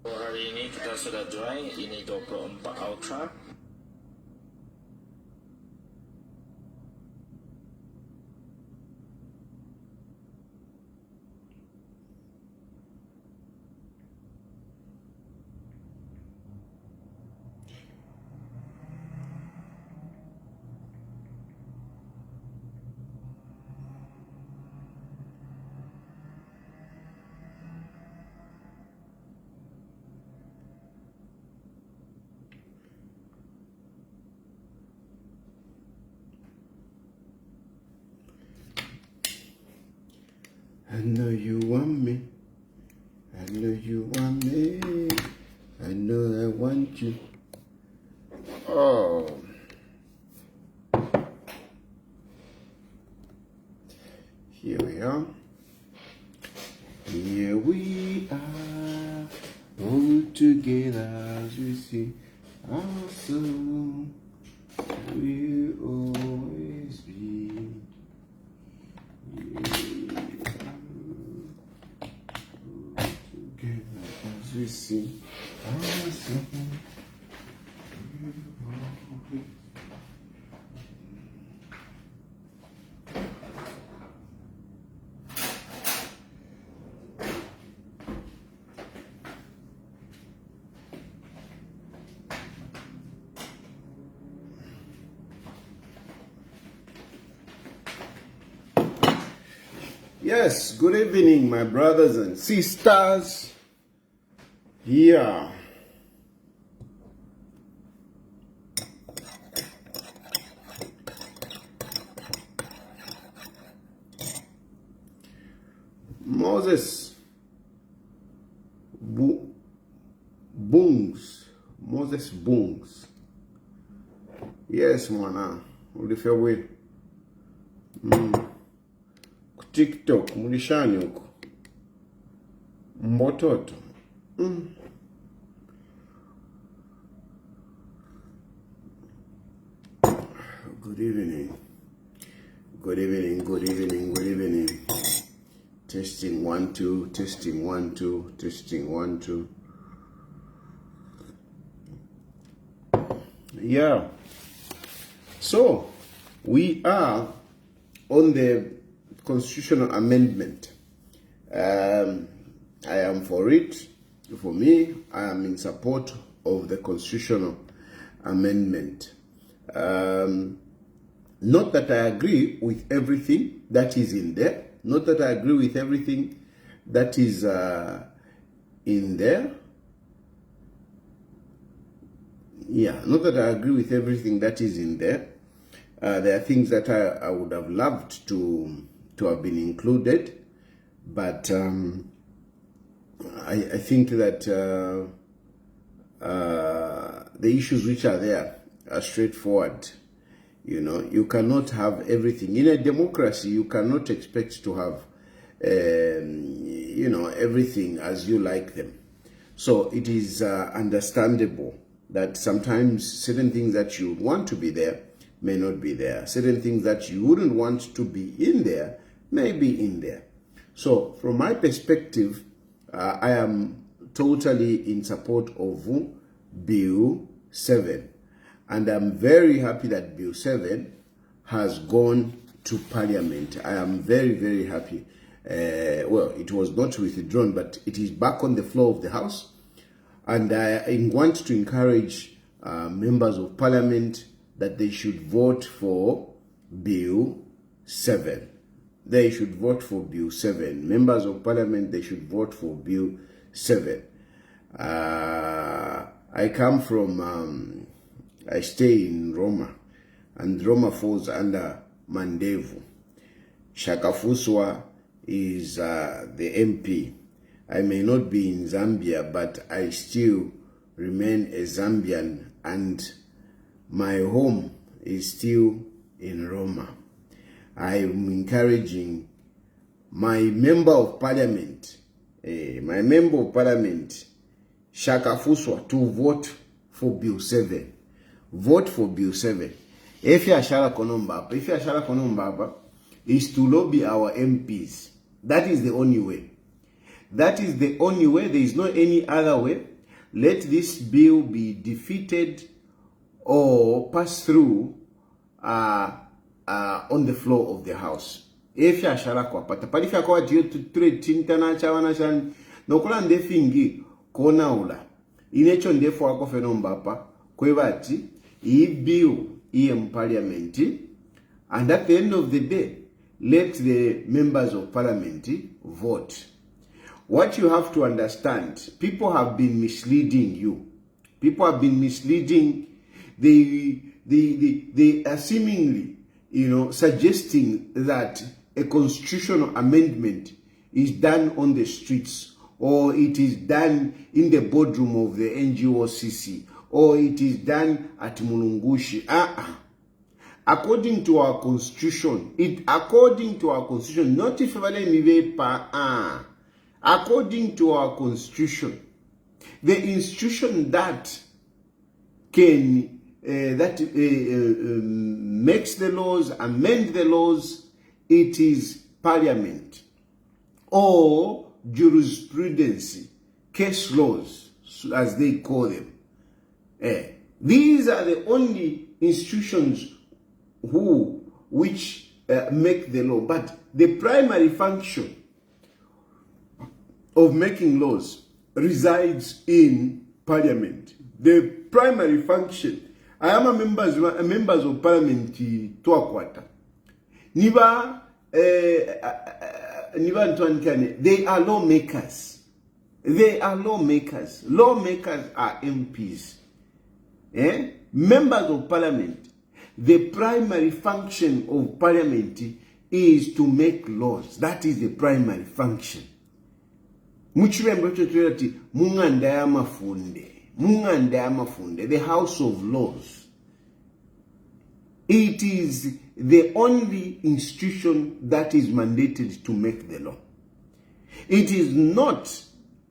Hari ini kita sudah dry, ini 24 Ultra. I know you want me. I know you want me. I know I want you. Oh. Here we are. Here we are. All together as we see our soul will always be. We see ourselves. Yes, good evening, my brothers and sisters. Yeah. Moses Moses Bungs. Yes, mwana. Ulifia we. TikTok, mulishani huko. Mbototo. Good evening. Good evening, good evening, good evening. Testing 1 2, testing 1 2, testing 1 2. Yeah. So, we are on the constitutional amendment. I am for it. For me, I am in support of the constitutional amendment. Not that I agree with everything that is in there. Not that I agree with everything that is in there. Yeah, not that I agree with everything that is in there. There are things that I would have loved to have been included, but I think that the issues which are there are straightforward. You know, you cannot have everything. In a democracy, you cannot expect to have, you know, everything as you like them. So it is understandable that sometimes certain things that you want to be there may not be there. Certain things that you wouldn't want to be in there may be in there. So from my perspective, I am totally in support of Bill 7. And I'm very happy that Bill 7 has gone to Parliament. I am very, very happy. Well, it was not withdrawn, but it is back on the floor of the House. And I want to encourage members of Parliament that they should vote for Bill 7. They should vote for Bill 7. Members of Parliament, they should vote for Bill 7. I come from, I stay in Roma, and Roma falls under Mandevu. Shakafuswa is the MP. I may not be in Zambia, but I still remain a Zambian, and my home is still in Roma. I am encouraging my member of parliament, Shakafuswa, to vote for Bill 7. Vote for Bill 7. If you are Konombaba, is to lobby our MPs. That is the only way. That is the only way. There is no any other way. Let this bill be defeated or pass through on the floor of the House. If you are Shalakwapata, but if you are going to trade Tintana Chawanashan, no Kolande Fingi, Konaula, in each on the for Akofenombapa, Kwevati, bill in Parliament, and at the end of the day, let the members of Parliament vote. What you have to understand, people have been misleading you. People have been misleading. They are seemingly, suggesting that a constitutional amendment is done on the streets, or it is done in the boardroom of the NGOCC, or it is done at Mulungushi. According to our constitution, not if according to our constitution, the institution that can makes the laws, amend the laws, it is Parliament, or jurisprudence, case laws, as they call them. These are the only institutions which make the law. But the primary function of making laws resides in Parliament. The primary function. I am a members of Parliament to Akwata. Niba they are lawmakers. They are lawmakers. Lawmakers are MPs. Members of Parliament. The primary function of Parliament is to make laws. That is the primary function. The House of Laws. It is the only institution that is mandated to make the law. It is not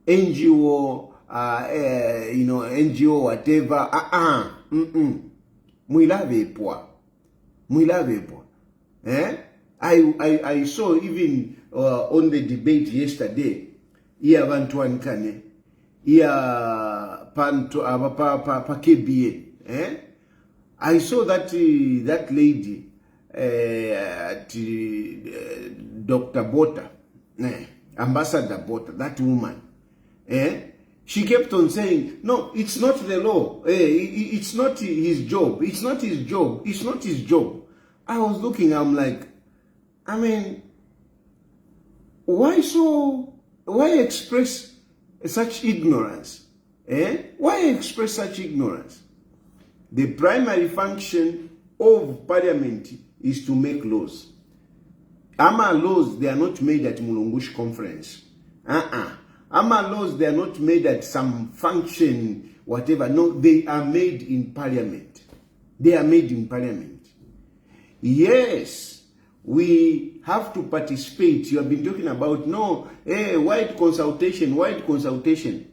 NGO, NGO whatever. I saw even on the debate yesterday. Iya bantu wankane, iya panto pa KBN. I saw that that lady, Dr. Bota, Ambassador Bota, that woman. She kept on saying, no, it's not the law. It's not his job. It's not his job. It's not his job. I was looking, I'm like, I mean, why express such ignorance? Why express such ignorance? The primary function of Parliament is to make laws. Ama laws, they are not made at Mulungush conference. Ama laws, they are not made at some function, whatever. No, they are made in Parliament. They are made in Parliament. Yes, we have to participate. You have been talking about, wide consultation, wide consultation.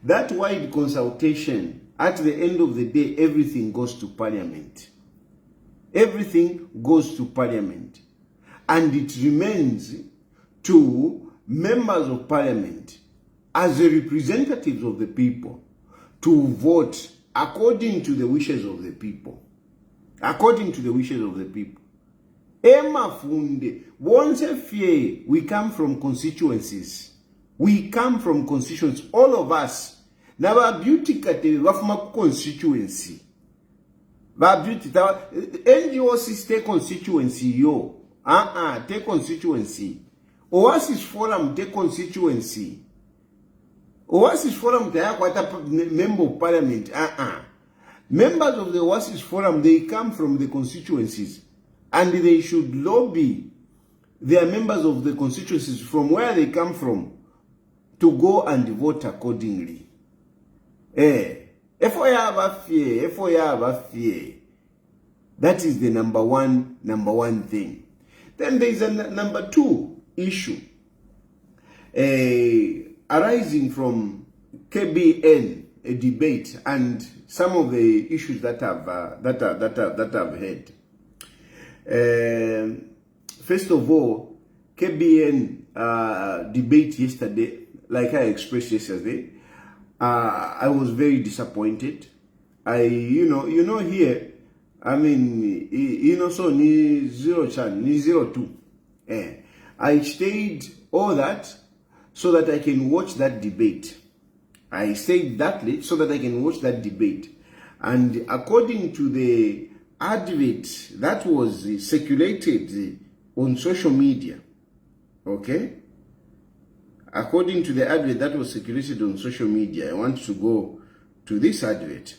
That wide consultation, at the end of the day, everything goes to Parliament. Everything goes to Parliament. And it remains to members of Parliament as the representatives of the people to vote according to the wishes of the people. According to the wishes of the people. Emma Funde, once a fear, we come from constituencies. We come from constituencies, all of us. Now, our beauty kate wafuma constituency. Our beauty, NGOs take constituency, yo. Take constituency. Oasis Forum take constituency. Oasis Forum they are quite a member of parliament. Members of the Oasis Forum, they come from the constituencies. And they should lobby their members of the constituencies from where they come from to go and vote accordingly. That is the number one thing. Then there is a number two issue arising from KBN, a debate, and some of the issues that I've had. First of all, KBN debate yesterday, like I expressed yesterday, I was very disappointed. Here, I mean, so ni 0 ni 02. I stayed all that so that I can watch that debate. I stayed that late so that I can watch that debate. And according to the advert that was circulated on social media, okay? According to the advert that was circulated on social media, I want to go to this advert.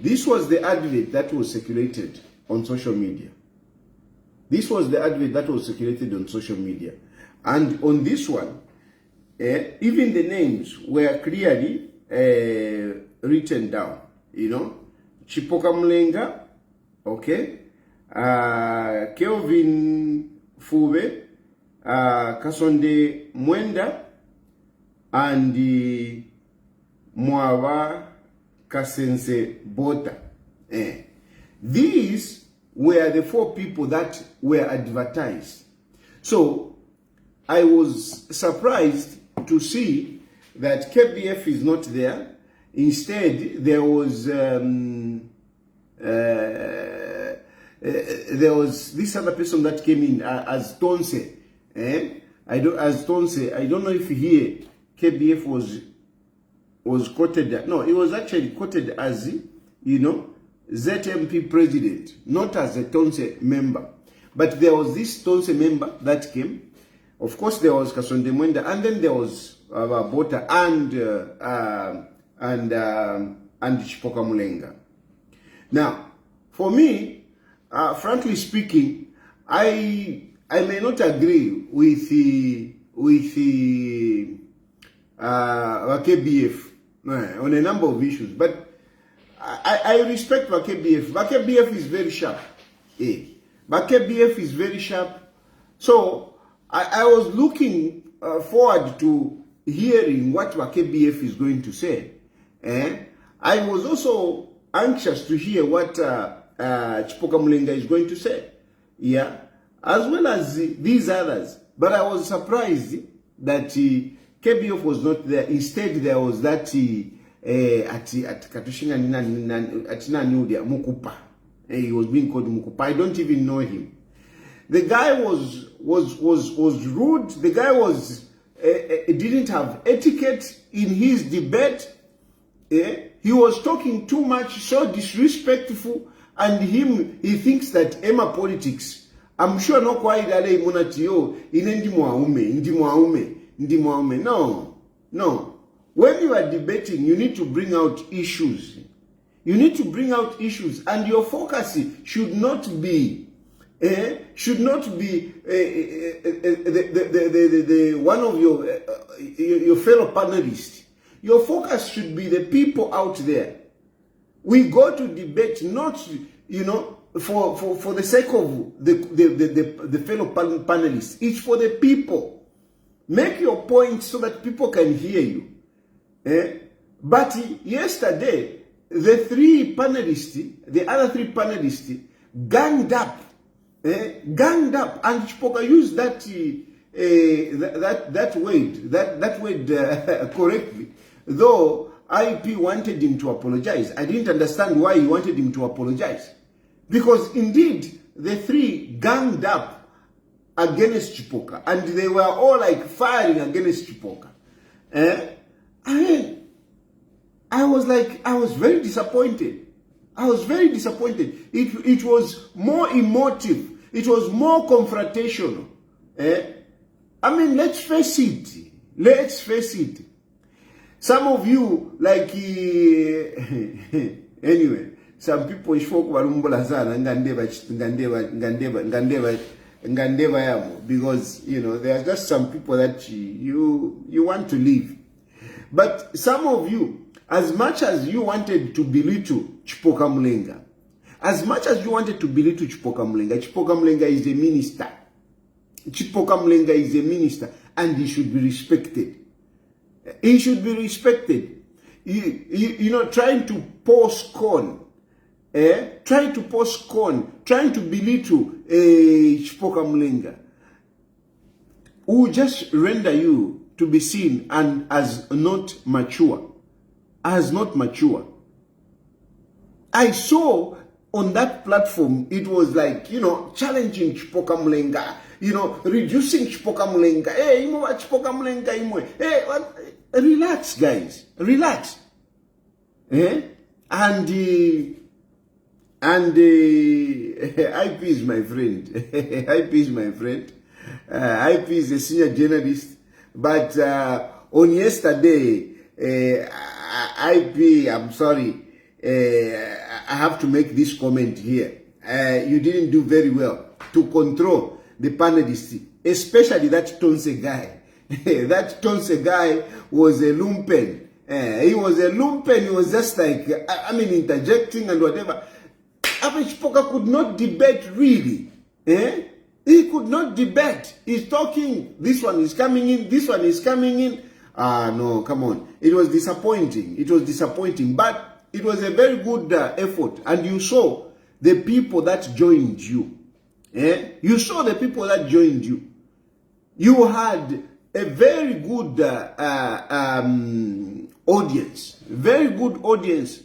This was the advert that was circulated on social media. This was the advert that was circulated on social media. And on this one, even the names were clearly written down, Chipoka Mlenga, okay, Kelvin Fube, Kasonde Mwenda, and Mwava Kasense Bota. These were the 4 people that were advertised. So I was surprised to see that KBF is not there. Instead, there was this other person that came in as Tonse. I don't know if here KBF was quoted. No, it was actually quoted as ZMP president, not as a Tonse member. But there was this Tonse member that came. Of course, there was Kasonde Mwenda, and then there was Bota and Chipoka Mulenga. Now, for me, frankly speaking, I may not agree with the KBF on a number of issues, but I respect KBF. KBF is very sharp. KBF is very sharp. So I was looking forward to hearing what KBF is going to say. I was also anxious to hear what Chipoka Mulenga is going to say. Yeah, as well as these others. But I was surprised that KBF was not there. Instead, there was that at Katushinga Mukupa. He was being called Mukupa. I don't even know him. The guy was rude. The guy didn't have etiquette in his debate. He was talking too much, so disrespectful, and he thinks that Emma politics. I'm sure no quite ale monatio in No. When you are debating, you need to bring out issues. You need to bring out issues, and your focus should not be the one of your fellow panelists. Your focus should be the people out there. We go to debate not, for the sake of the fellow panelists. It's for the people. Make your point so that people can hear you. But yesterday, the other three panelists, ganged up, and Chipoka used that that word correctly, though IP wanted him to apologize. I didn't understand why he wanted him to apologize. Because indeed, the three ganged up against Chipoka, and they were all like firing against Chipoka. I mean, I was very disappointed. I was very disappointed. It was more emotive. It was more confrontational. I mean, let's face it. Let's face it. Some of you, like, anyway, some people spoke because, you know, there are just some people that you want to leave. But some of you, as much as you wanted to belittle Chipoka Mlenga, as much as you wanted to belittle Chipoka Mlenga is a minister. Chipoka Mlenga is a minister, and he should be respected. He should be respected. You know, trying to pour scorn, trying to pour scorn, trying to belittle Chipoka Mlenga, will just render you to be seen and as not mature. As not mature. I saw on that platform, it was like, you know, challenging Chipoka Mlenga, you know, reducing Chipoka Mlenga. Hey, you know what Chipoka Mlenga, hey, what? Relax, guys. Relax. And IP is my friend. IP is my friend. IP is a senior journalist. But on yesterday, IP, I'm sorry, I have to make this comment here. You didn't do very well to control the panelists, especially that Tonse guy. That Tonse guy was a lumpen. He was a lumpen. He was just like, I mean, interjecting and whatever. Chipoka could not debate really. He could not debate. He's talking. This one is coming in. This one is coming in. No, come on. It was disappointing. It was disappointing. But it was a very good effort. And you saw the people that joined you. You saw the people that joined you. You had a very good audience. Very good audience.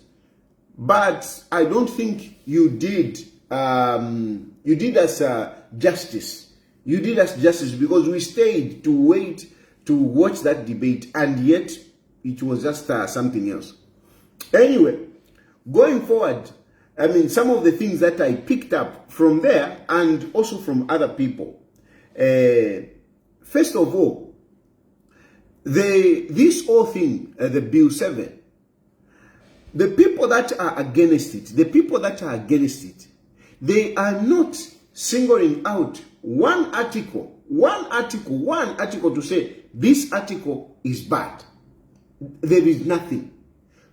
But I don't think you did us justice. You did us justice because we stayed to wait to watch that debate, and yet it was just something else. Anyway, going forward, I mean, some of the things that I picked up from there and also from other people. First of all, this whole thing, the Bill 7, the people that are against it, they are not singling out one article to say this article is bad. There is nothing.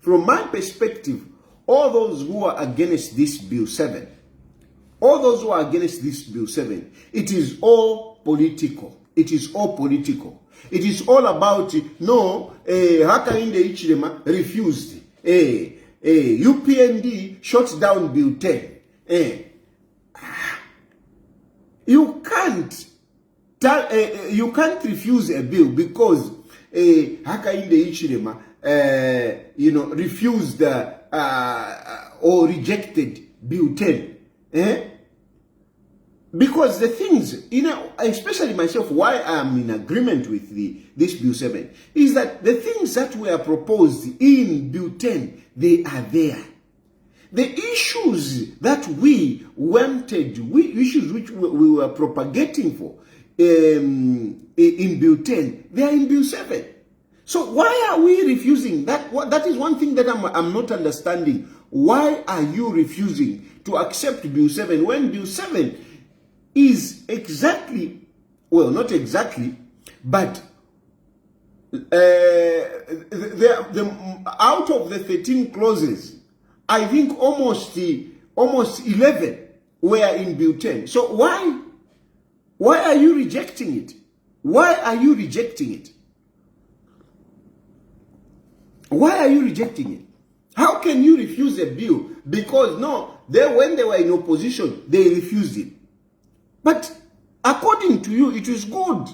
From my perspective, all those who are against this Bill 7, it is all political. It is all political. It is all about, no, Hakainde Ichilema refused. UPND shut down Bill 10. You can't refuse a bill because Hakainde Ichilema, refused or rejected Bill 10. Because the things, especially myself, why I'm in agreement with this Bill 7, is that the things that were proposed in Bill 10, they are there. The issues that we wanted, issues which we were propagating for in Bill 10, they are in Bill 7. So why are we refusing that? That is one thing that I'm not understanding. Why are you refusing to accept Bill 7 when Bill 7 is exactly, well, not exactly, but out of the 13 clauses, I think almost 11 were in Bill 10. So why are you rejecting it? Why are you rejecting it? Why are you rejecting it? How can you refuse a bill? Because when they were in opposition, they refused it. But according to you, it is good.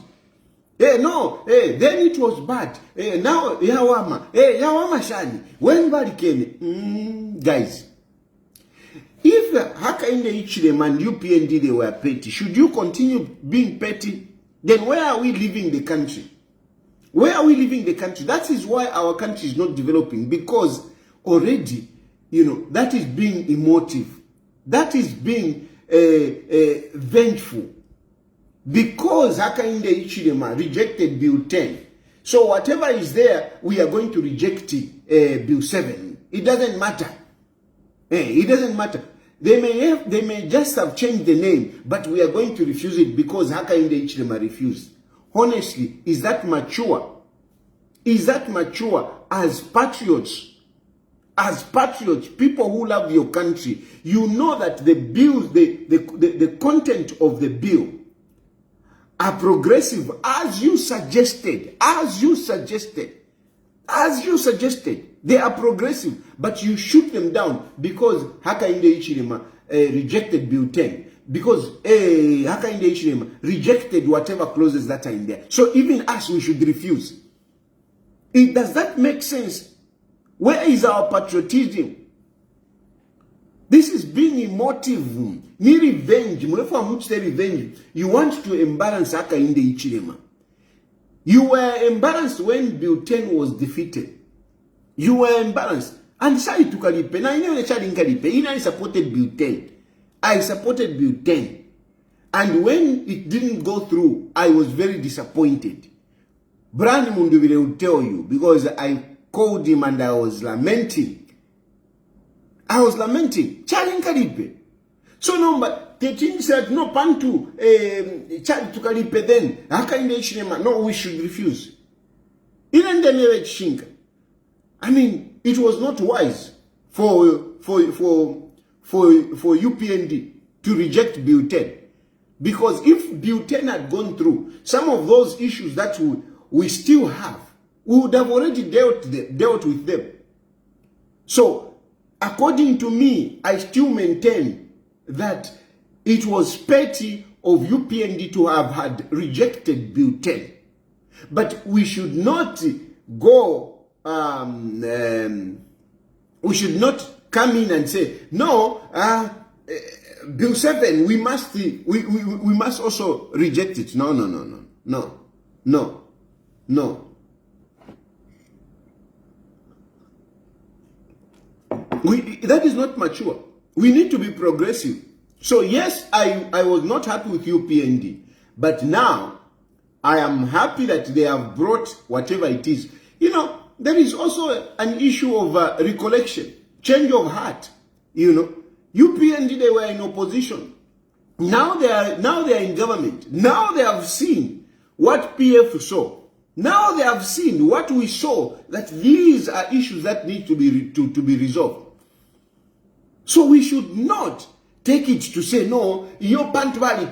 No, then it was bad. Now, Yawama Shani. When Barikene, guys, if Hakainde Ichilema and UPND they were petty, should you continue being petty? Then where are we leaving the country? Where are we leaving the country? That is why our country is not developing, because already, that is being emotive. That is being vengeful. Because Hakainde Ichilema rejected Bill 10. So whatever is there, we are going to reject Bill 7. It doesn't matter. It doesn't matter. They may just have changed the name, but we are going to refuse it because Hakainde Ichilema refused. Honestly, is that mature? Is that mature as patriots? As patriots, people who love your country, you know that the bills, the content of the bill are progressive as you suggested. They are progressive, but you shoot them down because Hakainde Ichilema rejected Bill 10. Because Hakainde Ichilema rejected whatever clauses that are in there. So even us, we should refuse. Does that make sense? Where is our patriotism? This is being emotive. Ni revenge. Revenge. You want to embarrass Hakainde Ichilema. You were embarrassed when Bill 10 was defeated. You were embarrassed. And Sai Tukalipe. Now, I supported Bill 10. I supported Bill 10. And when it didn't go through, I was very disappointed. Brand Munduvile will tell you, because I called him and I was lamenting. Charlie Kalipe. So number 13 said, no, Pantu, Charlie Tukalipe then. Hakainde Ichilema, no, we should refuse. Even the Shinka. I mean, it was not wise for UPND to reject Bill 10. Because if Bill 10 had gone through, some of those issues that we still have, we would have already dealt with them. So, according to me, I still maintain that it was petty of UPND to have had rejected Bill 10. But we should not go, we should not come in and say, no, Bill 7, we must also reject it. No. That is not mature. We need to be progressive. So yes, I was not happy with UPND, but now I am happy that they have brought whatever it is. There is also an issue of recollection, change of heart. UPND, they were in opposition. Now they are in government. Now they have seen what PF saw. Now they have seen what we saw, that these are issues that need to be resolved. So we should not take it to say, no, your Pantwali.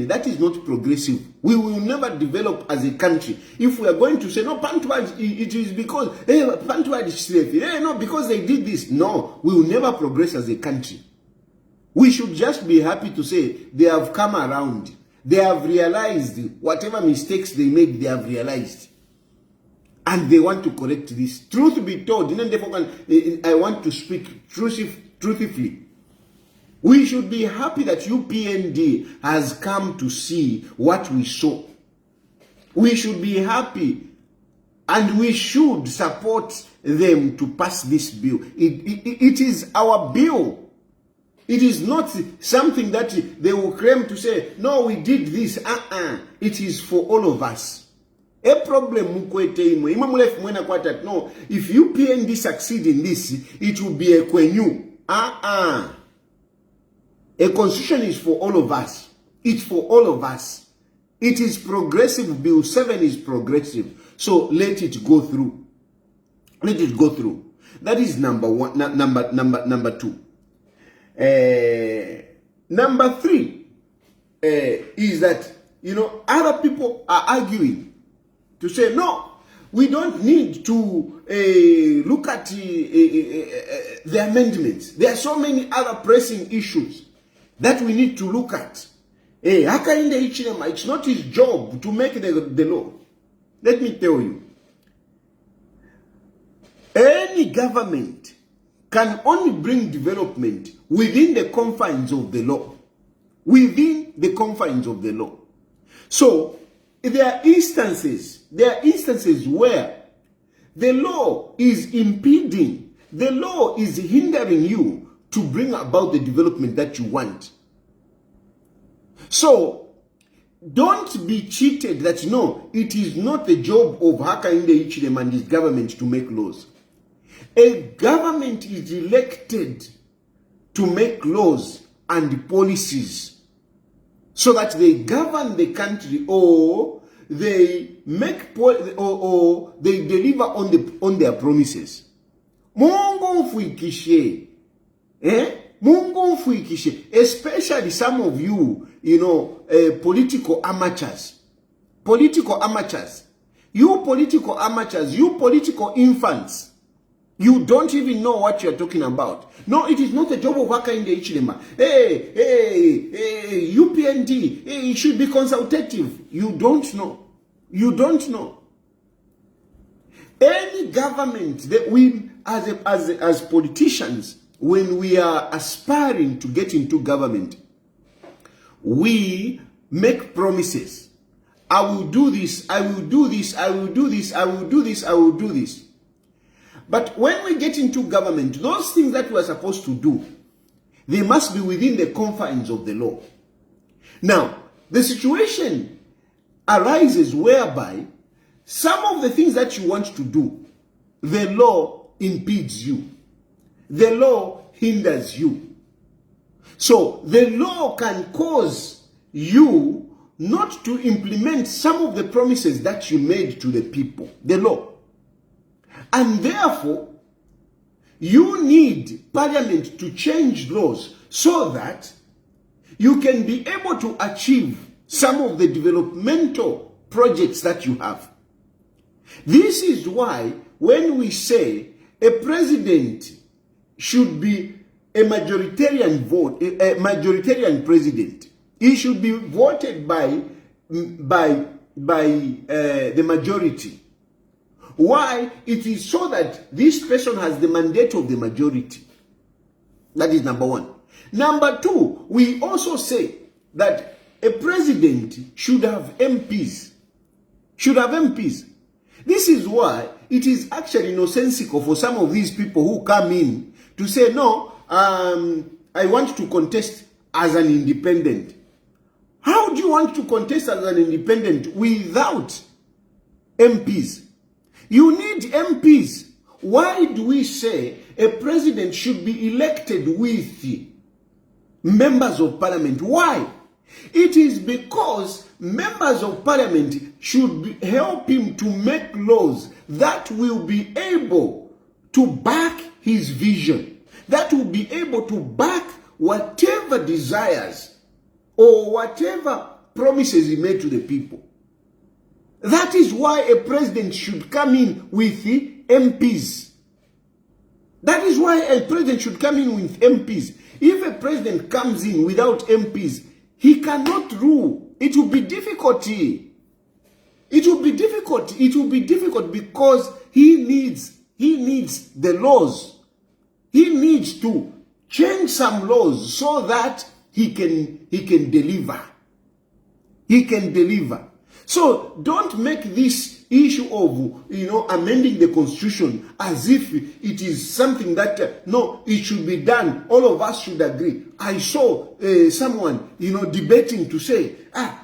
That is not progressive. We will never develop as a country. If we are going to say, no, Pantwali, it is because, Pantwali is safe. No, because they did this. No, we will never progress as a country. We should just be happy to say they have come around. They have realized whatever mistakes they made, they have realized. And they want to correct this. Truth be told, I want to speak truthfully. We should be happy that UPND has come to see what we saw. We should be happy and we should support them to pass this bill. It is our bill. It is not something that they will claim to say, no, we did this. It is for all of us. A problem, no, if UPND succeed in this, it will be a quenu. A constitution is for all of us. It's for all of us. It is progressive. Bill 7 is progressive. So let it go through. Let it go through. That is number one. Number two. Number three is that, other people are arguing to say, no, we don't need to look at the amendments. There are so many other pressing issues that we need to look at. Hey, Hakainde Hichilema, it's not his job to make the law. Let me tell you. Any government can only bring development within the confines of the law. Within the confines of the law. So, there are instances where the law is impeding, the law is hindering you to bring about the development that you want. So, don't be cheated that no, it is not the job of Hakainde Hichilema and his government to make laws. A government is elected to make laws and policies so that they govern the country, or they make or they deliver on their promises. Mungu mfuikishe, Mungu mfuikishe, especially some of you, political amateurs, you political amateurs, you political infants. You don't even know what you're talking about. No, it is not the job of Hakainde Hichilema. Hey, UPND, it should be consultative. You don't know. You don't know. Any government that we, as politicians, when we are aspiring to get into government, we make promises. I will do this, I will do this, I will do this, I will do this, I will do this. But when we get into government, those things that we are supposed to do, they must be within the confines of the law. Now, the situation arises whereby some of the things that you want to do, the law impedes you. The law hinders you. So, the law can cause you not to implement some of the promises that you made to the people. The law. And therefore, you need Parliament to change laws so that you can be able to achieve some of the developmental projects that you have. This is why when we say a president should be a majoritarian president, he should be voted by the majority. Why? It is so that this person has the mandate of the majority. That is number one. Number two, we also say that a president should have MPs. Should have MPs. This is why it is actually nonsensical for some of these people who come in to say, no, I want to contest as an independent. How do you want to contest as an independent without MPs? You need MPs. Why do we say a president should be elected with members of parliament? Why? It is because members of parliament should help him to make laws that will be able to back his vision, that will be able to back whatever desires or whatever promises he made to the people. That is why a president should come in with the MPs. That is why a president should come in with MPs. If a president comes in without MPs, he cannot rule. It will be difficult. It will be difficult. It will be difficult because he needs the laws. He needs to change some laws so that he can deliver. He can deliver. So don't make this issue of amending the constitution as if it is something that no, it should be done. All of us should agree. I saw someone debating to say,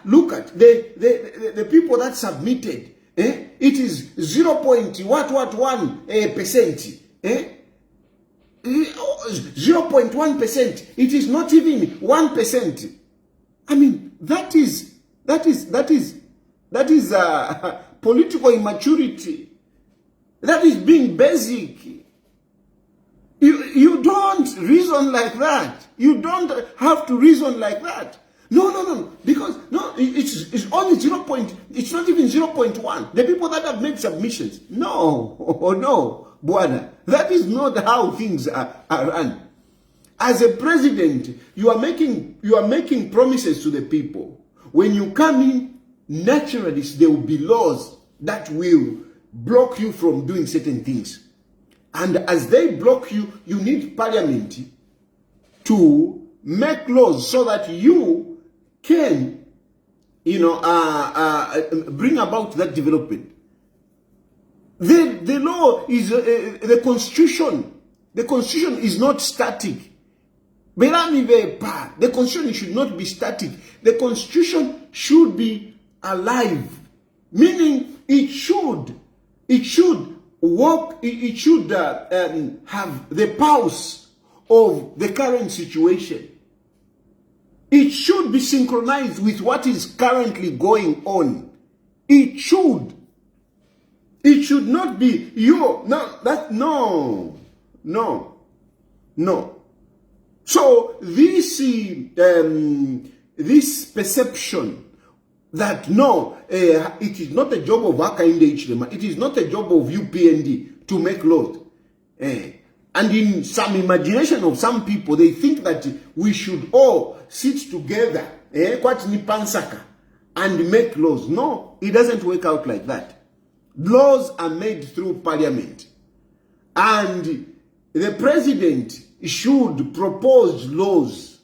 look at the people that submitted. It is 0.1%. 0.1%. It is not even 1%. I mean, that is political immaturity. That is being basic. You don't reason like that. You don't have to reason like that. No. Because it's only 0. It's not even 0.1. The people that have made submissions. No, Buana. That is not how things are run. As a president, you are making promises to the people. When you come in, naturally there will be laws that will block you from doing certain things. And as they block you, you need parliament to make laws so that you can, bring about that development. The law is the constitution. The constitution is not static. The constitution should not be static. The constitution should be alive, meaning it should work. It should have the pulse of the current situation. It should be synchronized with what is currently going on. It should not be no. So this perception that it is not a job of Hakainde Hichilema, it is not a job of UPND to make laws. And in some imagination of some people, they think that we should all sit together, and make laws. No, it doesn't work out like that. Laws are made through parliament. And the president should propose laws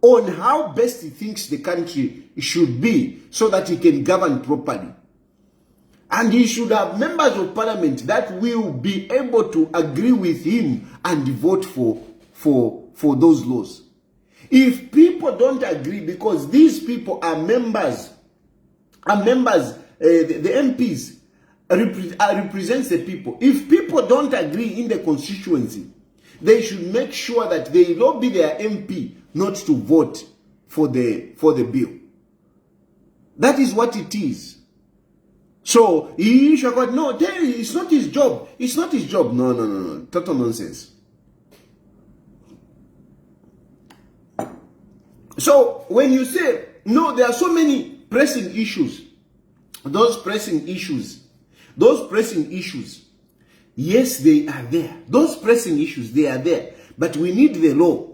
on how best he thinks the country should be so that he can govern properly. And he should have members of parliament that will be able to agree with him and vote for those laws. If people don't agree, because these people are members, the MPs represents the people. If people don't agree in the constituency, they should make sure that they lobby their MP not to vote for the bill. That is what it is. So he should go, no, it's not his job. It's not his job. No. Total nonsense. So when you say, no, there are so many pressing issues, those pressing issues, yes, they are there. Those pressing issues, they are there. But we need the law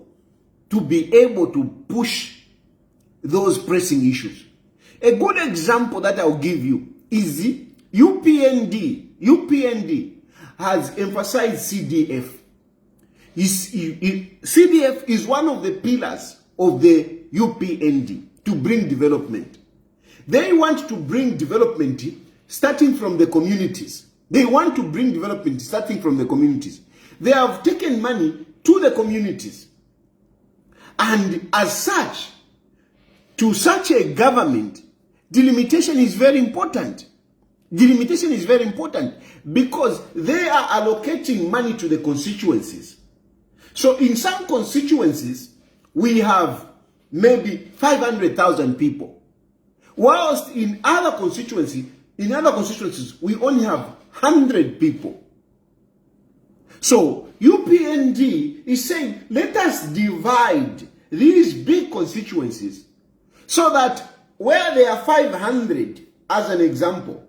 to be able to push those pressing issues. A good example that I'll give you is UPND. UPND has emphasized CDF. CDF is one of the pillars of the UPND to bring development. They want to bring development starting from the communities. They want to bring development starting from the communities. They have taken money to the communities. And as such, to such a government, delimitation is very important. Delimitation is very important because they are allocating money to the constituencies. So in some constituencies, we have maybe 500,000 people. Whilst in other constituencies, we only have 100 people. So UPND is saying, let us divide these big constituencies so that where there are 500, as an example,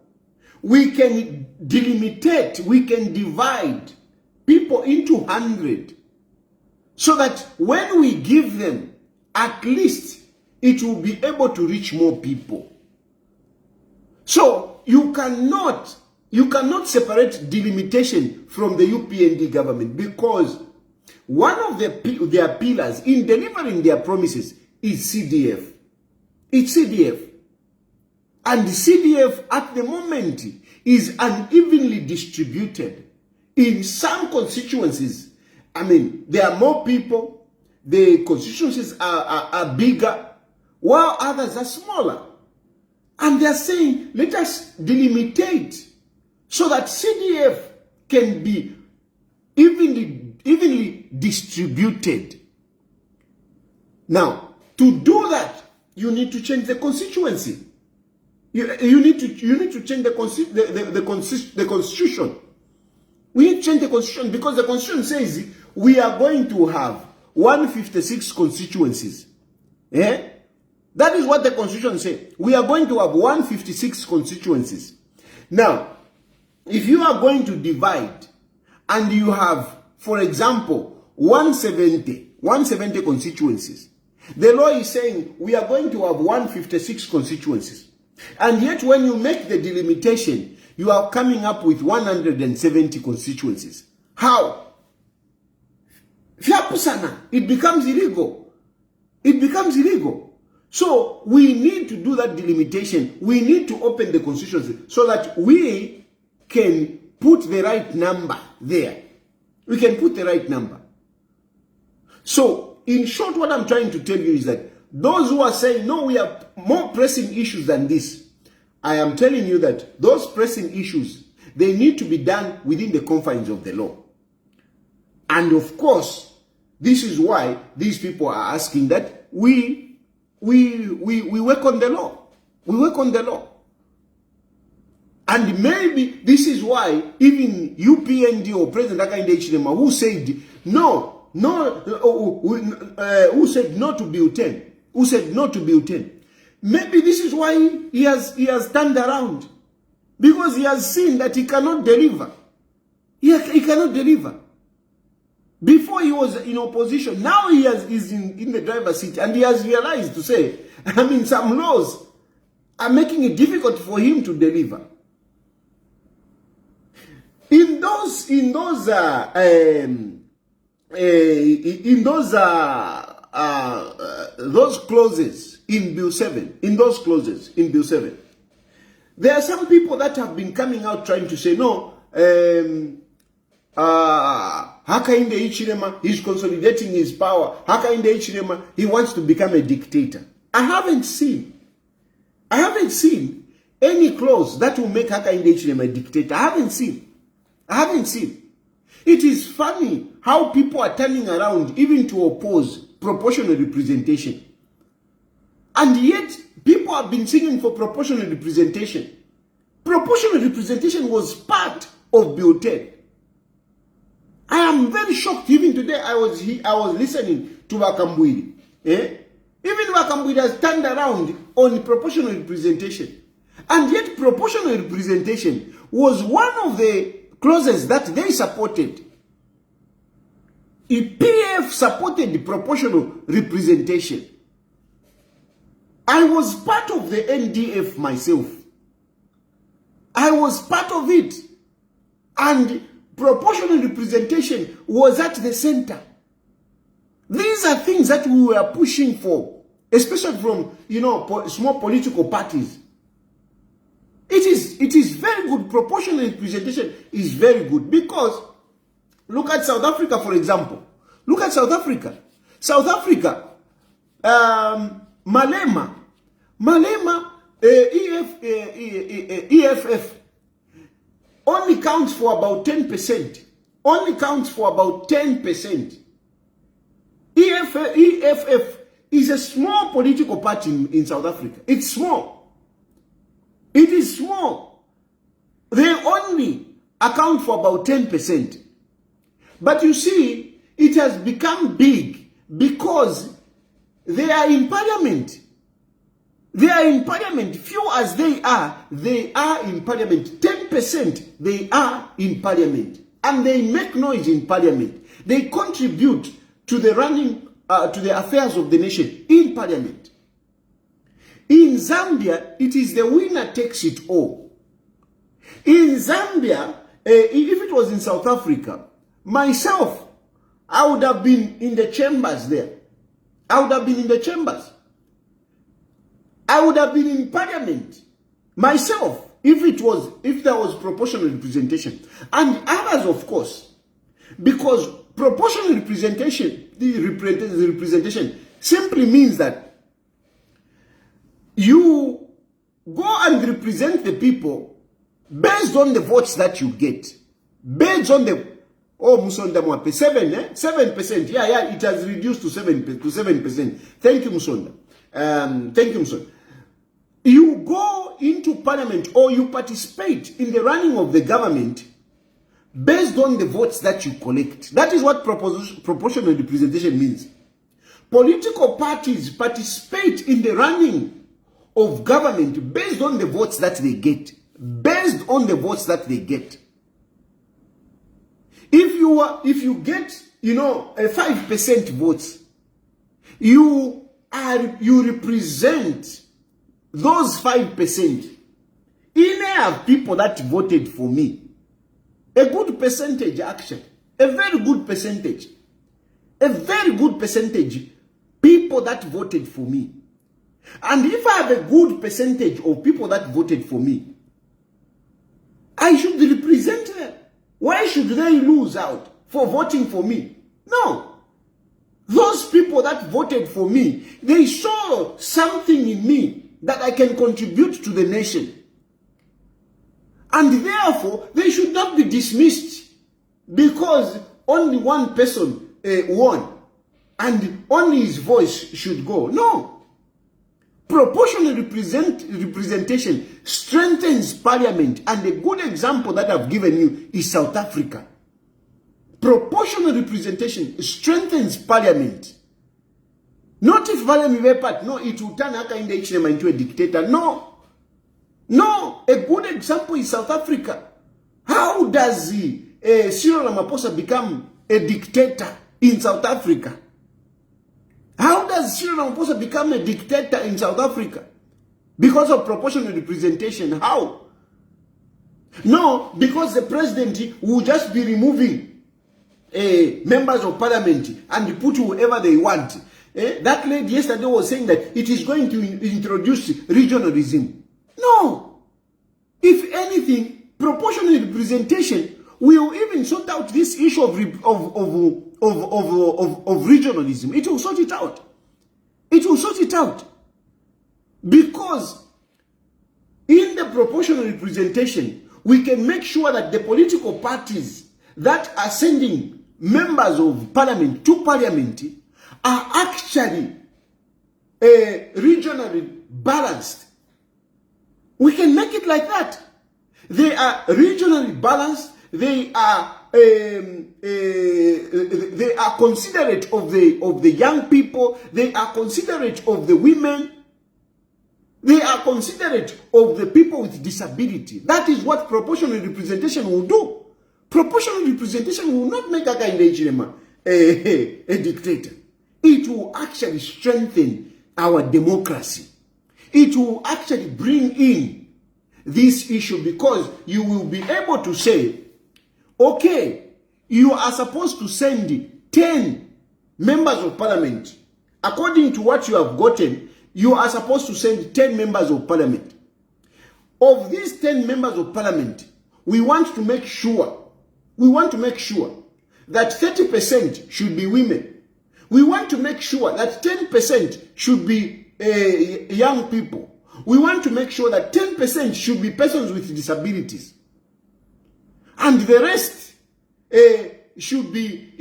we can delimitate, we can divide people into 100 so that when we give them, at least it will be able to reach more people. So you cannot separate delimitation from the UPND government because one of their pillars in delivering their promises is CDF. It's CDF. And the CDF at the moment is unevenly distributed. In some constituencies, I mean, there are more people, the constituencies are bigger, while others are smaller. And they're saying, let us delimitate so that CDF can be evenly distributed. Now, to do that, you need to change the constituency. You need to change the constitution. We need to change the constitution because the constitution says we are going to have 156 constituencies. That is what the constitution says. We are going to have 156 constituencies. Now, if you are going to divide and you have, for example, 170 constituencies. The law is saying we are going to have 156 constituencies. And yet when you make the delimitation, you are coming up with 170 constituencies. How? It becomes illegal. It becomes illegal. So we need to do that delimitation. We need to open the constituency so that we can put the right number there. We can put the right number. So, in short, what I'm trying to tell you is that those who are saying, no, we have more pressing issues than this, I am telling you that those pressing issues, they need to be done within the confines of the law. And of course, this is why these people are asking that we work on the law. We work on the law. And maybe this is why even UPND or President Hakainde Hichilema, who said who said no to Bill 10, who said no to Bill 10, maybe this is why he has turned around, because he has seen that he cannot deliver. He cannot deliver. Before he was in opposition, now he is in the driver's seat, and he has realized to say, I mean, some laws are making it difficult for him to deliver. In those clauses in Bill 7, there are some people that have been coming out trying to say, no, Hakainde Hichilema, he's consolidating his power. Hakainde Hichilema, he wants to become a dictator. I haven't seen any clause that will make Hakainde Hichilema a dictator. I haven't seen. It is funny how people are turning around even to oppose proportional representation. And yet, people have been singing for proportional representation. Proportional representation was part of Bill 10. I am very shocked. Even today, I was listening to Wakambwili. Even Wakambwili has turned around on proportional representation. And yet, proportional representation was one of the clauses that they supported. PF supported the proportional representation. I was part of the NDF myself. I was part of it. And proportional representation was at the center. These are things that we were pushing for, especially from, small political parties. It is very good. Proportional representation is very good, because look at South Africa, for example. Look at South Africa. South Africa, Malema, EFF only counts for about 10%. Only counts for about 10%. EFF is a small political party in South Africa. It's small. It is small. They only account for about 10%. But you see, it has become big because they are in parliament. They are in parliament. Few as they are in parliament. 10% they are in parliament. And they make noise in parliament. They contribute to the running, to the affairs of the nation in parliament. In Zambia, it is the winner takes it all. In Zambia, if it was in South Africa, myself, I would have been in the chambers there. I would have been in the chambers. I would have been in parliament myself if there was proportional representation. And others, of course, because proportional representation, the representation simply means that you go and represent the people based on the votes that you get. Based on the, Musonda Mwape, 7%. Yeah, it has reduced to 7%. Thank you, Musonda. Thank you, Musonda. You go into parliament or you participate in the running of the government based on the votes that you collect. That is what proportional representation means. Political parties participate in the running of government based on the votes that they get. Based on the votes that they get. If you get, a 5% votes, you represent those 5%. In have people that voted for me. A good percentage, actually. A very good percentage. A very good percentage people that voted for me. And if I have a good percentage of people that voted for me, I should represent them. Why should they lose out for voting for me? No. Those people that voted for me, they saw something in me that I can contribute to the nation. And therefore, they should not be dismissed because only one person won and only his voice should go. No. Proportional representation strengthens parliament, and a good example that I've given you is South Africa. Proportional representation strengthens parliament. Not if Valemivepart, no, it will turn Hakainde into a dictator. No. No, a good example is South Africa. How does Cyril Ramaphosa become a dictator in South Africa? How does Cyril Ramaphosa become a dictator in South Africa? Because of proportional representation. How? No, because the president will just be removing members of parliament and put whoever they want. That lady yesterday was saying that it is going to introduce regionalism. No. If anything, proportional representation will even sort out this issue of regionalism. It will sort it out. It will sort it out. Because in the proportional representation, we can make sure that the political parties that are sending members of parliament to parliament are actually regionally balanced. We can make it like that. They are regionally balanced. They are considerate of the young people. They are considerate of the women. They are considerate of the people with disability. That is what proportional representation will do. Proportional representation will not make Hakainde Hichilema a dictator. It will actually strengthen our democracy. It will actually bring in this issue because you will be able to say, okay, you are supposed to send 10 members of parliament. According to what you have gotten, you are supposed to send 10 members of parliament. Of these 10 members of parliament, we want to make sure that 30% should be women. We want to make sure that 10% should be young people. We want to make sure that 10% should be persons with disabilities. And the rest should be,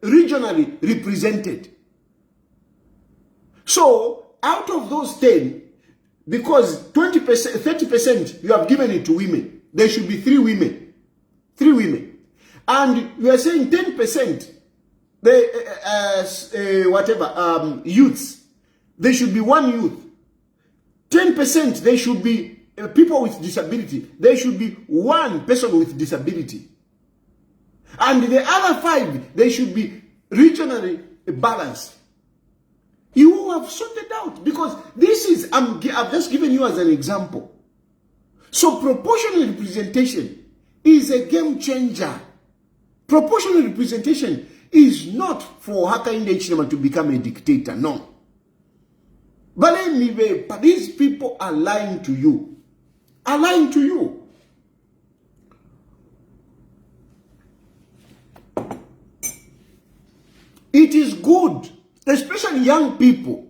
regionally represented. So, out of those 10, because 20%, 30% you have given it to women, there should be 3 women. 3 women. And we are saying 10%, youths, there should be 1 youth. 10%, they should be people with disability. There should be 1 person with disability. And the other 5, they should be regionally balanced. You have sorted out, because this is, I've just given you as an example. So proportional representation is a game changer. Proportional representation is not for Hakainde Hichilema to become a dictator, no. But these people are lying to you. Are lying to you. It is good, especially young people.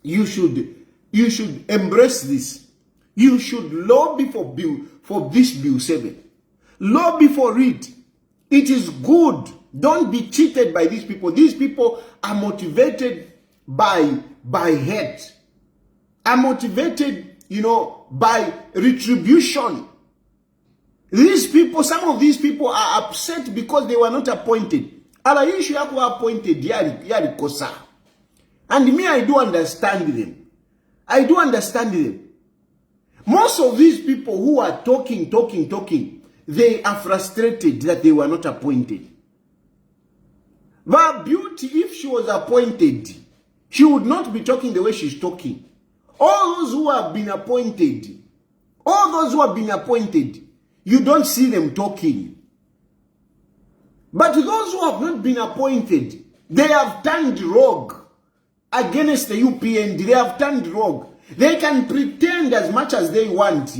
You should embrace this. You should lobby for this Bill 7. Lobby for it. It is good. Don't be cheated by these people. These people are motivated by hate. Are motivated, by retribution. These people, some of these people are upset because they were not appointed. Ala issue yako appointed yari kosa. And me, I do understand them. I do understand them. Most of these people who are talking, they are frustrated that they were not appointed. But Beauty, if she was appointed, she would not be talking the way she's talking. All those who have been appointed, you don't see them talking. But those who have not been appointed, they have turned rogue against the UPND. They have turned rogue. They can pretend as much as they want.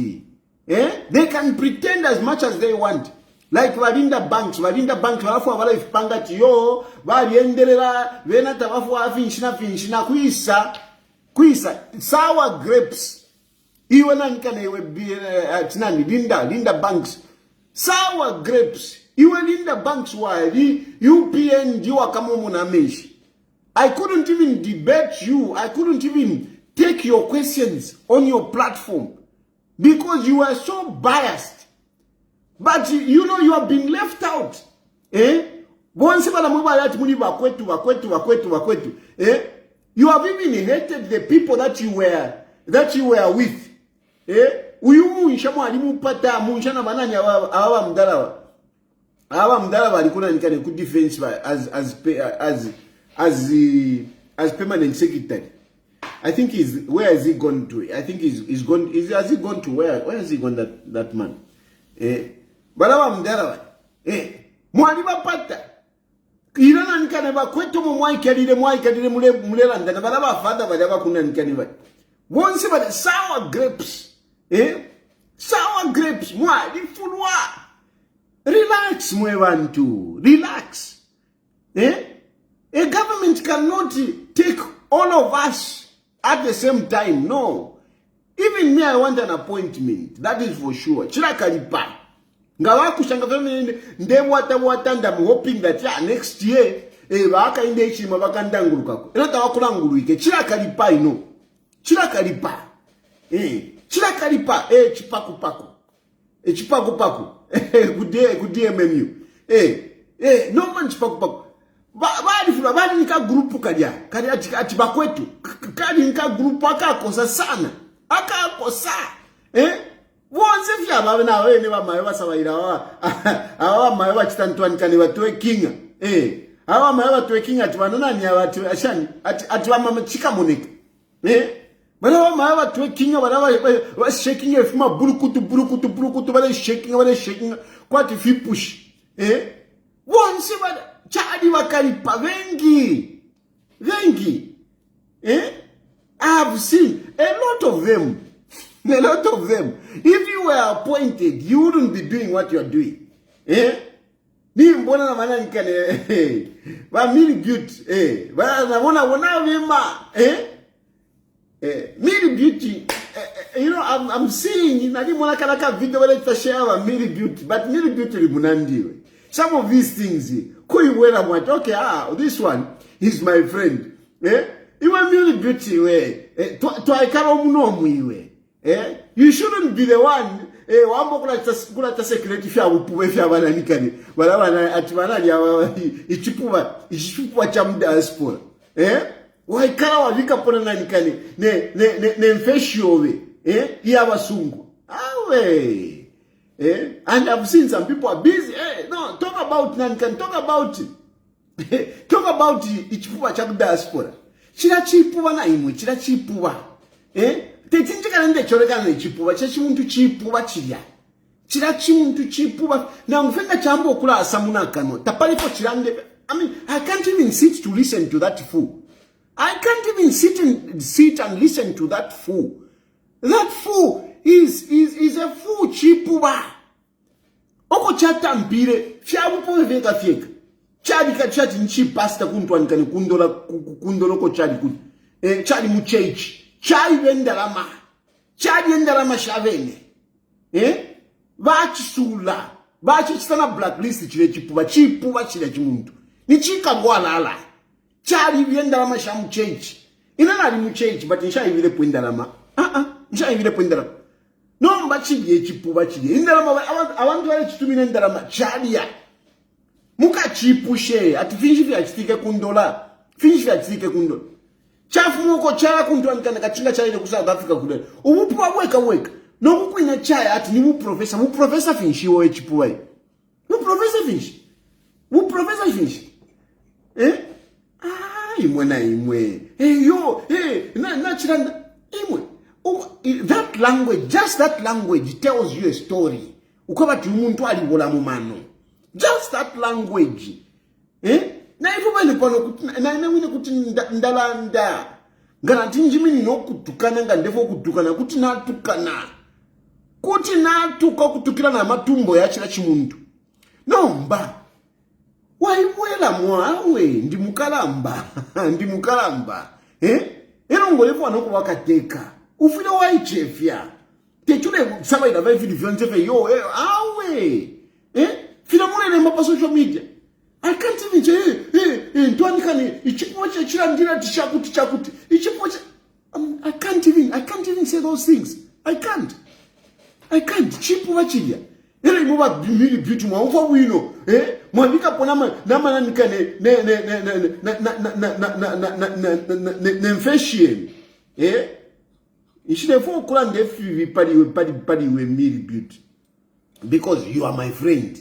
They can pretend as much as they want. Like Valinda Banks, walafu wala ifipanga tiyo, waliendelea, venata wafu finishina, kuisa, sour grapes. Iwe nanikane iwe, tinani, Linda Banks. Sour grapes. Iwe Linda Banks wali, UPND wakamomu na meshi. I couldn't even debate you. I couldn't even take your questions on your platform because you are so biased. But you know you have been left out. You have even hated the people that you were with. Defense as permanent secretary. I think where has he gone to? I think he's gone. Has he gone to where? Where has he gone, that man? Balawa mdala mwali bapata irana nkane bakweto mu mwai kadire mulela ndana balaba father balaba kuna nkane ba wonse ba sour grapes sour grapes mwali fulwa. Relax mwe bantu, relax. A government cannot take all of us at the same time. No. Even me, I want an appointment. That is for sure. Chirakalipa. Ngawaku shanga family ndewata I'm hoping that next year waka inde ishima bakanda ngurukako. Elota wakula nguruike. Chirakalipa ino. Chirakalipa. Chirakalipa. Chipaku. Chipaku. Good day menu. No man chipaku. Bali nika grupu kadia atibakwetu kadi nika grupu akakosa sana akakosa wonse fya babe na we ne bamaye basabaira awa maye bachitantwani kane batwe kinga awa maye batwe kinga tibanana ni abatu ashani ati bamama chikamoneka bana maye batwe kinga bana shaking efuma burukutu bana shaking kwati fipush wonse bana chadi wakalipa vengi. I have seen a lot of them. If you were appointed, you wouldn't be doing what you are doing. Ni mbona na mana nikane ba mili beauty ba na wana wema mili beauty you know I'm seeing nani mwana kalaka video wale tutashare ba mili beauty, but mili beauty limunandiwe. Some of these things, okay, this one is my friend. You are really beauty, you shouldn't be the one. And I've seen some people are busy. No, talk about Nankan, talk about ichipuwa cha diaspora. Chipuwa na imwe, chipuwa. Tetinjika nende choreka na ichipuwa, muntu chipuwa chilia. Muntu chipuwa. Na mfenga chambo okula asamuna kano. Tapalipo chirande. I mean, I can't even sit to listen to that fool. I can't even sit and listen to that fool. That fool is a fool chipuwa. Oko chata mpire, fiabu po vega fieka. Chadi ka chati nchi pasta kuntwani kani kundolo ko chadi kun. Chadi muchechi. Chadi vendalama. Chadi vendalama shavene. Bachi sula. Bachi chitana blacklist chile chipuwa chile chimuntu. Ni chika gwalala. Chadi vendalama shamuchechi. Inana li muchechi, but nisha ivile puindalama. Nisha ivile puindalama. No mbachi ye chipuwa chile. Indalama awantu wale chitumine indalama chadia. Muka chipushe ati finji vya chitike kundola. Chafu muko chala kuntuwa nikana kachinga chale kusa South Africa kule. Ubupuwa weka. no kukwina chaya ati ni mu professor finshi wo echipuwa mu professor finshi imwe na imwe na chiranda imwe that language, just that language tells you a story. Ukobati umuntu alibola mu mano, just that language na ifu bali pano kuti na wine kuti ndalanda ngana tinjimini no kutukana ngandefo kutukana kuti natukana kuti natuka kutukira na matumbo ya chira chimuntu nomba waibwela mwawe ndi mukalamba ero ngolefu anoko wakateka ufile waichefya techule saba ina vai video vyonzefe yo awe fila mune ne pa social media I can't even say ntwanikani ichipoche chirandira chakuti ichipoche I can't even say those things. I can't chipu vachilya ere imoba beauty mwa ufa wino mwandika pona nama nanikane ne fashion ishine fo kula ndefi padi we miri beauty because you are my friend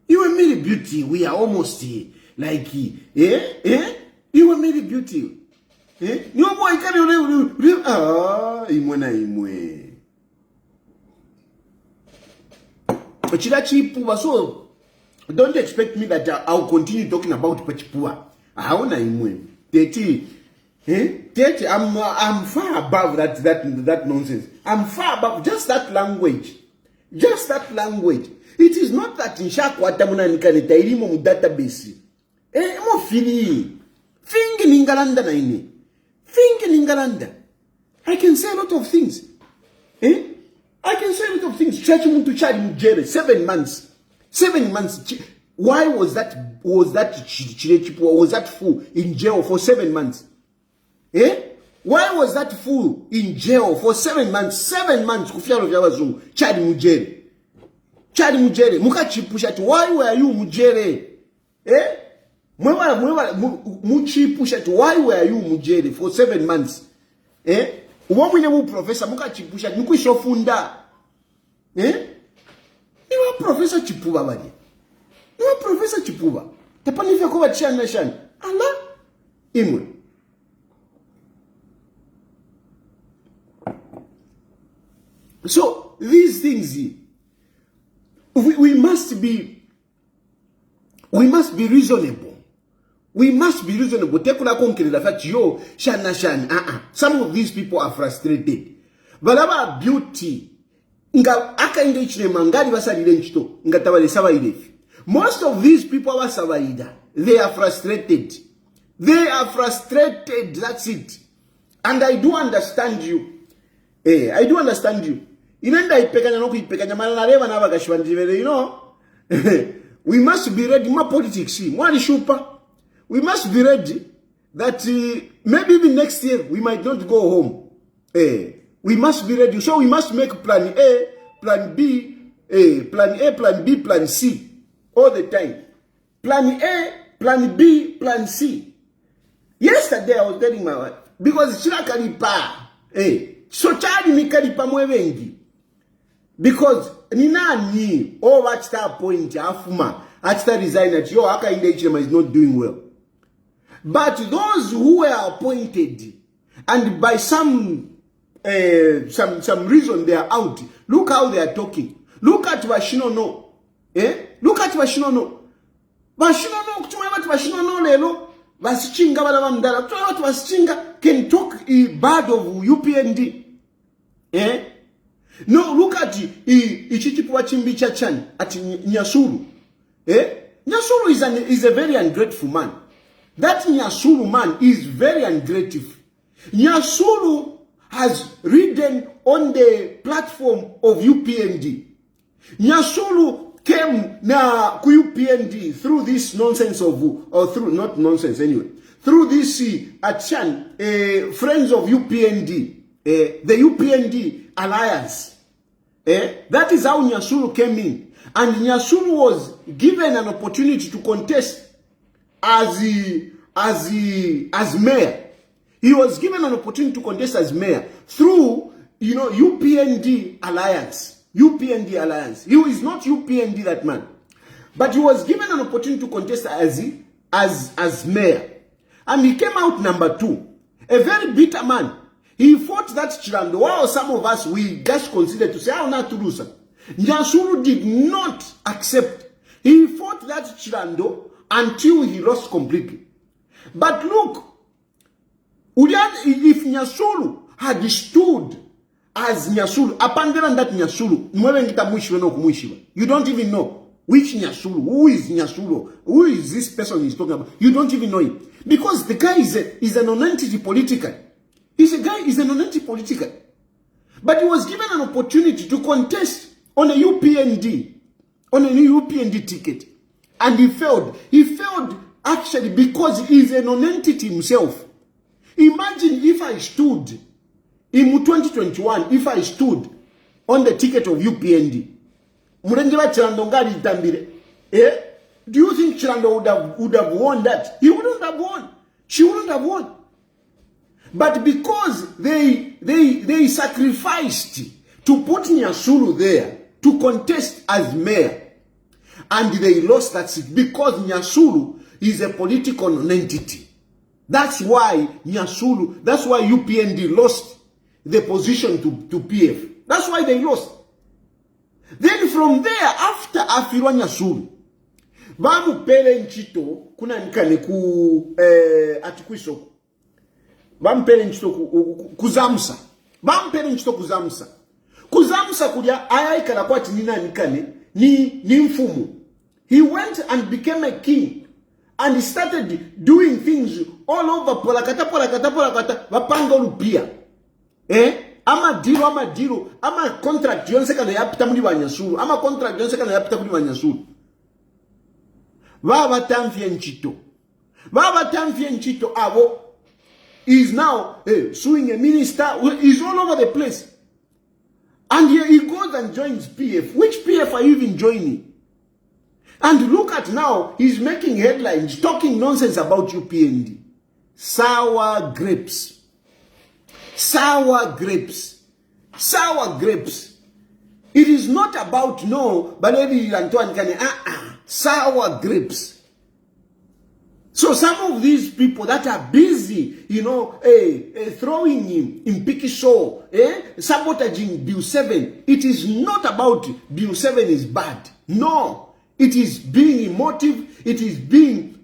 you are Mary Beauty. We are almost like you are Mary Beauty. You boy can imwe. Chipua, so don't expect me that I'll continue talking about Pachipua. Hauna imwe. Teti, I'm far above that nonsense. I'm far above just that language. It is not that in Shakwata Munanikanita irimo mu database. Mo fili. Think in Ingalanda naini. Think in Ingalanda. I can say a lot of things. I can say a lot of things. Church muntu chari mujere 7 months. 7 months. Why was that fool in jail for 7 months? Why was that fool in jail for 7 months? 7 months kufyalo vya wazungu. Chari mujere mukachipusha tu why were you mujere muchipusha tu why were you mujere for 7 months umwamwine mu professor mukachipusha nikuishofunda niwa professor chipuba bali niwa professor chipuba tapanifya kwa chana ala imwe so these things we must be reasonable. We must be reasonable. Tekuna konkerera fact yo shana. Some of these people are frustrated. Balaba beauty nga aka ingechine mangali basalire nchito ngatabale sabayirefi. Most of these people are sabayida. They are frustrated. That's it. And I do understand you. I do understand you. Inenda ipekanya no kuipekanya manareva na bagashwanjivere we must be ready ma politics mwani shupa we must be ready that maybe even next year we might not go home we must be ready, so we must make plan A, plan B, plan B, plan C all the time. Plan A, plan B, plan C. Yesterday I was telling my wife because chirakalipa so chali mikalipa mwevengi. Because ninani all at that point afuma at that resign that your aka indechema is not doing well. But those who were appointed and by some reason they are out, look how they are talking. Look at Vashinono. Look at Vashinono. Vashinono kutumaiwa Vashinono lelo vasichinga bala bamdala kutumaiwa vasichinga can talk bad of UPND. No, look at Ichichipuwa Chimbicha Chan at Nyasuru. Nyasuru is a very ungrateful man. That Nyasuru man is very ungrateful. Nyasuru has ridden on the platform of UPND. Nyasuru came na ku UPND through this nonsense or through not nonsense anyway. Through this Achan friends of UPND, the UPND alliance. That is how Nyasuru came in. And Nyasuru was given an opportunity to contest as mayor. He was given an opportunity to contest as mayor through UPND alliance. UPND alliance. He is not UPND, that man. But he was given an opportunity to contest as mayor. And he came out number 2. A very bitter man. He fought that Chilando. While some of us, we just considered to say, how not to do so. Nyasulu did not accept. He fought that Chilando until he lost completely. But look, if Nyasulu had stood as Nyasulu, upon that Nyasulu, you don't even know which Nyasulu, who is Nyasulu, who is this person he's talking about. You don't even know him. Because the guy is a non-entity political. He's a non-entity political. But he was given an opportunity to contest on a UPND ticket. And he failed. He failed actually because he's a non-entity himself. Imagine if I stood in 2021, if I stood on the ticket of UPND. Do you think Chilando would have won that? He wouldn't have won. She wouldn't have won. But because they sacrificed to put Nyasulu there to contest as mayor, and they lost that seat because Nyasulu is a political non-entity. That's why Nyasulu, that's why UPND lost the position to PF. That's why they lost. Then from there, after Afirwa Nyasulu, Bamu pele nchito kuna nikane ku atikwisoko. Bamu pele nchito kuzamsa. Bamu pele nchito kuzamsa. Kuzamsa kulia ayaikala kwa tinina nikane ni mfumu. He went and became a king and he started doing things all over polakata wapanga lupia. Ama diro ama contract yonse kana yapita muri banyasuru ama contract yonse kana yapita muri banyasuru. Baba tamfie nchito abo is now suing a minister. He's all over the place. And he goes and joins PF. Which PF are you even joining? And look at now, he's making headlines, talking nonsense about UPND. Sour grapes. Sour grapes. Sour grapes. It is not about no, but Antoine can sour grapes. So some of these people that are busy, throwing him in picky show, sabotaging Bill 7, it is not about Bill 7 is bad. No. It is being emotive. It is being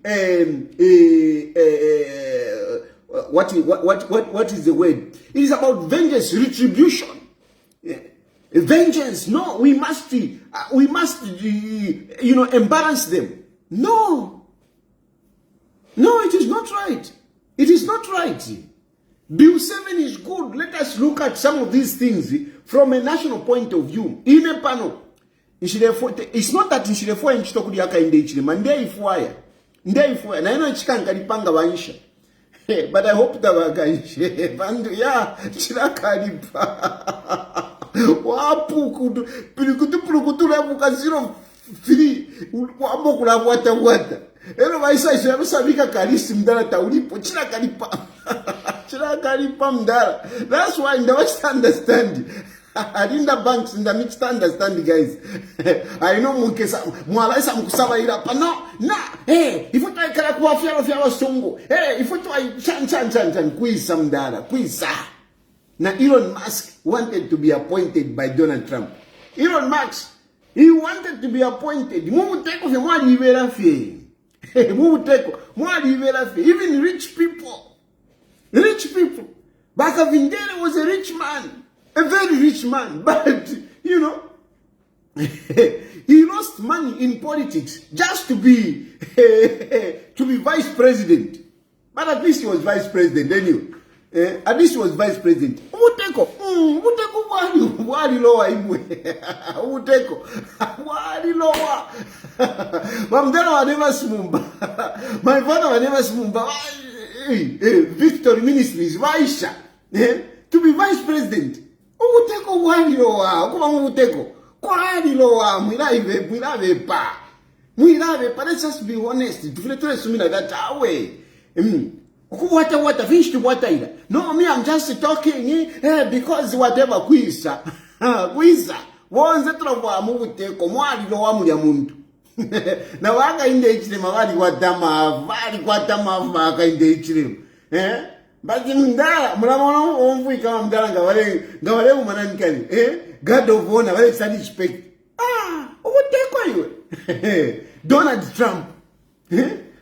what is the word? It is about vengeance, retribution, vengeance. No, we must embarrass them. No, it is not right. It is not right. Bill 7 is good. Let us look at some of these things from a national point of view. In a panel. It's not that Nshirefua nchitokudi yaka inde ichilema. Nde ifuaya. Na ino nchikanga lipanga wanisha. But I hope that wakanishe. Bandu ya chirakalipa. Wapu pulukutu labuka 0-3. Wambo kula wata. Eno maisa iso ya sabika kalisi mdala taulipo. Chirakalipa. Chirakalipa mdala. That's why I never understand. I didn't have banks in the mixed understand, guys. I know mwalaisa mkusaba irapa. No. If you try karakuwa fiyawa songo. If you try chan. Kuisa mdala. Kuisa. Now Elon Musk wanted to be appointed by Donald Trump. Elon Musk, he wanted to be appointed. Mumu teko fe mwali ibera fe. Mumu teko. Mwali ibera fe. Even rich people. Baka Vindere was a rich man. A very rich man, but he lost money in politics just to be vice president. But at least he was vice president, anyway. At least he was vice president. Uteko wali lowa imwe. Uteko wali lowa. Mamdana wa never smumba. My father wa never smumba. Victory Ministries, Vaisha, to be vice president. Uteko walilowa, kuma uteko. Kwalilowa, mwilave pa. Let's just be honest. Tufile sumina that way. What finish to what either. No, me, I'm just talking because whatever kwisa. Kwisa. Wonze trova mubuteko mwali lo wamu ya muntu. Na waka inde ichilema wali kwa tama waka inde ichilema. Bati mdala, mulamono omvu kama mdala ngawale umananikani. God of honor, wale study respect. Ubuteko iwe. Donald Trump.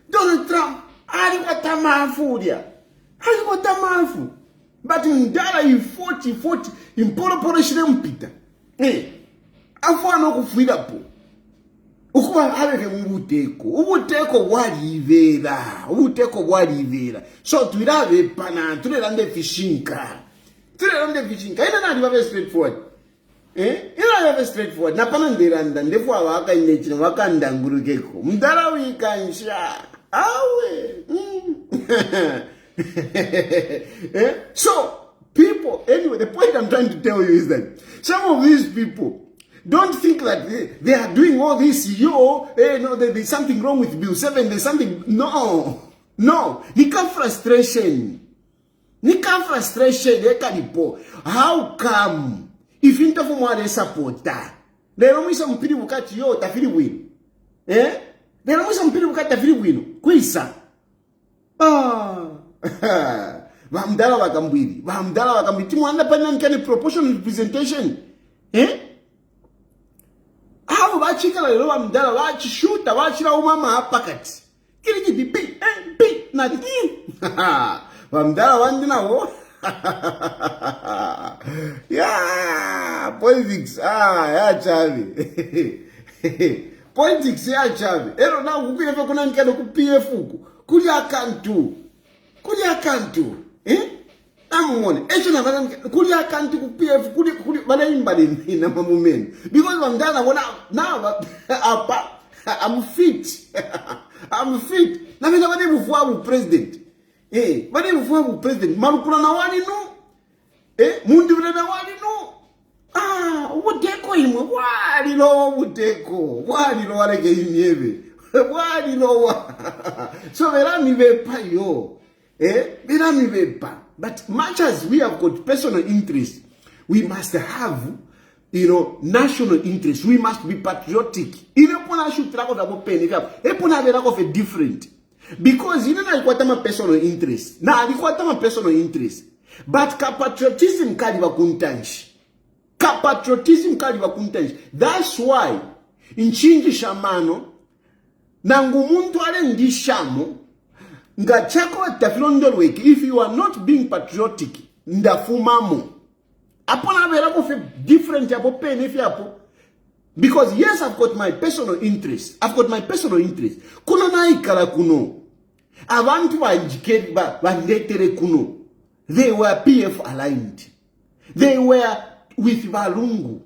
Donald Trump. Alikuwa tamafuria. Alikuwa tamafu. But mdala i 40 imporo shile mpita. Afwana kufuira po. Ukuba habeke ubuteko walivera. So tuirave pana, tulelande fishinka. Ina nani wabe straightforward. Ina wabe straightforward. Napana ndiranda, ndefu waka inechina, waka ndangurukeko. Mdala wikansha. Awe. So, people, anyway, the point I'm trying to tell you is that some of these people don't think that they are doing all this, no, there's something wrong with Bill 7, there's something, no, nika frustration, how come, if you don't want support that, there are some people who catch you, tafiri win, there are some people who catch tafiri win, kwisa, Vamdala wakambwiri. Timu anda panani kani proportional representation. Hao wachikala lelo vamdala wachishuta wachira umama hapa kati. Kili jibi na di. Vamdala wandina wo. Yeah, politics. Ya chavi. Politics ya chavi. Ero na kukuye kuna nkano ku PF huku. Kulia kantu. Amone. Echo na bana kulia kantu ku PF kuli bana imbali na mamumeni. Because wandana wona now I'm fit. I'm fit. Na mina bane mvuabu president. Bane mvuabu president. Malukula na wali no. Mundu bile na wali no. Ubuteko imwe wali lo ubuteko. Wali lo waleke imyebe. Wali lo wa. So verami vepa yo. Verami vepa. But much as we have got personal interest, we must have, national interest. We must be patriotic. Inepona should track of the pen. Epona verako of a different. Because alikuwa tama personal interest. Alikuwa tama personal interest. But patriotism kaliwa kuntanshi. That's why inchinji shamano nangu muntu ale ndishamo nga chako tafilondolweki. If you are not being patriotic, ndafumamo. Apona verako fe different yapo pen if yapo. Because yes, I've got my personal interest. Kuno na ikala kuno. Abantu banjikeri bandetere kuno. They were PF aligned. They were with Valungu.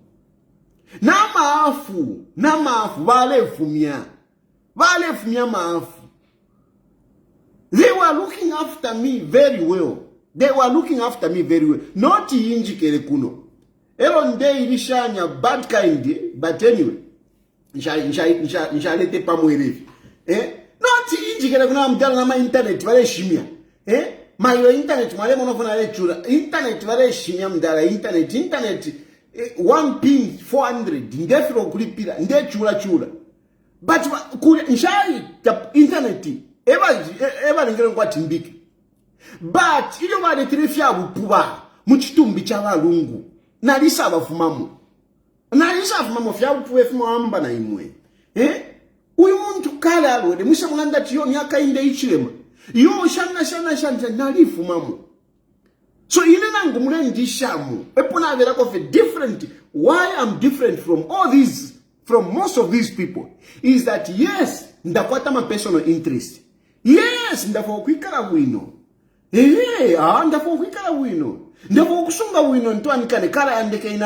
Namaafu, vale fumia maafu. They were looking after me very well. Not injikere kuno. Elonde ilishanya bad kind, but anyway. Nshalete pamwerevi. Not injikere kuno amdala na ma internet vale shimia. Mayo internet mwale monofona le chula. Internet vale shimia mdala internet 1 ping 400 ndefiro kulipira nde chula. But nshai internet eba ngere kwa timbiki. But iyo vale tirefya bupuba muchitumbi cha Valungu. Nalisa bafumamo fya bupuwe fumamba na imwe. Uyu muntu kala alwede musa mulanda tiyo myaka inde ichilema. Yo shana nalifumamo. So ile nangu mulendi shamu. Epona verako fe different. Why I'm different from all these, from most of these people, is that yes, ndakwata ma personal interest. Yes, ndafo kwikala wino. Ndafo kwikala wino. Ndafo kusunga wino ntwanikane kala yandeke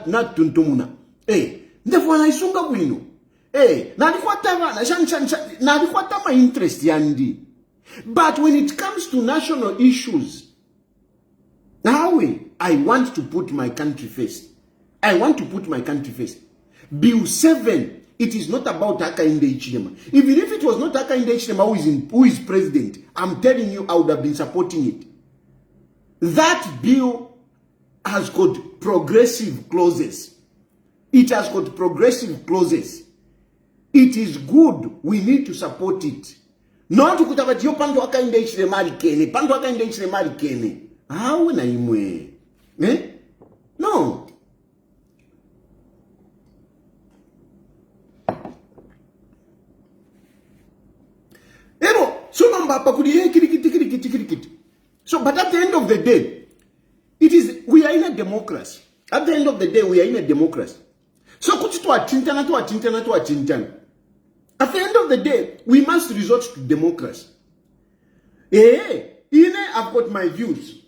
na tuntumuna. Ndafo anaisunga wino. Nalikuwa ma interest yandi. But when it comes to national issues, now I want to put my country first. Bill 7 it is not about Hakainde Hichilema. Even if it was not Hakainde Hichilema who is president, I'm telling you, I would have been supporting it. That bill has got progressive clauses. It has got progressive clauses. It is good. We need to support it. Not to kutabati yo panto Hakainde Hichilema alikene. Panto Hakainde Hichilema alikene. How na imwe? No. So, but at the end of the day, we are in a democracy. At the end of the day, we are in a democracy. So, at the end of the day, we must resort to democracy. I've got my views.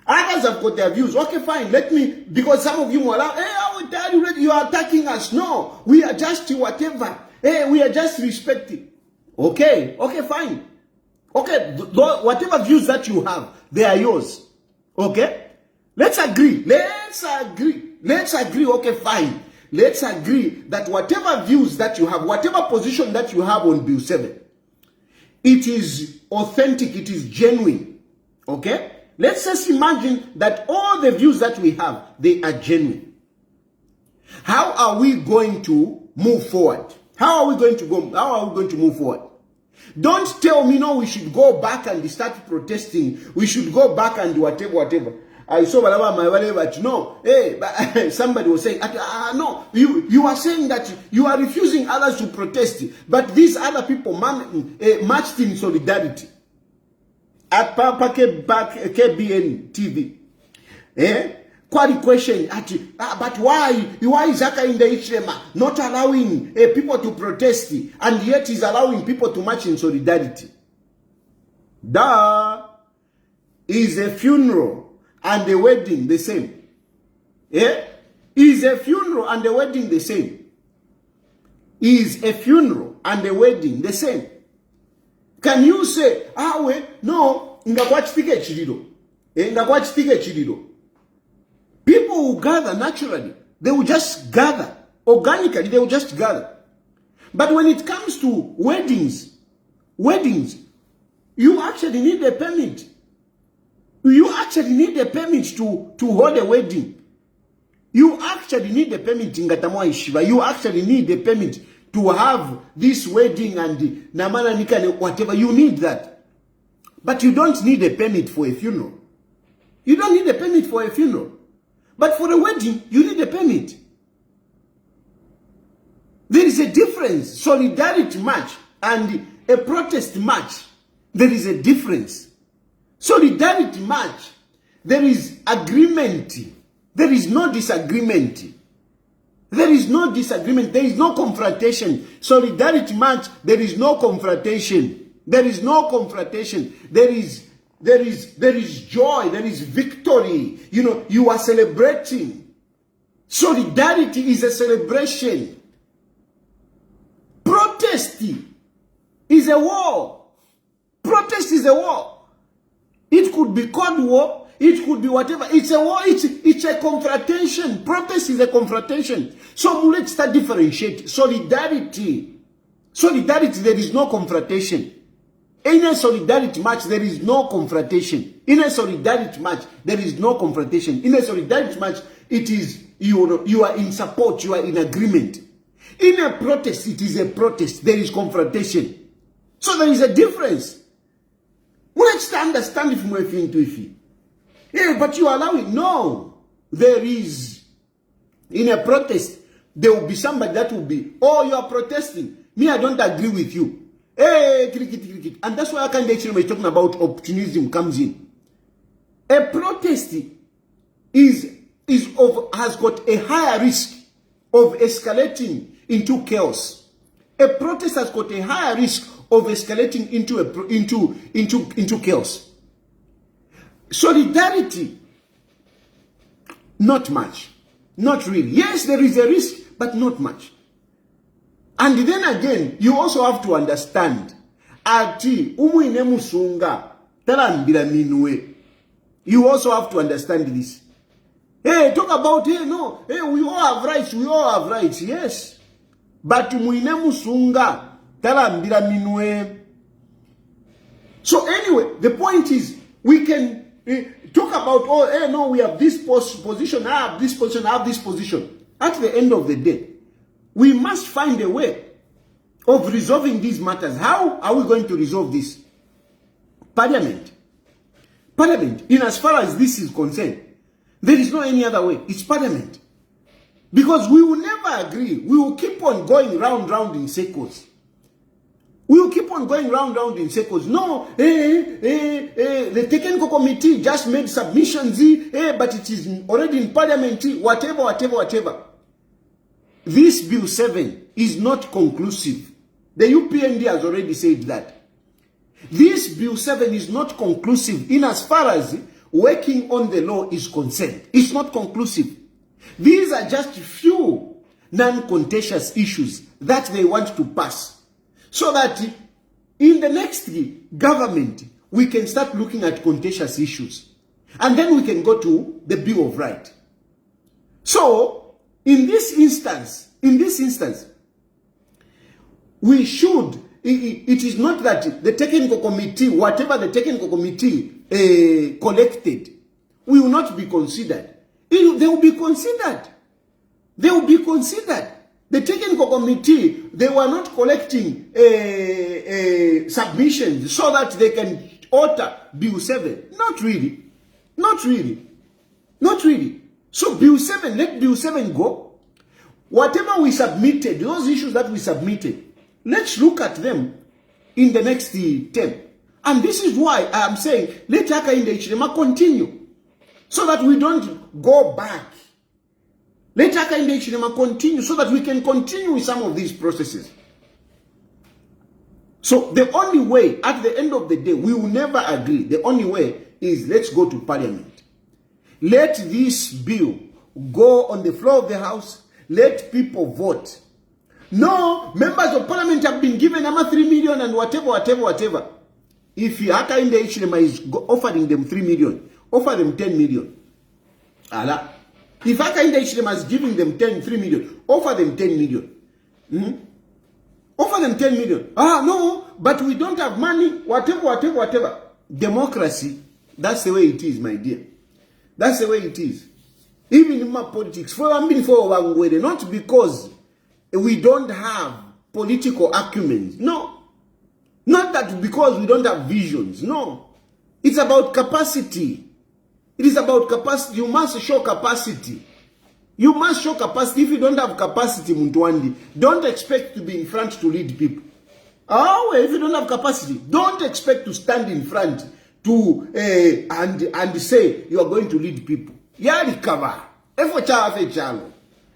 Others have got their views. Okay, fine. Let me, because some of you will allow, I will tell you, you are attacking us. No, we are just whatever. We are just respecting. Okay, fine. Okay, whatever views that you have, they are yours. Okay? Let's agree. Okay, fine. Let's agree that whatever views that you have, whatever position that you have on Bill 7, it is authentic, it is genuine. Okay? Let's just imagine that all the views that we have, they are genuine. How are we going to move forward? How are we going to move forward? Don't tell me, no, we should go back and start protesting. We should go back and whatever. I saw but no. But somebody was saying, no, you are saying that you are refusing others to protest, but these other people marched in solidarity. At KBN TV. Quite question, but why is Hakainde Hichilema not allowing people to protest and yet is allowing people to march in solidarity? Is a funeral and a wedding the same? Is a funeral and a wedding the same? Is a funeral and a wedding the same? Can you say, no, ngakwachitike chililo? People will gather naturally. They will just gather. Organically, they will just gather. But when it comes to weddings, you actually need a permit. You actually need a permit to hold a wedding. You actually need a permit in Gatamwa Ishiva. You actually need a permit to have this wedding and Namana Nikane, whatever. You need that. But you don't need a permit for a funeral. You don't need a permit for a funeral. But for a wedding, you need a permit. There is a difference. Solidarity march and a protest march. There is a difference. Solidarity march, there is agreement. There is no disagreement. There is no disagreement. There is no confrontation. Solidarity march, there is no confrontation. There is no confrontation. There is joy. There is victory. You are celebrating. Solidarity is a celebration. Protest is a war. Protest is a war. It could be Cold War. It could be whatever. It's a war. It's a confrontation. Protest is a confrontation. So let's start differentiating. Solidarity, there is no confrontation. In a solidarity march, there is no confrontation. In a solidarity march, there is no confrontation. In a solidarity march, it is you are in support, you are in agreement. In a protest, it is a protest. There is confrontation. So there is a difference. Let's understand if we're into it. Yeah, but you allow it. No, there is. In a protest, there will be somebody that will be, you are protesting. Me, I don't agree with you. Cricket. And that's why Hakainde Hichilema is talking about opportunism comes in. A protest has got a higher risk of escalating into chaos. A protest has got a higher risk of escalating into chaos. Solidarity, not much. Not really. Yes, there is a risk, but not much. And then again, you also have to understand. You also have to understand this. Talk about, we all have rights. We all have rights, yes. but muine musunga talambira minwe. So anyway, the point is, we can talk about, oh, no, we have this position, I have this position, I have this position. At the end of the day, we must find a way of resolving these matters. How are we going to resolve this? Parliament. Parliament, in as far as this is concerned, there is no any other way. It's Parliament. Because we will never agree. We will keep on going round in circles. We will keep on going round in circles. No, the technical committee just made submissions, but it is already in Parliament, whatever. This Bill 7 is not conclusive. The UPND has already said that. This Bill 7 is not conclusive in as far as working on the law is concerned. It's not conclusive. These are just few non-contentious issues that they want to pass, so that in the next government, we can start looking at contentious issues. And then we can go to the Bill of Rights. So, in this instance, we should, it is not that the technical committee, whatever the technical committee collected, will not be considered. They will be considered. They will be considered. The technical committee, they were not collecting submissions so that they can alter Bill 7. Not really. Not really. Not really. So Bill 7, let Bill 7 go. Whatever we submitted, those issues that we submitted, let's look at them in the next term. And this is why I am saying, let Hakainde Hichilema continue, so that we don't go back. Let Hakainde Hichilema continue, so that we can continue with some of these processes. So the only way, at the end of the day, we will never agree. The only way is, let's go to Parliament. Let this bill go on the floor of the House. Let people vote. No, members of Parliament have been given 3 million and whatever. If Hakainde Hichilema is offering them 3 million, offer them 10 million. Allah. If Hakainde Hichilema is giving them 3 million, offer them 10 million. Offer them 10 million. No, but we don't have money, whatever. Democracy, that's the way it is, my dear. That's the way it is. Even in my politics, not because we don't have political acumen. No. Not that because we don't have visions. No. It's about capacity. It is about capacity. You must show capacity. You must show capacity. If you don't have capacity, Muntwandi, don't expect to be in front to lead people. If you don't have capacity, don't expect to stand in front to and say you are going to lead people. Yali cover.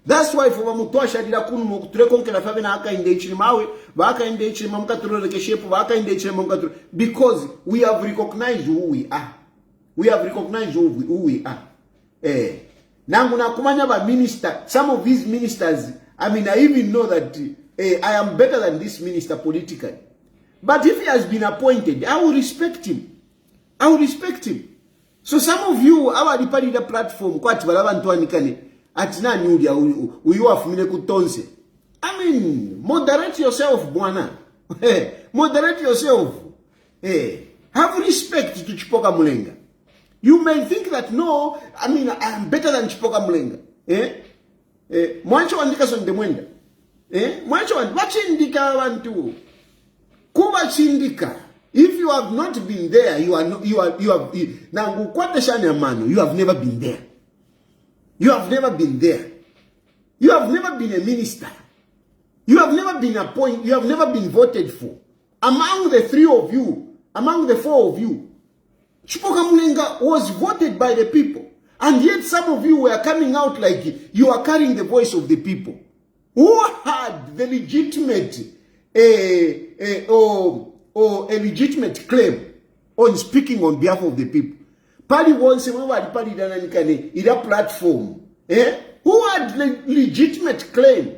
That's why for Mutwasha did a kunu trekonkela favena Hakainde Hichilema, Hakainde Hichilema mukatulole keshepu, Hakainde Hichilema mukatulole, because we have recognized who we are. We have recognized who we are. Nangu nakumanya ba minister, some of these ministers, I even know that I am better than this minister politically. But if he has been appointed, I will respect him. I will respect him. So some of you, our the platform, kwati balabantuanikane, atina nyudia, uyu afumile kutonse. Moderate yourself, bwana. Moderate yourself. Have respect to Chipoka Mulenga. You may think that, no, I am better than Chipoka Mulenga. Mwancho wandika sonde mwenda. Mwancho wachindika wantu. Kuba chindika. If you have not been there, you have never been there. You have never been there. You have never been a minister. You have never been appointed. You have never been voted for. Among the 3 of you, among the 4 of you, Chipoka Mulenga was voted by the people. And yet some of you were coming out like you are carrying the voice of the people. Who had the legitimate a legitimate claim on speaking on behalf of the people? Party wants a platform. Who had legitimate claim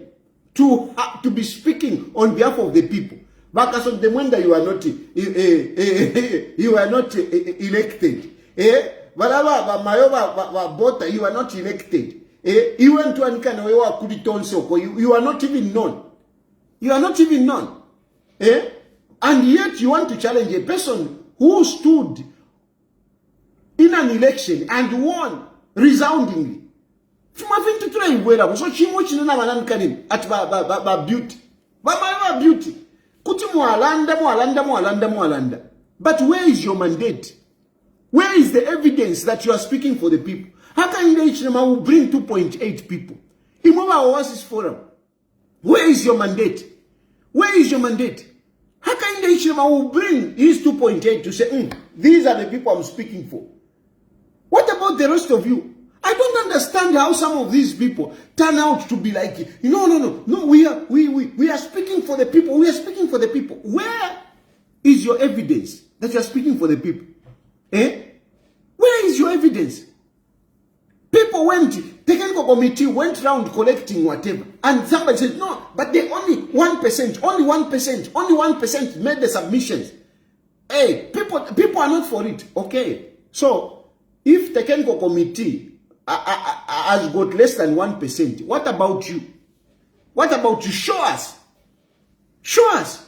to be speaking on behalf of the people? Because on the Mwenda you are not elected. You are not elected. You went to you are not even known. You are not even known. Eh? And yet you want to challenge a person who stood in an election and won resoundingly. Fumafin to try wera so chimo chinena manan kanim at ba beauty. Ba beauty. Kuti mwalanda. But where is your mandate? Where is the evidence that you are speaking for the people? How can you will bring 2.8 people? Imova Oasis Forum. Where is your mandate? Where is your mandate? How can you will bring his 2.8 to say, these are the people I'm speaking for? What about the rest of you? I don't understand how some of these people turn out to be like, no, we are speaking for the people. We are speaking for the people. Where is your evidence that you are speaking for the people? Eh? Where is your evidence? People went, technical committee went around collecting whatever, and somebody said, no, but they only 1% made the submissions. Hey, people are not for it. Okay, so if the technical committee has got less than 1%, what about you? What about you? Show us. Show us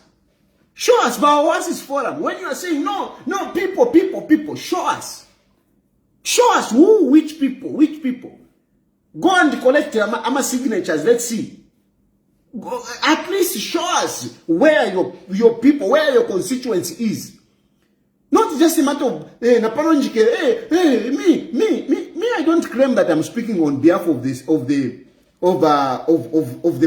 by Oasis Forum. When you are saying no, people, show us. Show us which people. Go and collect our signatures. Let's see. At least show us where your people, where your constituency is. Not just a matter of me, I don't claim that I'm speaking on behalf of the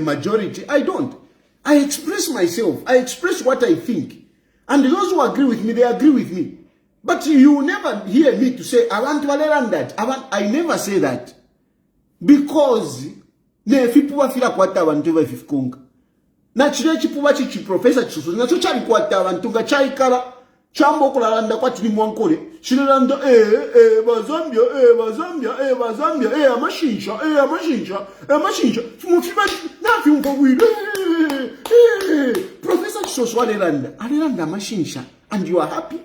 majority. I don't. I express myself. I express what I think. And those who agree with me, they agree with me. But you will never hear me to say, I want to learn that. I never say that. Because people feel kwata abantu bafifunga. Na chile chipuba chichi professor chisu na so chali kwata abantu ga chaikara chambo kulalanda kwati ni mwankole. Chilanda bazambia amashinja. Fumufiba na fiumpa wile. Professor chisu alelanda amashinja, and you are happy?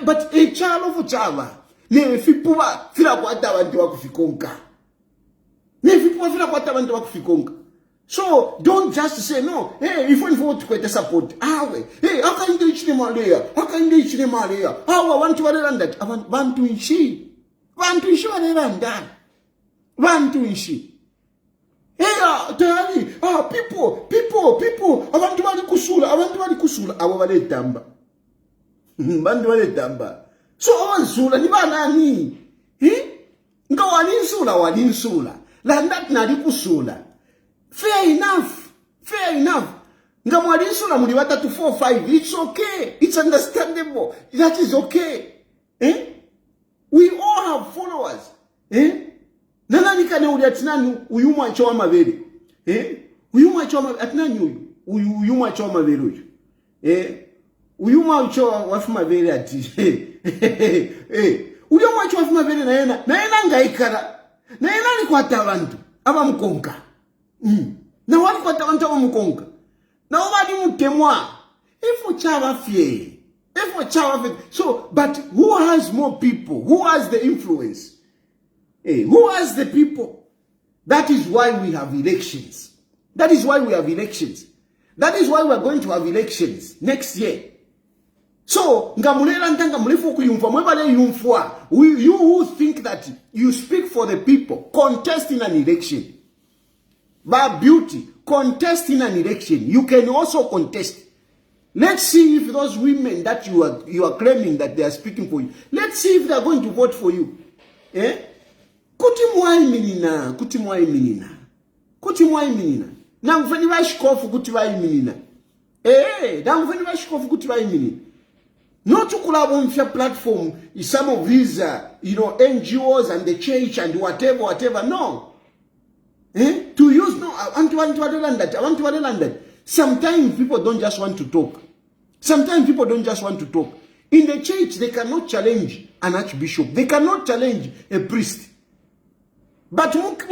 But a child of Chava, Nefipuba, Filapata, and Tuakufikonka. Nefipuba, Filapata, and Tuakufikonka. So don't just say no. Hey, if you want to get the support, hey, how can you reach them all there? How can you reach them all there? How I want to run that? I want to inshi. Want to ensure they run that. Want to inshi. Hey, Tayali, people. I want to kusula. I want to damba. Bandu wale damba. So wansula ni banani? Nga walinsula. Landat na likusula. Fair enough. Nga walinsula muli watatu 4-5. It's okay. It's understandable. That is okay. We all have followers. Nana nikane uli atinani uyuma chowa maveri. Uyuma chowa atinani uyuma chowa maveri uyu. Uyuma ucho wafuma vele ati. Uyuma ucho wafuma vele na yena ngaikara. Na yena ni kwata abantu abamukonka. Na wali kwata abantu abamukonka. Na wali mutemwa. Ifo chawa fie. So, but who has more people? Who has the influence? Who has the people? That is why we have elections. That is why we are going to have elections next year. So, you who think that you speak for the people, contest in an election. By beauty, contest in an election. You can also contest. Let's see if those women that you are claiming that they are speaking for you, let's see if they are going to vote for you. Kutimwai minina. Namfani bashikofu kutibai minina. Namfani bashikofu kutibai minina. Not to collaborate platform is some of these, NGOs and the church and whatever. No. To use, no, I want to understand that. Sometimes people don't just want to talk. In the church, they cannot challenge an archbishop. They cannot challenge a priest. But okay,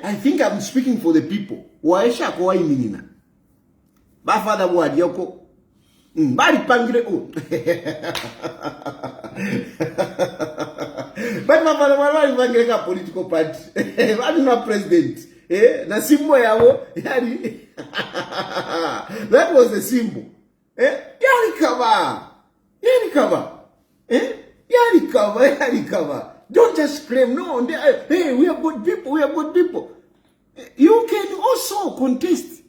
I think I'm speaking for the people. Ba father wadi yoko. Bari pangire o. But my political party. I'm not president. Na symbol yao. That was the symbol. Yali cover. Don't just claim, no, hey, we are good people. You can also contest.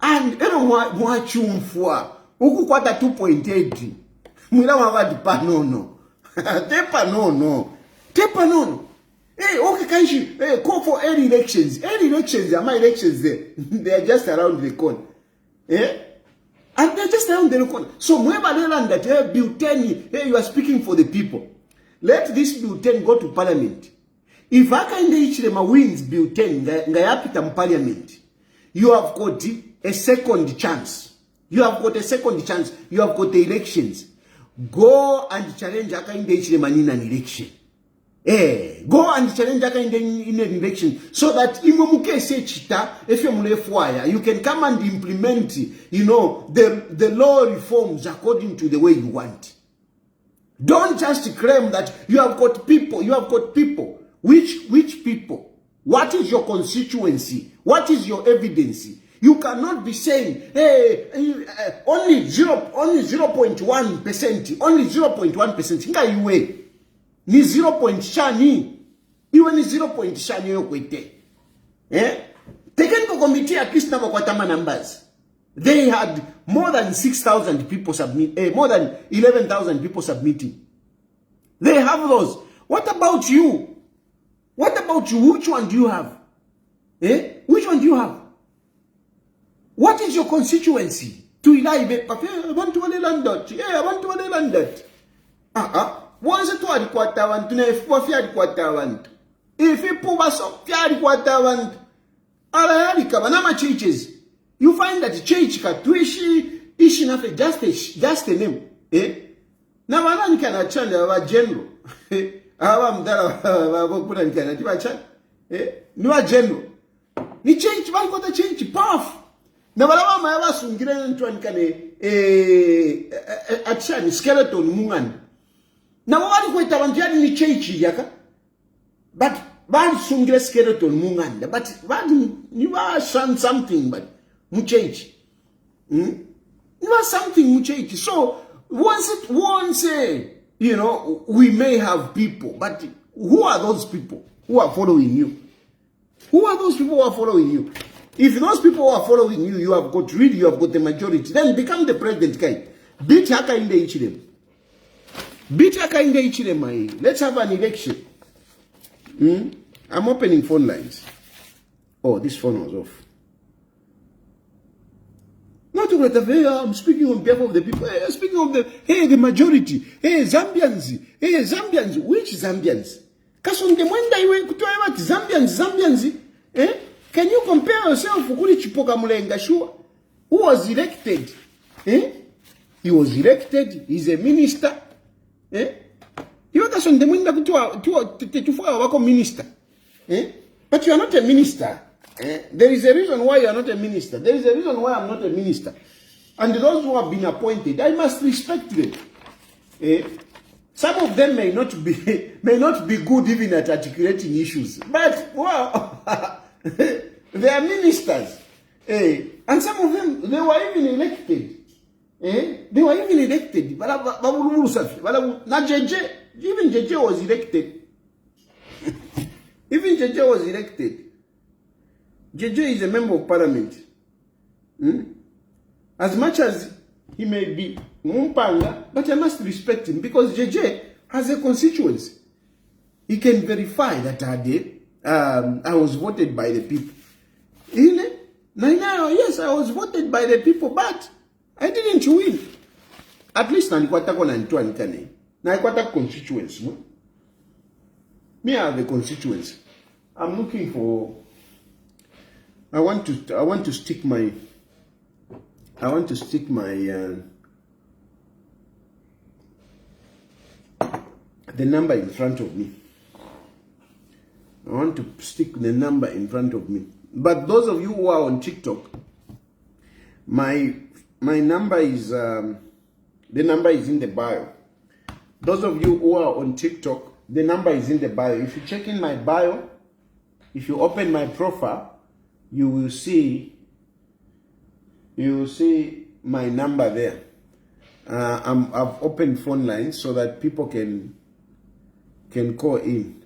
And mwachumfwa. Huku kwata 2.8. Mwila wawadi panono. Tepa nono. Hey, okay, kanshi, call for early elections. Early elections, my elections there. They are just around the corner. And they're just around the corner. So, mweba leland that, Bill 10, you are speaking for the people. Let this Bill 10 go to parliament. If Hakainde Hichilema wins Bill 10, ngayapita parliament, you have got a second chance. You have got the elections. Go and challenge Hakainde Hichilema in an election. Go and challenge Hakainde in an election so that if you can come and implement, the law reforms according to the way you want. Don't just claim that you have got people. Which people? What is your constituency? What is your evidence? You cannot be saying, only 0.1%, only 0.1%. Inga iwe ni 0.shani, iwe ni 0.shani yokwete. Technical committee at least never kwatama numbers. They had more than 6,000 people submit, more than 11,000 people submitting. They have those. What about you? Which one do you have? Which one do you have? What is your constituency? To Ilaibe, I want to land that. I want to land that. Once it was quarter one, to never quarter one. If you put us up, quarter one, Nama churches. You find that church katuishi ishi nafe just a name. Na wanani kana chanda wa general. Hawa mdala wakuna nikana tiba chanda. Ni wa general. Ni church bali kota church paf. Na wala mayawa sungire ntuwa nikane achani skeleton mungani. Na wali kwa itawantiani ni church yaka. But bali sungire skeleton mungani. But bali ni wa something but muchechi. You are something muchechi. So once we may have people, but who are those people who are following you? Who are those people who are following you? If those people who are following you, you have got the majority, then become the president guy. Beat Hakainde Hichilema. Let's have an election. I'm opening phone lines. Oh, this phone was off. Not to get I'm speaking on behalf of the people. Speaking of the majority. Zambians. Which Zambians? Kasonde mwenda iwe kutoa wati Zambians. Can you compare yourself kuli Chipoka Mulenga Shua? Who was elected? He was elected. He's a minister. You kasonde mwenda kutoa wako minister. But you are not a minister. There is a reason why you are not a minister. There is a reason why I'm not a minister. And those who have been appointed, I must respect them. Some of them may not be good even at articulating issues. But, wow, they are ministers. And some of them, they were even elected. They were even elected. Not JJ. Even JJ was elected. Even JJ was elected. JJ is a member of parliament. As much as he may be Mumpanga, but I must respect him because JJ has a constituency. He can verify that I was voted by the people. Yes, I was voted by the people, but I didn't win. At least nalikwata kwa nantua nikane. Nalikwata constituency. No? Me, I have a constituency. I'm looking for. I want to stick my the number in front of me. I want to stick the number in front of me. But those of you who are on TikTok, my number is the number is in the bio. Those of you who are on TikTok, The number is in the bio. If you check in my bio, if you open my profile, you will see my number there. I've opened phone lines so that people can call in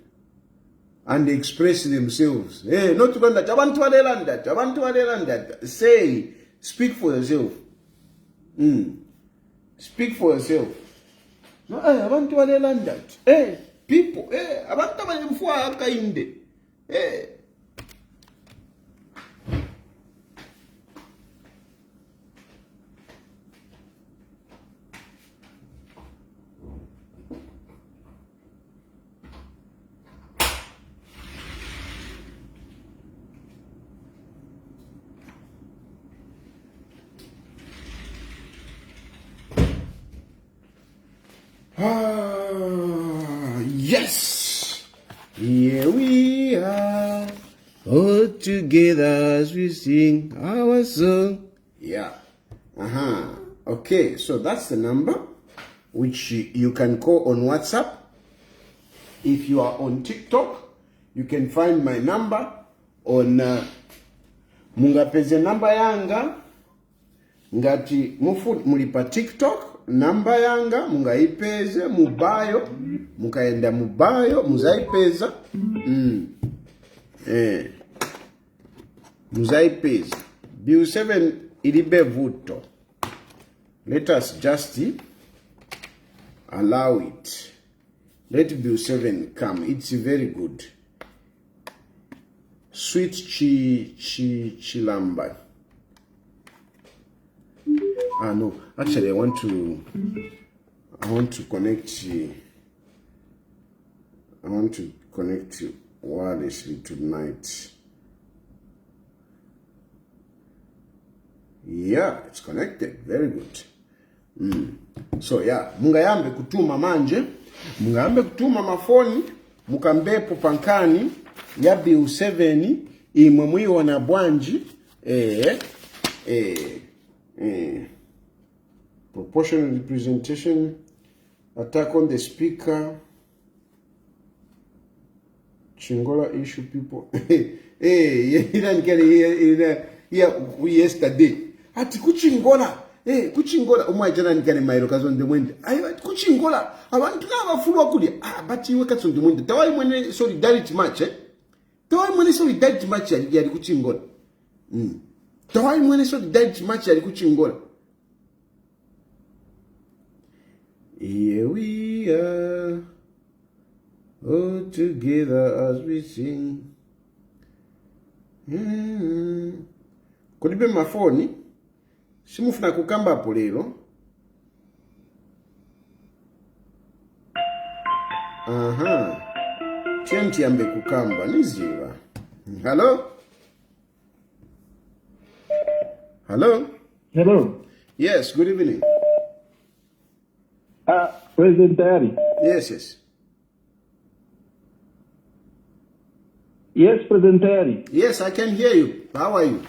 and express themselves. Hey, not to that. I want to that. I want to that. Say, speak for yourself. Speak for yourself. No, hey, I want to that. Hey, people. Hey, I want to hey. Yes, here we are, all together as we sing our song. Yeah. Okay, so that's the number which you can call on WhatsApp. If you are on TikTok, you can find my number on mungapeze number yanga ngati mulipa TikTok. Namba yanga mungaipeze mubayo, mukaenda mubayo muzaipeza. Muzaipeza. Bill 7 ilibe vuto. Let us just allow it. Let Bill 7 come. It's very good. Sweet chilamba. No, actually I want to connect wirelessly tonight. Yeah, it's connected. Very good. So yeah, mungayambe kutuma manje, mungayambe kutuma mafoni, mukambepo pankani ya Bill 7 imwe muiona bwanji proportional representation, attack on the speaker, Chingola issue people. You didn't get it here yesterday. Ati kuchingola, kuchingola. Umajana nikane mairo kazonde mwende. Ayo kuchingola. Abantu n'abafulwa kuli. But iwe kazonde mwende. Tawai mwene solidarity match, Tawai mwene solidarity match yali kuchingola. Tawai mwene solidarity match yali kuchingola. Here we are, all together as we sing. Kulibe mafoni, simufuna kukamba hapo lero. Chenti ambe kukamba, niziva. Hello? Hello? Hello. Yes, good evening. President Tayali. Yes. Yes, President Tayali. Yes, I can hear you. How are you?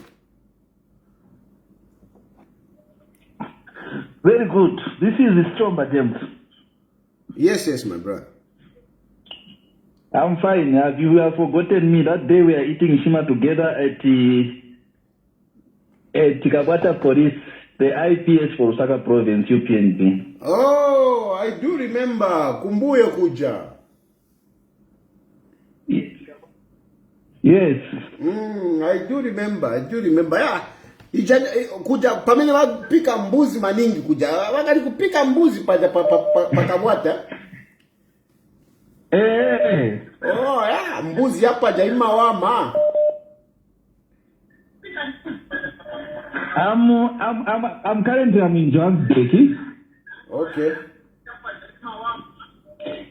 Very good. This is Stromba James. Yes, my brother. I'm fine. You have forgotten me. That day we are eating shima together at Kabata Police, the IPS for Osaka Province, UPNP. Oh, I do remember. Kumbuye kuja. Yes. I do remember. Yeah. Kuja pamene wapika mbuzi maningi kuja. Wakati kupika mbuzi pakabwata. Oh, yeah. Mbuzi hapa jaima wama. I'm currently in Johannesburg. Okay.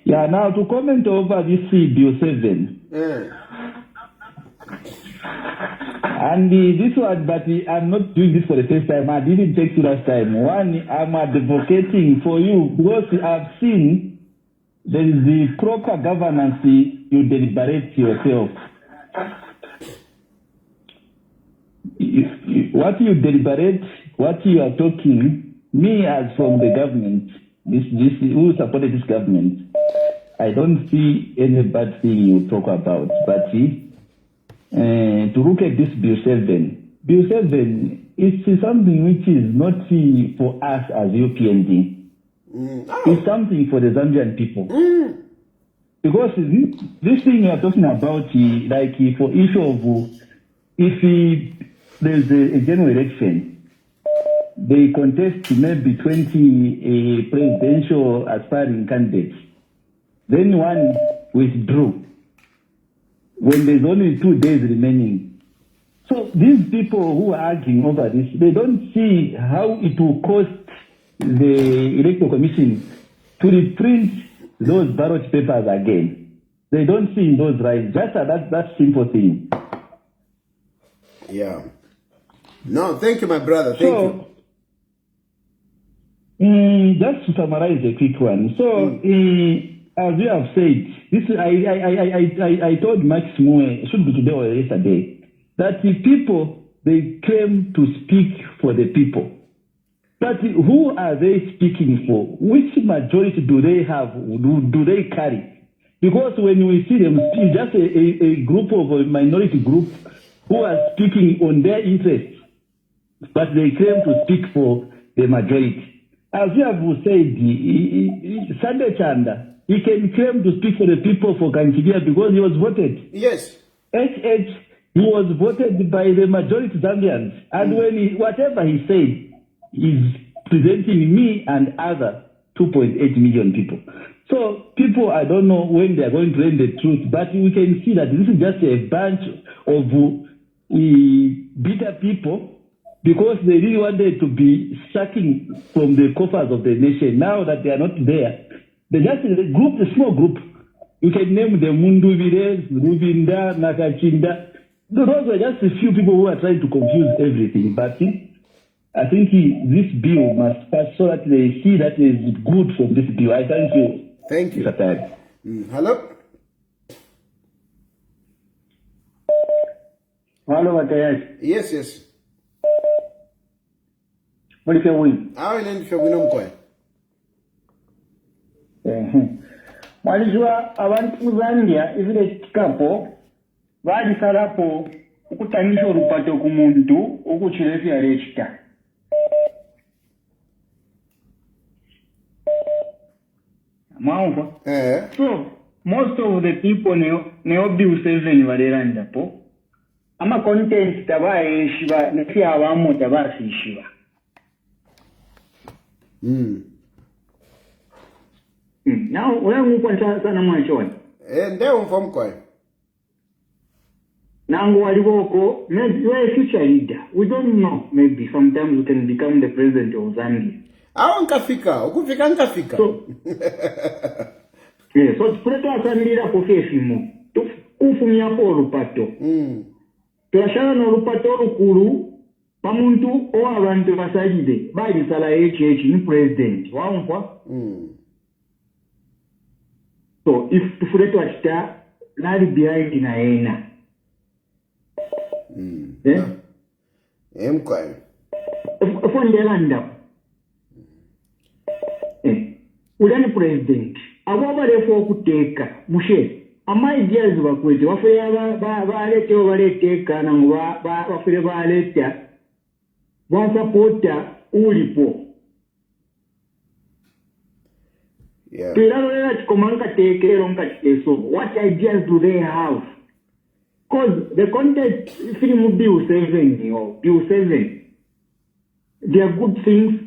Yeah, now to comment over this Bill 7. And this one, but I'm not doing this for the first time. I didn't take you last time. One, I'm advocating for you because I've seen there is the proper governance. You deliberate yourself. What you deliberate, what you are talking, me as from the government, this who supported this government. I don't see any bad thing you talk about. But to look at this Bill 7, it's something which is not for us as UPND. It's something for the Zambian people. Because this thing you are talking about, like for issue of if there's a general election, they contest maybe 20 presidential aspiring candidates. Then one withdrew when there's only 2 days remaining. So these people who are arguing over this, they don't see how it will cost the Electoral Commission to reprint those ballot papers again. They don't see those rights. Just that simple thing. Yeah. No, thank you, my brother. Thank you. Just to summarize a quick one. So, as you have said, this I told Max Moe, should be today or yesterday, that the people, they claim to speak for the people. But who are they speaking for? Which majority do they have? Do they carry? Because when we see them speak, just a group of a minority group who are speaking on their interests, but they claim to speak for the majority. As you have said, Sunday Chanda, he can claim to speak for the people for Kanchibia because he was voted. Yes. HH, he was voted by the majority Zambians. And when whatever he said is presenting me and other 2.8 million people. So people, I don't know when they are going to learn the truth, but we can see that this is just a bunch of bitter people because they really wanted to be sucking from the coffers of the nation. Now that they are not there, they just a small group. You can name them Mundu Vires, Rubinda, Nakachinda. Those are just a few people who are trying to confuse everything. But I think this bill must pass so that they see that is good from this bill. I thank you. Thank you. Mr. Tayali. Hello? Hello, Tayali. Yes, yes. What is your win? How in if you win coin? Mwalizwa abantu mu Zambia evile chikapo balisalapo okutandisa olupato ku muntu okuchilefya lechita. Maumva? So most of the people ne Bill 7 balerandapo ama content tabaeshiba nefi abamu tabasishiba. Now, where we want to sana mwachoni? Ndio mfomu kwa. Nangu waliwoko, maybe you are a future leader. We don't know. Maybe sometimes you can become the president of Zambia. Aho nkafika, ukufika nkafika. So, yeah, so tuleta asanilira professional. Kufumia po olupato. Twashana no olupato olukulu pamuntu o abantu basalide bali sala ni president. Waumva? So if tufuleto achita nali behind na ena. Mkwa. Fondelanda. Ulani president. Abo lefo okuteka mushe. Ama ideas bakwete wafera balete obaleteka na bafere baleta. Wa supporta ulipo. Yeah. What ideas do they have? Because the content film Bill 7 or Bill 7, they are good things.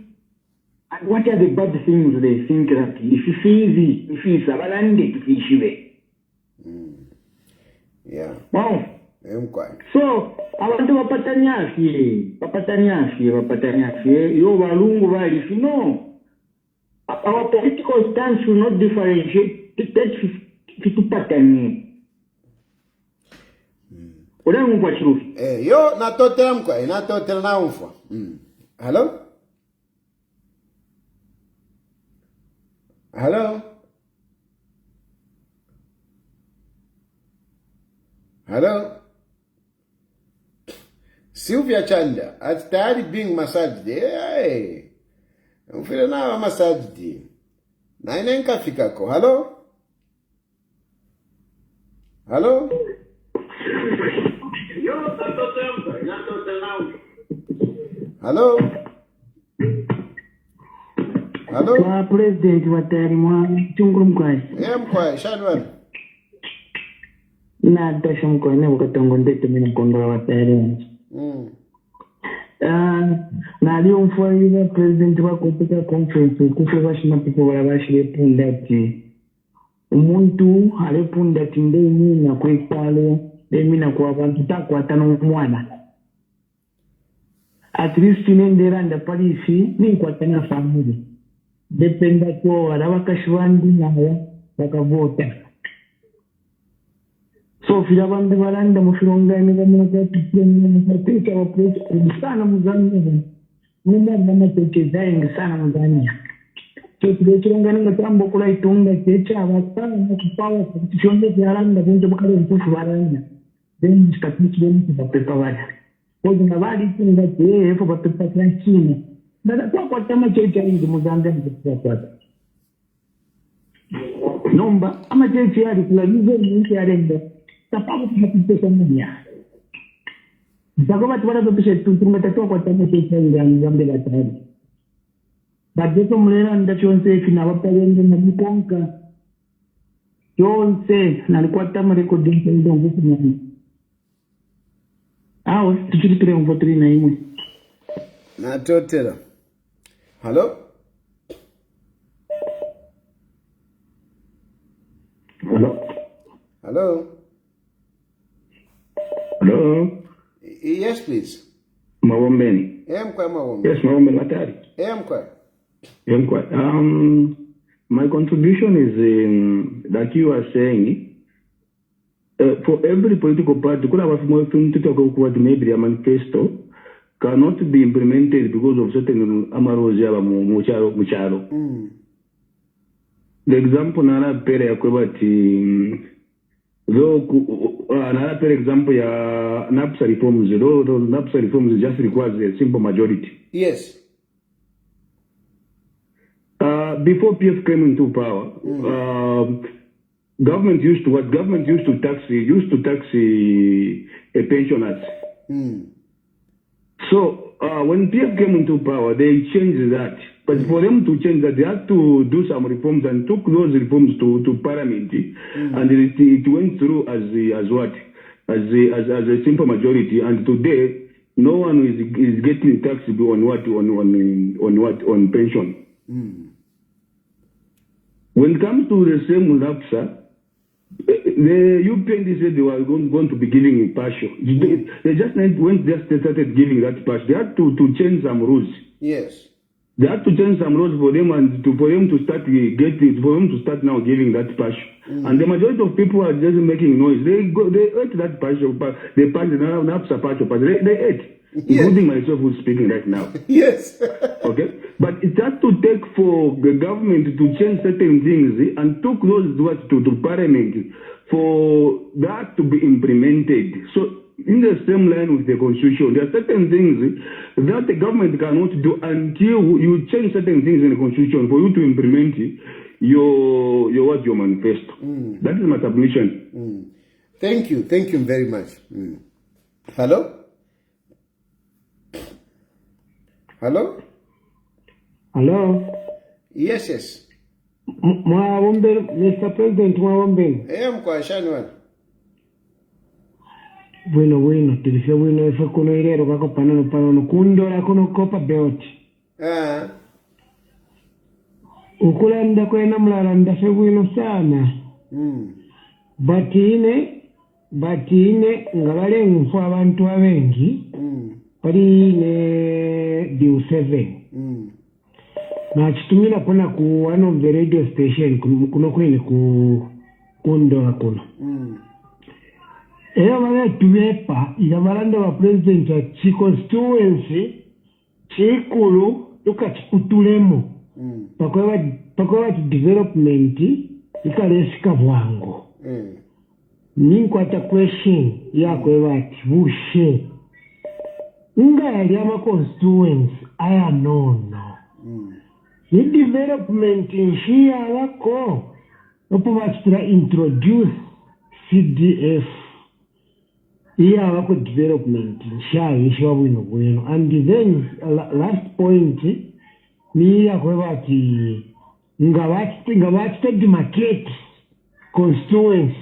And what are the bad things they think that if you feel if it's a balandi to fish Yeah. Wow. So, abantu bapatanyasi, yo balungu bali, no. Our political stance should not differentiate. Yo natotela mkwa, natotela na umfwa. Hello? Hello? Hello? Chilufya Chanda, at tayari being massaged. Hey. Mfile na massaged. Na inenka fikako. Hello? Hello? Hello? Hello? President Watari chunguru mkwai. Mkwai, Shadwan. Na tasha mkwai na wakatongo ndete mina kondola Watari. Na aliyo mfualila president wako pika conference kufu washina pipo wala washile pundati. Umuntu alepundati ndemi na kwekalo ndemi na kwa bantu takwatana mwana. At least nendera ndapalisi ninkwatana family. Dependa ko abakashwandi nabo bakavota. So fila bandi balanda mufilongani bamaka tukenya wa president sana muzanya. Mumba mama tekezainga sana muzanya. So tulechongana ngatambo kula itunga techa abasana kupawa kushonde byalanda bunje bakale mpufu balanda. Then skatichi yemu bapepa bala. Kozi ngabali tunga teefo bapepa tranchina. Nada kwa tama checha ingi muzanga kwa nomba ama checha yari kula yuzo nyingi yarenda sapabu tunapita mmoja Zagoba tuwala dopisha tunga tatoa kwa tama checha ingi ngambe la tayari bajeto mulera ndachonse fina wapalende na mkonka yonse na alikuwa tama rekodi ndio nguvu nyingi tuchitire mvotri na imwe na totera. Hello? Hello? Hello? Hello? Yes, please. Mawombeni. Mkwai. Yes, Mawombeni Watari. Mkwai. My contribution is that you are saying for every political party, could have to talk about maybe a manifesto cannot be implemented because of certain amarozia mucharo. The example nana pere yakwebati another per example ya NAPSA reforms. Those NAPSA reforms just requires a simple majority. Yes. Before PF came into power, government used to tax pensioners. So when PF came into power, they changed that. But for them to change that, they had to do some reforms and took those reforms to Parliament, and it went through as a simple majority. And today, no one is getting taxed on pension. When it comes to the same NAPSA, the UPND said they were going to be giving a partial. They just when they started giving that partial, they had to change some rules. Yes. They had to change some rules for them to start now giving that partial. And the majority of people are just making noise. They ate that partial, they passed the NAPSA partial, but they ate. Yes. Including myself who's speaking right now. Yes. Okay? But it has to take for the government to change certain things and took those to Parliament for that to be implemented. So in the same line with the Constitution, there are certain things that the government cannot do until you change certain things in the Constitution for you to implement your manifesto. That is my submission. Thank you very much. Hello? Hello? Hello? Yes. Mr. President, Mkwai, Shadwan. Bueno, tilise bueno eso kuno irero kako panano kundo la kuno kopa beot. Ukulanda kwena mlalanda se bueno sana. Batine ngabale mfu abantu abengi. Pari ne diu 7. Na chitumila pona ku one of the radio station kuno kwene ku kundo la kuno. Eya wale tuwepa inabalanda wa president wa chi constituency chikulu tukachikutulemo pakwa development ikalesika bwango ninkwata question yako bati bushe nga yali ama constituency aya nono ni development nshia wako opo batira introduce CDF iyavako development nshayo ishiwa bwino bwino. And then last point niyakweva ati ngavachita demarcate constituency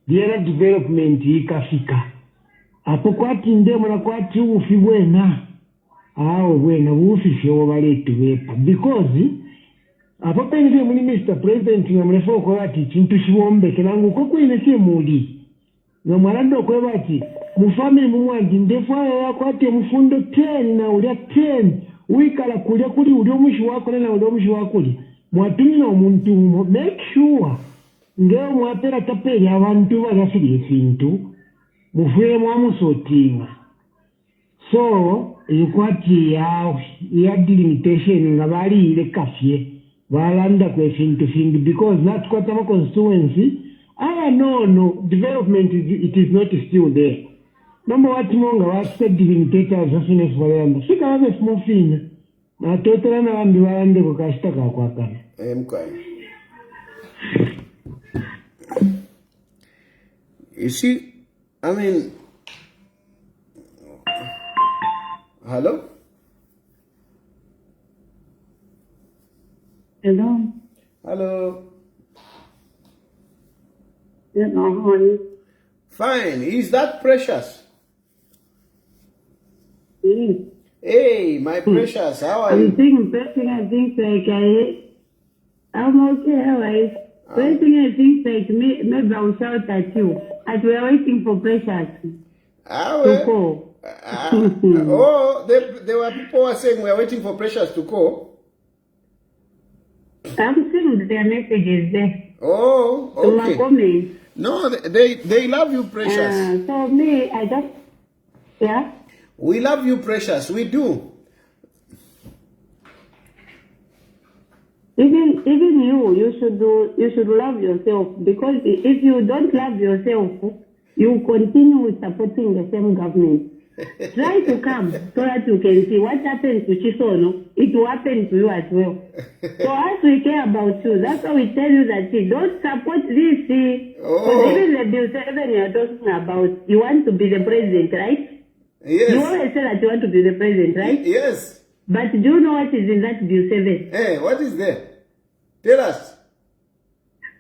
ndiera development ikafika apo kwati ndemona kwati ufi bwena awo bwena bufi showo baletu bepa because apo penze muni Mr. President ngamrefa okola ati chintu shiwombekera nguko kwine semuli ngamwalando okweva ati mufamili mumwanji ndefayo yakwati mufundo 10 na ulya 10 wikala kulya kuli ulyo mushi wako na ulyo mushi wakuli mwatumina omuntu make sure ngeo mwapera tapeli abantu bagafiri efintu mufuye mwamusotinga so ikwati ya delimitation nga baliire kafye balanda ku efintu fingi because that kwata ma constituency no development it is not still there nomba wati monga wati delimitators afine falanda fika wabe smofina na totera na bambi balande ko kashitaka kwakana mkwai. You see, I mean, hello? Hello. Hello. Hello, how are you? Fine. Is that Precious? Yes. Hey, my Precious, how are I'm you? thinking, first thing I think I'm okay, alright. First thing I think maybe I'll shout at you. As we are waiting for Precious to call. There were people who were saying we are waiting for Precious to call. I'm seeing their messages there. Oh, To my okay. comments. No, they love you, Precious. So me, I just, yeah? We love you, Precious. We do. Even you should love yourself, because if you don't love yourself, you continue supporting the same government. Try to come so that you can see what happens to Chisono. It will happen to you as well. So as we care about you, that's why we tell you that don't support this. Because even the Bill 7 you're talking about, you want to be the president, right? Yes. You always say that you want to be the president, right? Yes. But do you know what is in that Bill 7? Hey, what is there? Tell us.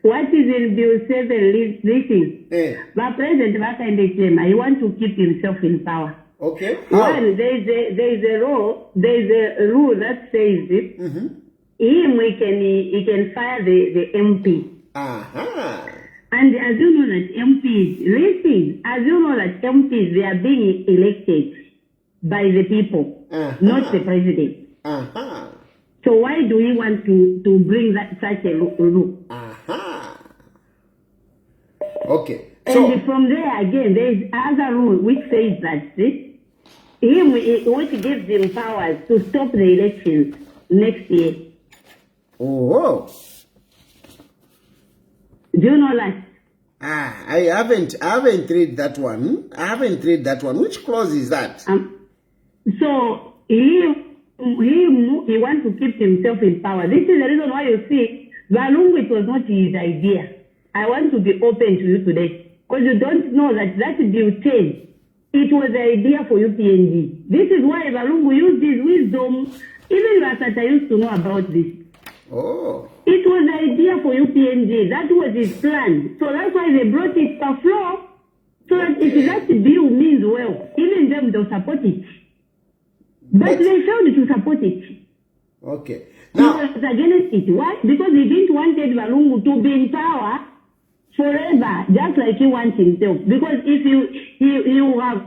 What is in Bill 7? Listen. Hey. But President Vakandekema, he wants to keep himself in power. Okay. One, there is a rule that says he can fire the MP. And as you know that MPs, as you know that MPs, they are being elected by the people, not the president. So why do we want to bring such a rule? Okay. And from there again, there is other rule which says that which gives him powers to stop the elections next year. Oh. Do you know that? I haven't read that one. Which clause is that? So he wants to keep himself in power. This is the reason why you see Valungu, it was not his idea. I want to be open to you today, because you don't know that Bill 10, it was the idea for UPNG. This is why Valungu used his wisdom. Even Rasata used to know about this. Oh. It was the idea for UPNG. That was his plan. So that's why they brought it per floor. So that if that bill means well, even them, they'll support it. But they failed to support it. Okay. Now, he was against it. Why? Because he didn't want Valungu to be in power forever, just like he wants himself. Because if you have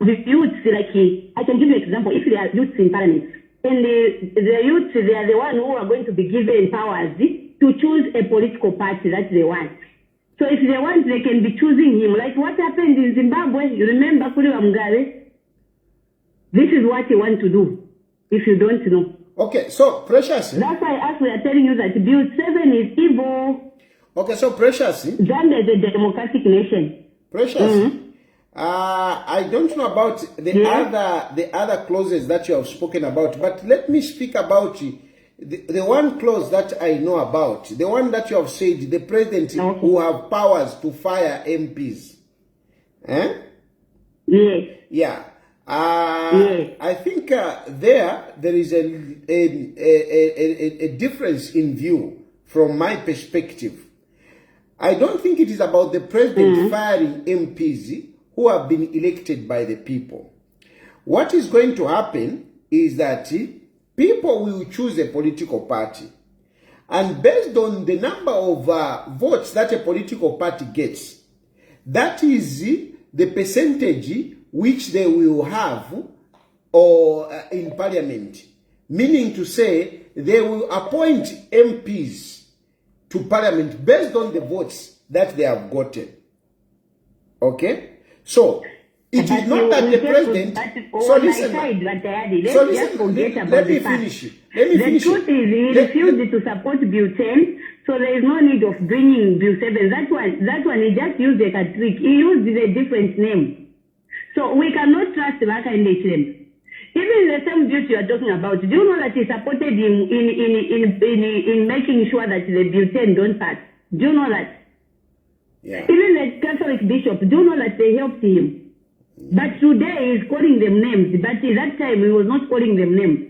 the youths, like I can give you an example. If there are youths in parliament, and the youths, they are the ones who are going to be given powers to choose a political party that they want. So if they want, they can be choosing him. Like what happened in Zimbabwe, you remember Kuliwa Mugabe? This is what he wants to do, if you don't know. Okay, so Precious. That's why as we are telling you that Bill 7 is evil. Okay, so Precious. Zambia is a democratic nation. Precious. I don't know about the other clauses that you have spoken about, but let me speak about the one clause that I know about, the one that you have said, the president Okay. who have powers to fire MPs. Eh? Yes. Yeah. Yes. I think there is a difference in view from my perspective. I don't think it is about the president firing MPs who have been elected by the people. What is going to happen is that people will choose a political party. And based on the number of votes that a political party gets, that is the percentage which they will have or in parliament. Meaning to say, they will appoint MPs to parliament based on the votes that they have gotten. Okay? So, it is not that the president... So listen, let me finish. The truth is, he refused to support Bill 10, so there is no need of bringing Bill 7. That one, he just used a trick. He used a different name. So we cannot trust Raka in the claim. Even the same bill you are talking about, do you know that he supported him in making sure that the Bill 10 don't pass? Do you know that? Yeah. Even the Catholic bishop, do you know that they helped him? But today he's calling them names, but at that time he was not calling them names.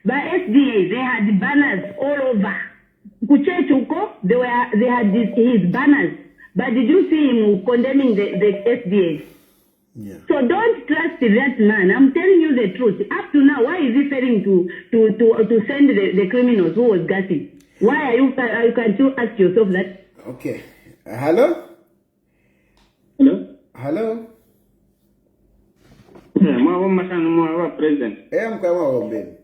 By SDA, they had banners all over. Kuchechuko, they had his banners. But did you see him condemning the SDA? Yeah. So don't trust that man. I'm telling you the truth. Up to now, why is he failing to send the criminals who was gassing? Why are you can't you ask yourself that? Okay. Hello? Hello? Hello? President. I'm coming.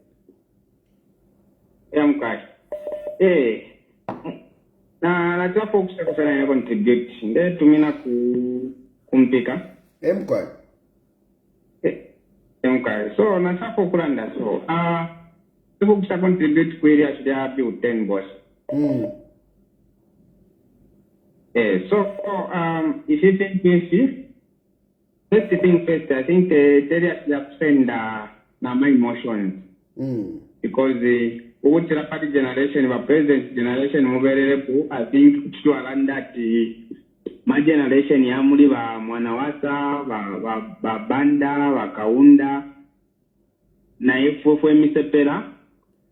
Nataka kusema ya contribute ndio tumina kumpika Mkwai. So nataka kulanda so people kusa contribute kwa area should have built 10 boss. So if you think first thing first, I think the area should have send na my emotions because the party generation, the president generation, I think to around that my generation yamuli ba mwanawasa ba banda ba kaunda na ifo misepera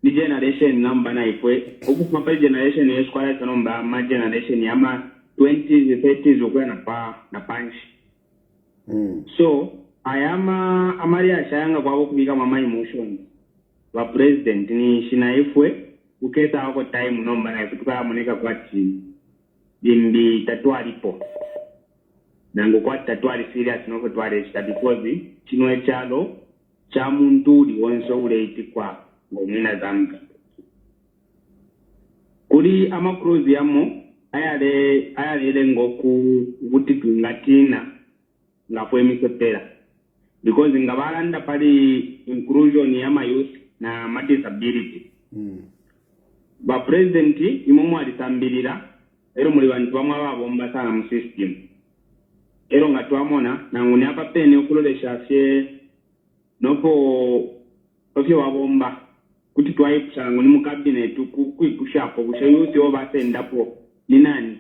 the generation number na ifo oku kwa generation yes kwa nomba my generation yama 20s 30s ukwe na punch. So I am amaria shayanga kwa kubika mama emotions wa president ni shinaifwe uketa hako time nomba na kutuka moneka kwa dimbi tatualipo nango kwa tatuali serious noko twaresha because chinwe chalo cha muntu liwonso uleiti kwa ngomina zanga kuri ama cruise yamo ayale ngoku butitu ngatina ngafwe misepera because ngabalanda pali inclusion ya youth na ma disability ba president imomo alisambirira ero muri bantu bamwe babomba sana mu system ero ngatwamona nanguni apa pene okulolesha fye nopo ofyo wabomba kuti twayipusha ngoni mu cabinet kuikushapo kusha yuthi obasendapo ni nani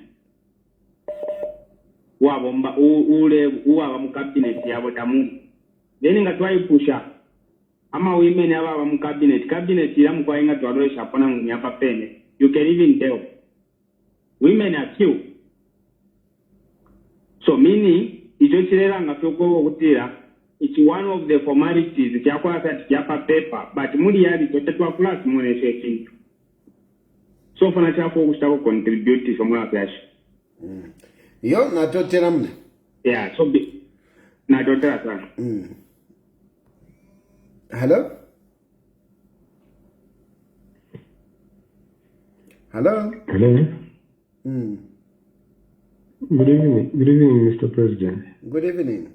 wabomba ule uwa mu cabinet yabo tamu then ngatwayipusha ama women aba mu cabinet ila mukwa inga twalolesha pona nguni apa pene you can even tell women are few. So meaning ichochirera ngafyoko okutira it's one of the formalities kyakwa kati kyapa paper but muri yali totetwa class mone sekintu so fana chako okustako contribute somwe apash Yo natotera mna yeah so natotera sana Hello? Hello? Hello. Good evening, Mr. President. Good evening.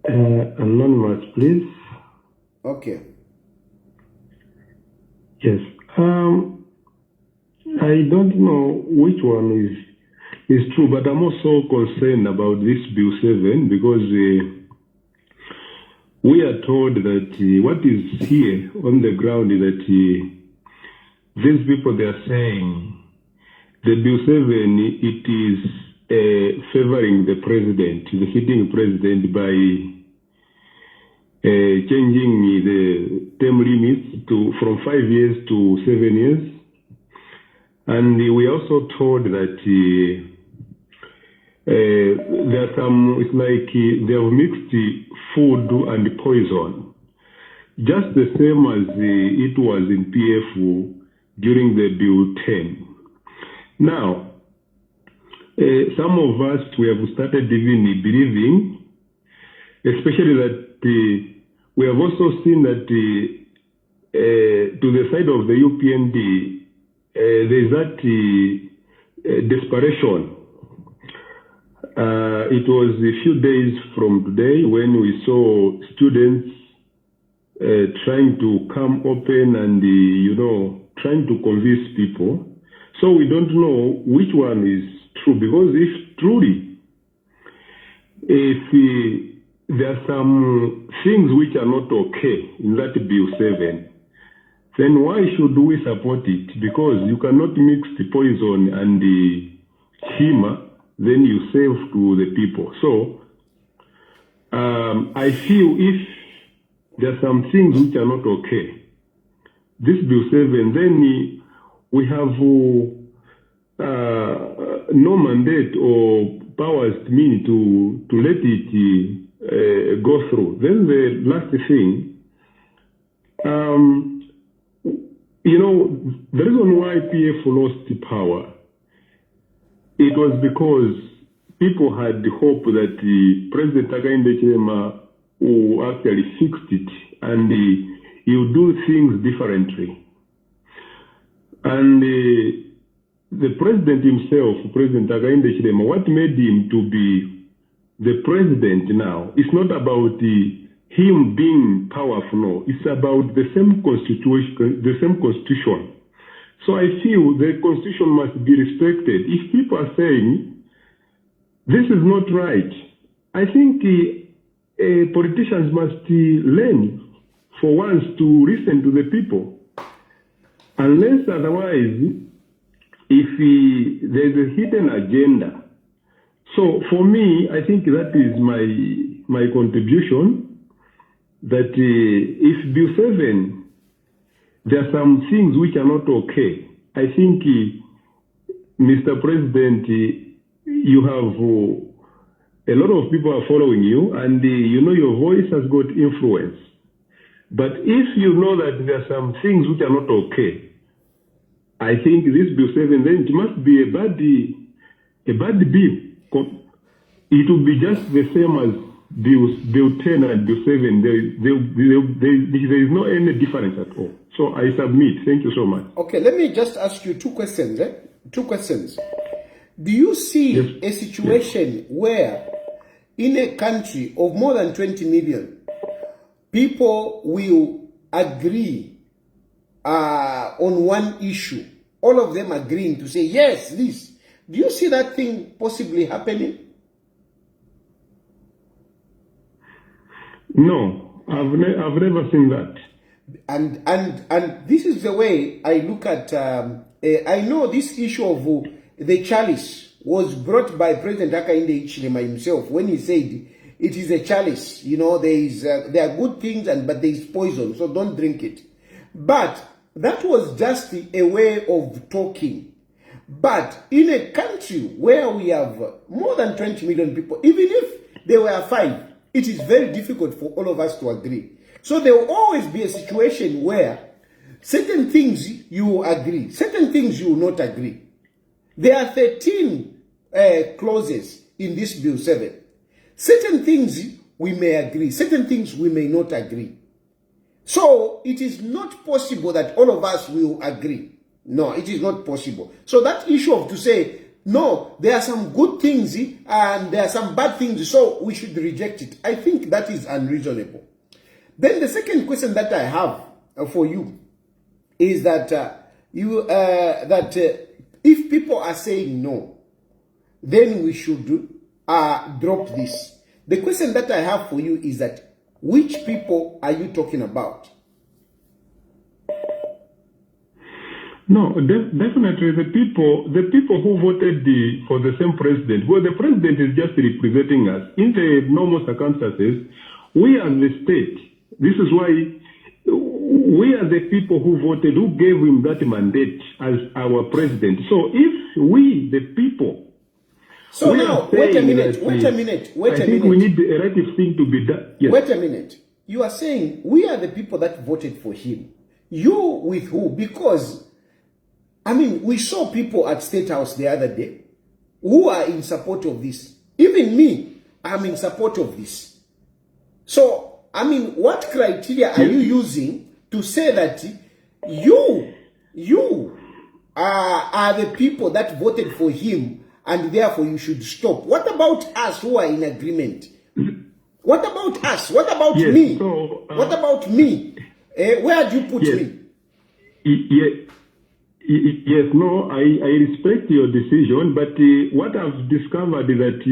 Anonymous, please. Okay. Yes. I don't know which one is true, but I'm also concerned about this Bill 7 because we are told that what is here on the ground is that these people, they are saying the Bill 7, it is favoring the president, the sitting president, by changing the term limits from 5 years to 7 years. And we are also told that there are some, it's like they have mixed food and poison, just the same as it was in PF during the Bill 10. Now, some of us, we have started even believing, especially that we have also seen that to the side of the UPND, there is that desperation. It was a few days from today when we saw students trying to come open and, trying to convince people. So we don't know which one is true, because if truly, if there are some things which are not okay in that Bill 7, then why should we support it? Because you cannot mix the poison and the humor, then you save to the people. So I feel if there are some things which are not okay, this Bill 7, then we have no mandate or powers to let it go through. Then the last thing, the reason why PF lost power, it was because people had the hope that President Hakainde Hichilema will actually fix it and he will do things differently. And the president himself, President Hakainde Hichilema, what made him to be the president now, it's not about him being powerful, no. It's about the same constitution. So I feel the constitution must be respected. If people are saying this is not right, I think politicians must learn for once to listen to the people. Unless otherwise, if there's a hidden agenda. So for me, I think that is my contribution, that if Bill 7, there are some things which are not okay. I think, Mr. President, you have a lot of people are following you, and your voice has got influence. But if you know that there are some things which are not okay, I think this Bill 7, then it must be a bad bill. It will be just the same as Bill 10 and Bill 7. There is no any difference at all. So I submit. Thank you so much. Okay, let me just ask you two questions. Two questions. Do you see a situation where in a country of more than 20 million, people will agree on one issue, all of them agreeing to say, yes, this? Do you see that thing possibly happening? No, I've never seen that. And this is the way I look at, I know this issue of the chalice was brought by President Hakainde Hichilema himself when he said, it is a chalice, there are good things, but there is poison, so don't drink it. But that was just a way of talking. But in a country where we have more than 20 million people, even if there were 5, it is very difficult for all of us to agree. So there will always be a situation where certain things you will agree, certain things you will not agree. There are 13 clauses in this Bill 7. Certain things we may agree, certain things we may not agree. So it is not possible that all of us will agree. No, it is not possible. So that issue of to say, no, there are some good things and there are some bad things, so we should reject it, I think that is unreasonable. Then the second question that I have for you is that if people are saying no, then we should drop this. The question that I have for you is that Which people are you talking about? No, definitely the people who voted for the same president. Well, the president is just representing us. In the normal circumstances, we as the state, this is why we are the people who voted, who gave him that mandate as our president. So if we, the people, so now, wait a minute. I think we need the elective thing to be done. Yes. Wait a minute. You are saying we are the people that voted for him. You with who? Because, I mean, we saw people at State House the other day who are in support of this. Even me, I'm in support of this. So, I mean, what criteria are you using to say that you are the people that voted for him and therefore you should stop? What about us who are in agreement? What about us? What about me? So, what about me? Where do you put me? Yes, no, I respect your decision, but what I've discovered is that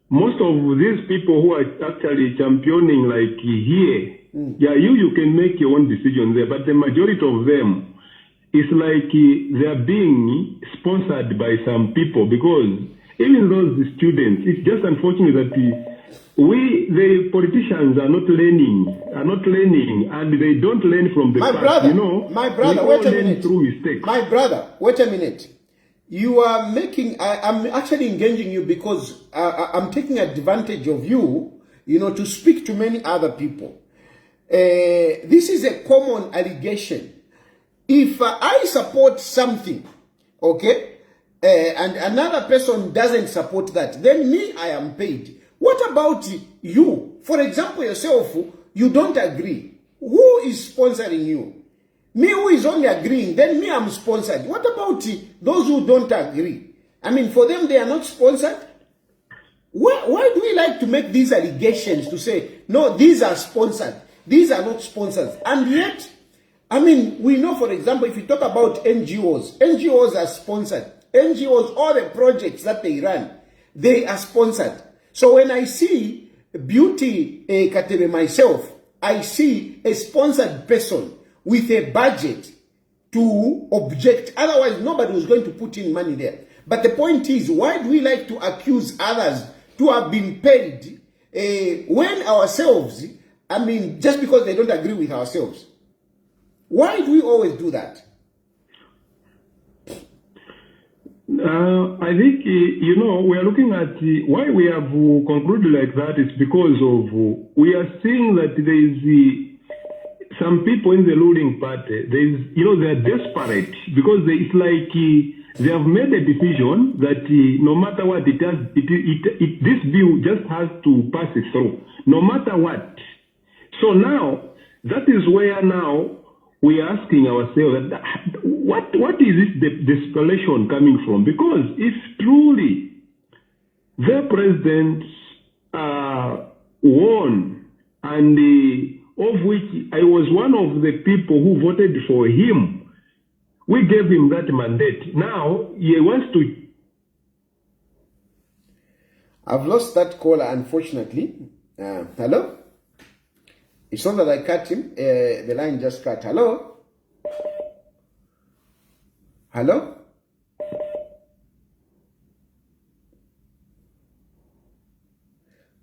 most of these people who are actually championing, like here, you can make your own decision there, but the majority of them, it's like they are being sponsored by some people, because even those students, it's just unfortunate that the politicians are not learning, and they don't learn from the past. My brother, wait a minute. Through mistakes. My brother, wait a minute. You are making, I'm actually engaging you because I'm taking advantage of you, to speak to many other people. This is a common allegation. If I support something, okay, and another person doesn't support that, then me, I am paid. What about you? For example, yourself, you don't agree. Who is sponsoring you? Me, who is only agreeing, then me, I'm sponsored. What about those who don't agree? I mean, for them, they are not sponsored. Why do we like to make these allegations to say, no, these are sponsored, these are not sponsors? And yet, I mean, we know, for example, if you talk about NGOs are sponsored. NGOs, all the projects that they run, they are sponsored. So when I see Beauty Katebe myself, I see a sponsored person with a budget to object. Otherwise, nobody was going to put in money there. But the point is, why do we like to accuse others to have been paid when ourselves, I mean, just because they don't agree with ourselves? Why do we always do that? I think, we are looking at why we have concluded like that is because of, we are seeing that there is some people in the ruling party, they are desperate because it's like they have made a decision that no matter what this bill just has to pass it through, no matter what. So now, that is where now we are asking ourselves, what is this desperation coming from? Because if truly the president won, and of which I was one of the people who voted for him, we gave him that mandate. Now he wants to. I've lost that caller, unfortunately. Hello? It's not that I cut him. The line just cut. Hello? Hello?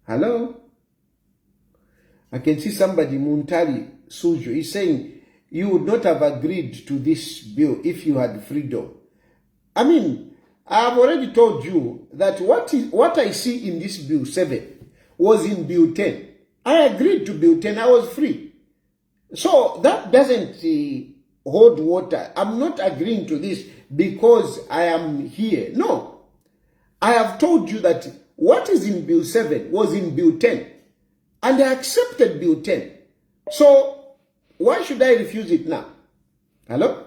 Hello? I can see somebody, Muntari Suju, is saying you would not have agreed to this bill if you had freedom. I mean, I have already told you that what I see in this bill 7 was in bill 10. I agreed to bill 10. I was free. So that doesn't hold water. I'm not agreeing to this because I am here. No. I have told you that what is in bill 7 was in bill 10. And I accepted bill 10. So why should I refuse it now? Hello?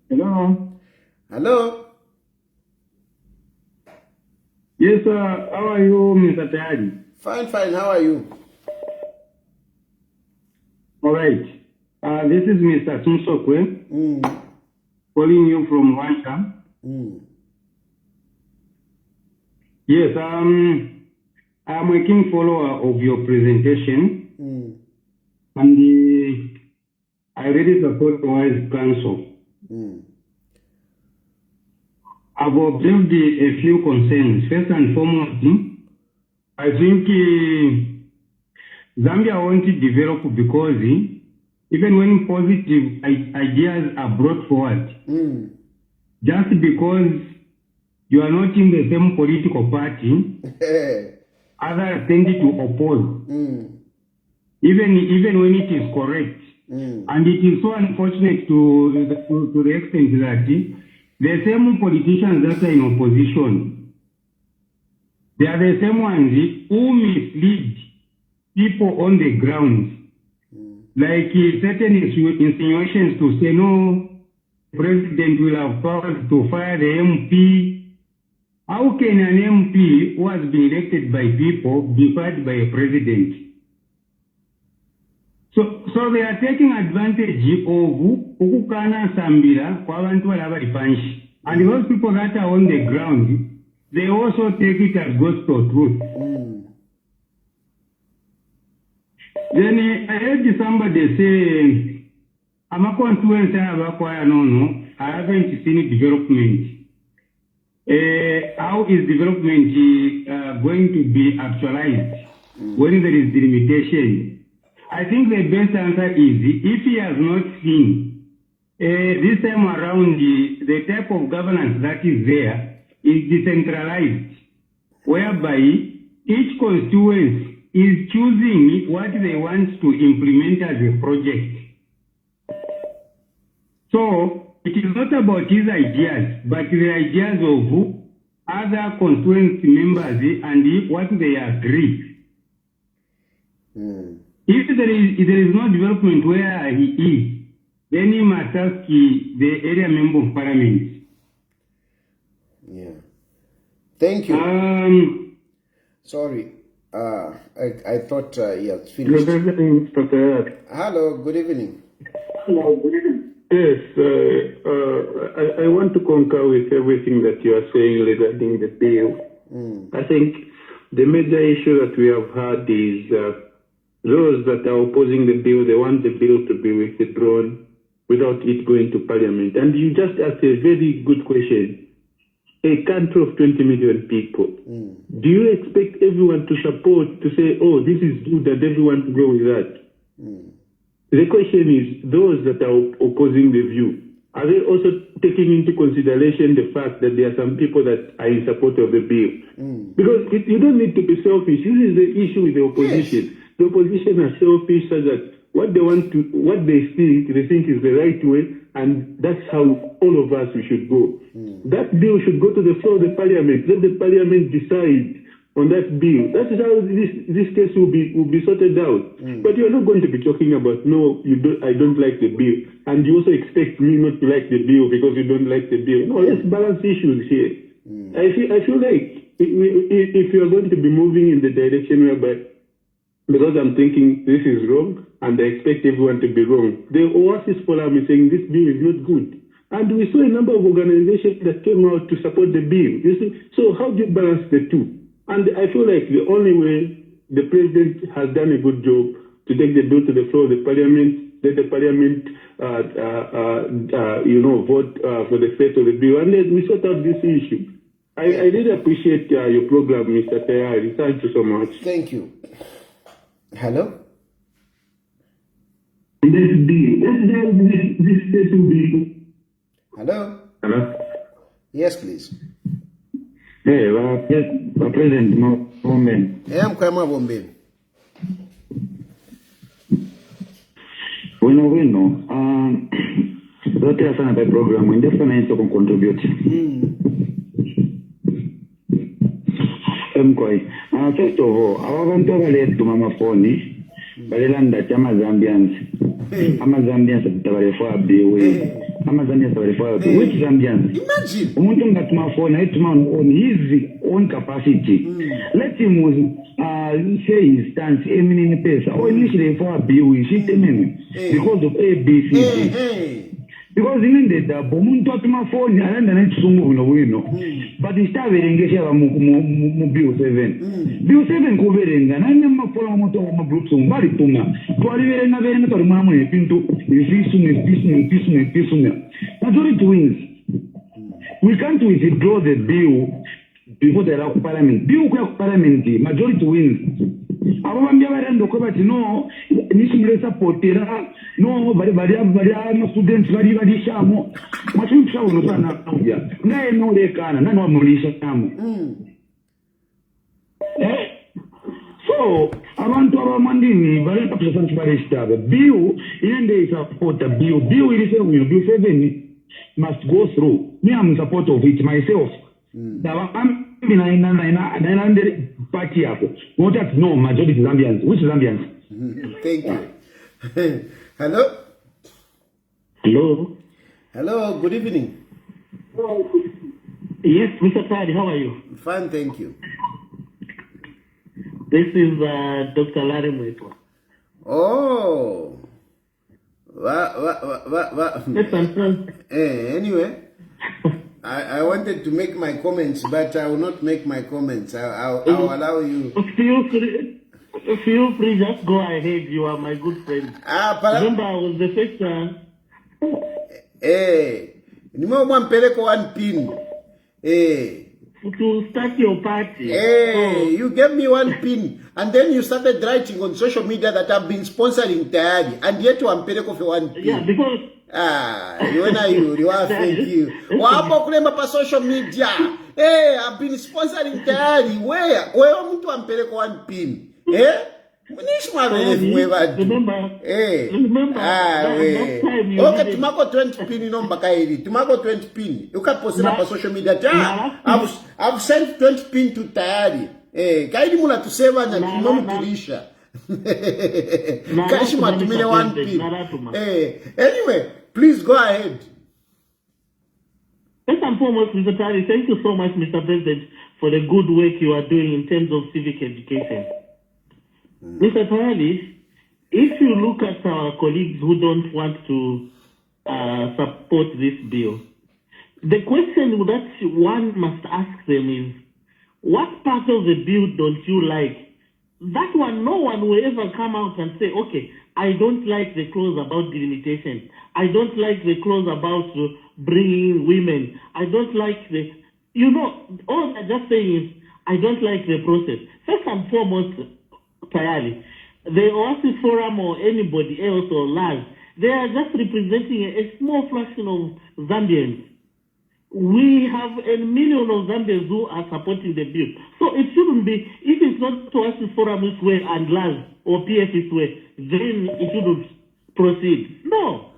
Hello? Hello? Yes, sir. How are you, Mr. Tayali? Fine, fine. How are you? All right. This is Mr. Sumsokwe, calling you from Wansha. Yes, I'm a keen follower of your presentation, and I really support wise counsel. I've observed a few concerns. First and foremost, I think Zambia wants to develop because even when positive ideas are brought forward, just because you are not in the same political party, others tend to oppose, even when it is correct. And it is so unfortunate to the extent that the same politicians that are in opposition, they are the same ones who mislead people on the ground. Like certain insinuations to say, no, the president will have powers to fire the MP. How can an MP who has been elected by people be fired by a president? So they are taking advantage of Ukukana Sambira, Kwabantu Labaripanshi. And those people that are on the ground, they also take it as gospel truth. Then I heard somebody say, I'm a constituency, I haven't seen development. How is development going to be actualized when there is delimitation? I think the best answer is, if he has not seen, this time around, the type of governance that is there is decentralized, whereby each constituency is choosing what they want to implement as a project. So, it is not about his ideas, but the ideas of other constituency members and what they agree. If there is no development where he is, then he must ask the area member of parliament. Yeah. Thank you. Sorry. I thought he had finished. Good evening, Mr. Tayali. Hello, good evening. Yes, I want to concur with everything that you are saying regarding the bill. I think the major issue that we have had is those that are opposing the bill, they want the bill to be withdrawn without it going to parliament. And you just asked a very good question. A country of 20 million people, do you expect everyone to support, to say, oh, this is good, and everyone to go with that? The question is, those that are opposing the view, are they also taking into consideration the fact that there are some people that are in support of the bill? Because you don't need to be selfish. This is the issue with the opposition. Yes. The opposition are selfish so that what they think is the right way, and that's how all of us we should go. That bill should go to the floor of the parliament. Let the parliament decide on that bill. That is how this case will be sorted out. But you're not going to be talking about, no, I don't like the bill, and you also expect me not to like the bill because you don't like the bill. No, let's balance issues here. I feel like if you're going to be moving in the direction whereby, because I'm thinking this is wrong and I expect everyone to be wrong, the Oasis Forum is saying this bill is not good. And we saw a number of organizations that came out to support the bill. You see, so how do you balance the two? And I feel like the only way the president has done a good job to take the bill to the floor of the parliament, let the parliament, vote for the fate of the bill, and then we sort out this issue. I really appreciate your program, Mr. Tayali. Thank you so much. Thank you. Hello? This bill. Hello? Hello? Yes, please. Hey, President Momben. I'm Kwama Bombe. Bueno, zote sana by program, ndefana hizo contribute. First of all, abantu abaletu mamafoni balelanda chama Zambians. Zambians tabalefa biwe. Zambians tabalefa biwe. Which Zambians? Imagine. Umuntu ngatuma phone ayituma on his own capacity. Let him say his stance eminent pesa. Or initially for biwe shitemen because of A B C D. Because in the umuntu atuma phone alanda nechisungu wino. But but chitaverengesha mu bill 7 bill 7 kuverenga nanya mafola moto mu groups mbali tuma twaliverenga twali mwamu epintu ifisumia majority wins. We can't withdraw the bill before the parliament. Bill kwa parliament majority wins. Abambia barendo ko bati no nisumule supportera no bari students bari shamo machimbi shamo no sana kuja naye no lekana nani wamulisha shamo so abantu abamandini bari tapesa bari stable bill inende support bill ili say bill 7 must go through. Me, I'm in support of it myself. Now I'm in a party. Not that no majority Zambians. Which Zambians? Thank you. Hello. Hello. Hello. Good evening. Yes, Mr. Tayali, how are you? Fine, thank you. This is Dr. Larry Mwetwa. Oh. Yes, I'm fine. Anyway, I wanted to make my comments, but I will not make my comments. I'll allow you. Feel free, just go ahead. You are my good friend. Remember, I was the first one. Nimeomwampeleko one pin. To start your party. You gave me one pin, and then you started writing on social media that I've been sponsoring Tayali, and yet you ampeleko for one pin. Yeah, because you are thank you. Wapo kulemba pa social media. I've been sponsoring Tayali. Where mtu ampeleko one pin? Remember, okay, tumako 20 pin nomba kaili. Tumako 20 pin. You can post it on social media. I've sent 20 pin to Tayali. Kaili mula tuseva na kimomu tulisha. Kaishi matumile one pin. Anyway, please go ahead. First and foremost, Mr. Tayali, thank you so much, Mr. President, for the good work you are doing in terms of civic education. Mr. Tayali, if you look at our colleagues who don't want to support this bill, the question that one must ask them is, what part of the bill don't you like? That one, no one will ever come out and say, okay, I don't like the clause about delimitation. I don't like the clause about bringing women. I don't like the, all they're just saying is, I don't like the process. First and foremost, Tayali, the Oasis Forum or anybody else or LAS, they are just representing a small fraction of Zambians. We have a million of Zambians who are supporting the bill. So it shouldn't be, if it's not Oasis Forum this way and LAS or PF this way, then it shouldn't proceed. No.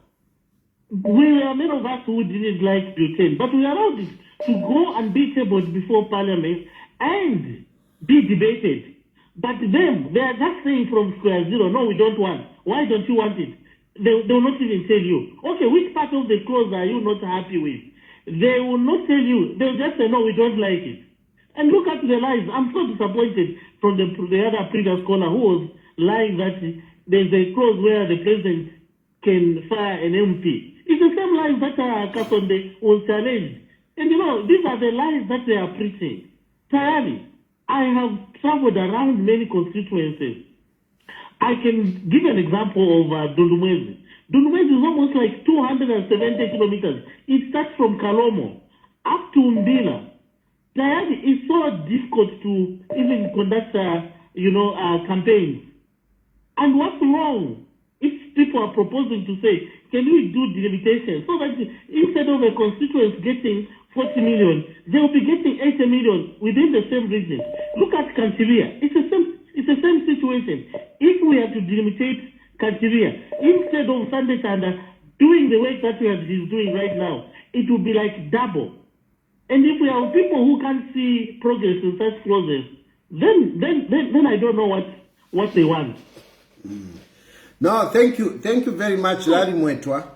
We are many of us who didn't like Bill 10, but we allowed it to go and be tabled before Parliament and be debated. But them, they are just saying from square zero, no, we don't want. Why don't you want it? They will not even tell you. Okay, which part of the clause are you not happy with? They will not tell you. They'll just say, no, we don't like it. And look at the lies. I'm so disappointed from the other previous caller who was lying that there's a clause where the president can fire an MP. It's the same lies that Kasonde was challenged. And these are the lies that they are preaching. Tayali, I have traveled around many constituencies. I can give an example of Dundumwezi. Dundumwezi is almost like 270 kilometers. It starts from Kalomo up to Mbila. Tayali is so difficult to even conduct, campaigns. And what's wrong if people are proposing to say, can we do delimitation so that instead of a constituency getting 40 million, they will be getting 80 million within the same region. Look at Kantiria. It's the same situation. If we are to delimitate Kantiria, instead of Sunday Tanda doing the work that he's doing right now, it will be like double. And if we have people who can't see progress in such clauses, then I don't know what they want. No, thank you very much, Larry Mwetwa.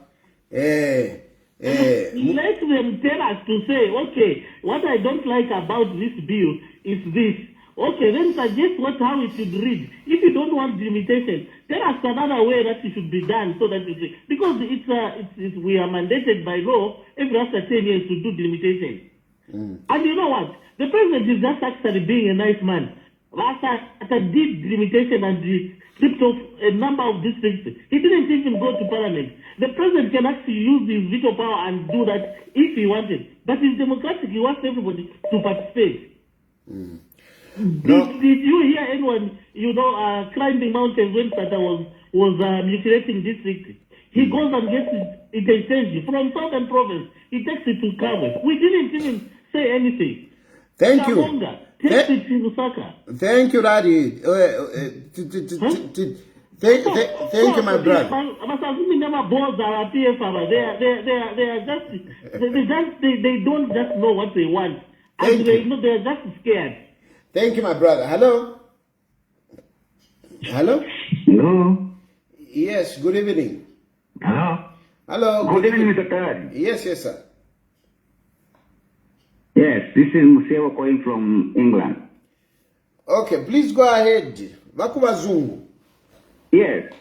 Let them tell us to say, okay, what I don't like about this bill is this. Okay, then suggest how it should read. If you don't want delimitation, tell us another way that it should be done so that because we are mandated by law every after 10 years to do delimitation. And you know what? The president is just actually being a nice man. After deep delimitation and stripped off a number of districts, he didn't even go to parliament. The president can actually use his veto power and do that if he wanted. But it's democratic. He wants everybody to participate. Did you hear anyone, climbing mountains when Sata was mutilating districts? He goes and gets it exchanged from Southern Province. He takes it to Kabwe. We didn't even say anything. Thank you. Takes it to Lusaka. Thank you, Daddy. Thank you, my brother. They don't just know what they want. And they're just scared. Thank you, my brother. Hello? Hello? Hello. Yes, good evening. Hello. Hello. Good evening, Mr. Tayali. Yes, sir. Yes, this is Musewa calling from England. Okay, please go ahead. Vakubazungu. Yes.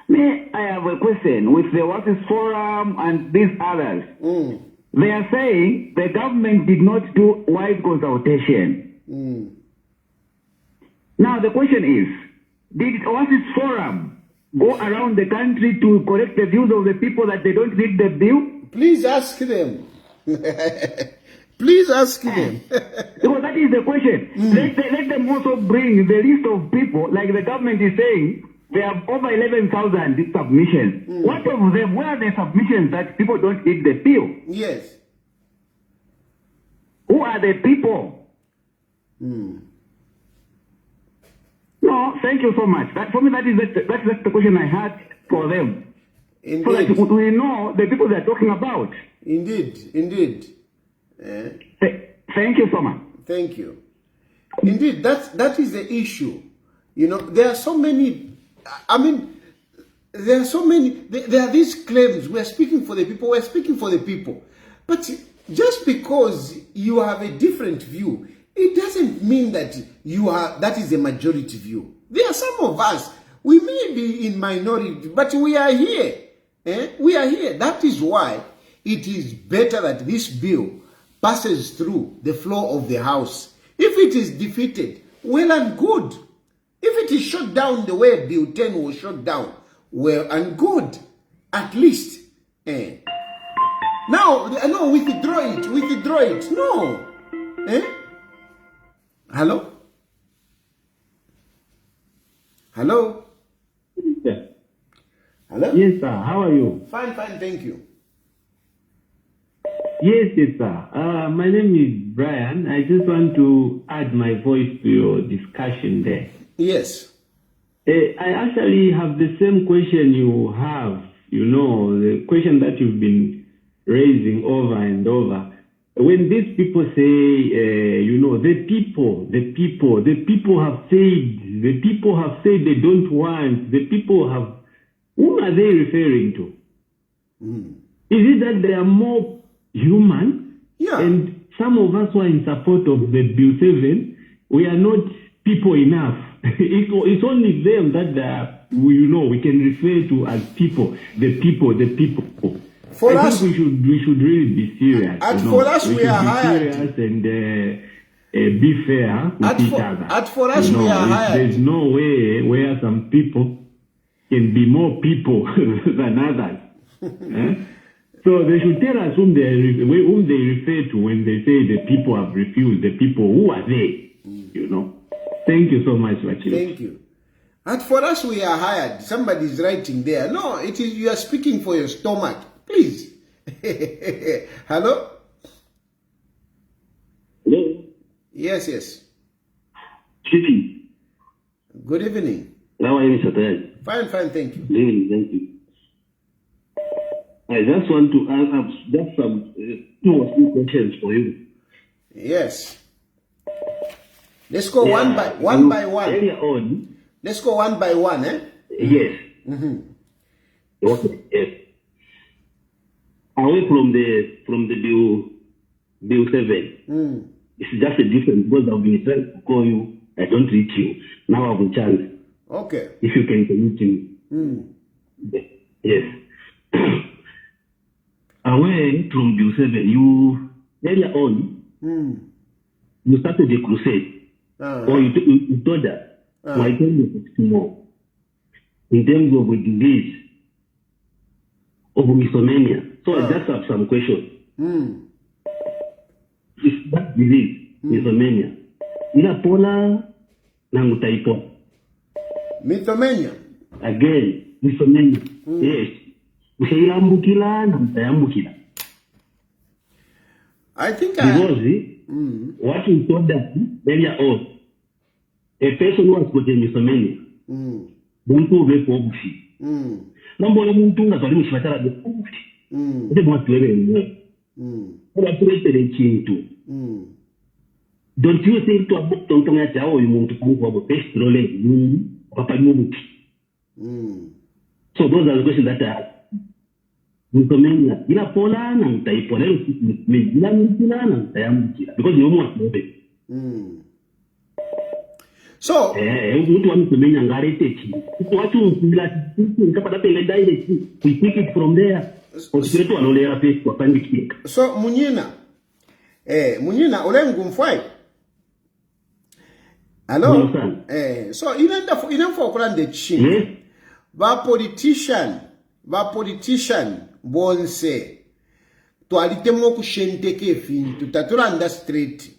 May I have a question with the Justice Forum and these others? They are saying the government did not do wide consultation. Now the question is, did Justice Forum go around the country to collect the views of the people that they don't read the bill? Please ask them. Please ask them. Because that is the question. Let them also bring the list of people, like the government is saying, they have over 11,000 submissions. What of them? Where are the submissions that people don't read the bill? Yes. Who are the people? No, thank you so much. For me, that's the question I had for them. Indeed. So that we know the people they're talking about. Indeed. Thank you so much. Thank you. Indeed, that is the issue. There are so many. There are these claims. We're speaking for the people. But just because you have a different view, it doesn't mean that that is the majority view. There are some of us, we may be in minority, but we are here. We are here. That is why it is better that this bill passes through the floor of the House. If it is defeated, well and good. If it is shut down the way Bill 10 was shut down, well and good. At least. Now, no, withdraw it. No. Hello? Yes. Hello? Yes, sir. How are you? Fine, thank you. Yes, sir. My name is Brian. I just want to add my voice to your discussion there. Yes. I actually have the same question you have, the question that you've been raising over and over. When these people say, the people have said they don't want, whom are they referring to? Is it that they are more human? Yeah. And some of us who are in support of the Bill 7, we are not people enough. It's only them that we can refer to as people. The people. For I us, think we should really be serious. For us, we are hired. Serious and be fair with each other. For us, we are hired. There's no way where some people can be more people than others. So they should tell us whom they refer to when they say the people have refused. The people, who are they? Thank you so much, Wachilo. Thank you. And for us, we are hired. Somebody is writing there. No, it is you are speaking for your stomach. Please. Hello? Hello? Yes. Chippy. Good evening. How are you, Mr. Tayali? Fine, thank you. Good evening, thank you. I just want to ask just some 2 or 3 questions for you. Yes. Let's go one by one. Earlier on. Let's go one by one, Yes. Okay, yes. Away from the Bill 7. It's just a difference because I've been trying to call you. I don't reach you. Now I have a chance. Okay. If you can connect me. Yes. Away from Bill 7, you earlier on, you started a crusade, or you told us, my time is more, in terms of a disease of misomania. So I just have some questions. Is that disease, misomania, inapola na mutaipola? Mythomania. Again, misomania. Yes. Mshailambukila na mtayambukila. I think because what you told us earlier on, a person who has got a misomania, muntu ube pobufi. Nambola muntu ngazali mushipatala de pobufi. Ite mwatu wewe mwe. Oba tuwetere chintu. Don't you think to abuk tontonga chao yu muntu kuwa bo best role yungu papa nyumuki. So those are the questions that I have. Misomania ila pola na mtaipola mejila mtila na mtayamukila because you want to be. So mtu wa misomania ngarete chi. Watu mtila nkapata pele direct. We take it from there. Osiretu anolera pe kwa pandiki. So Munyina olengu mfwai. Hello. So inenda for kulande chi. Ba politician bonse twalitemo kushenteke fintu taturanda straight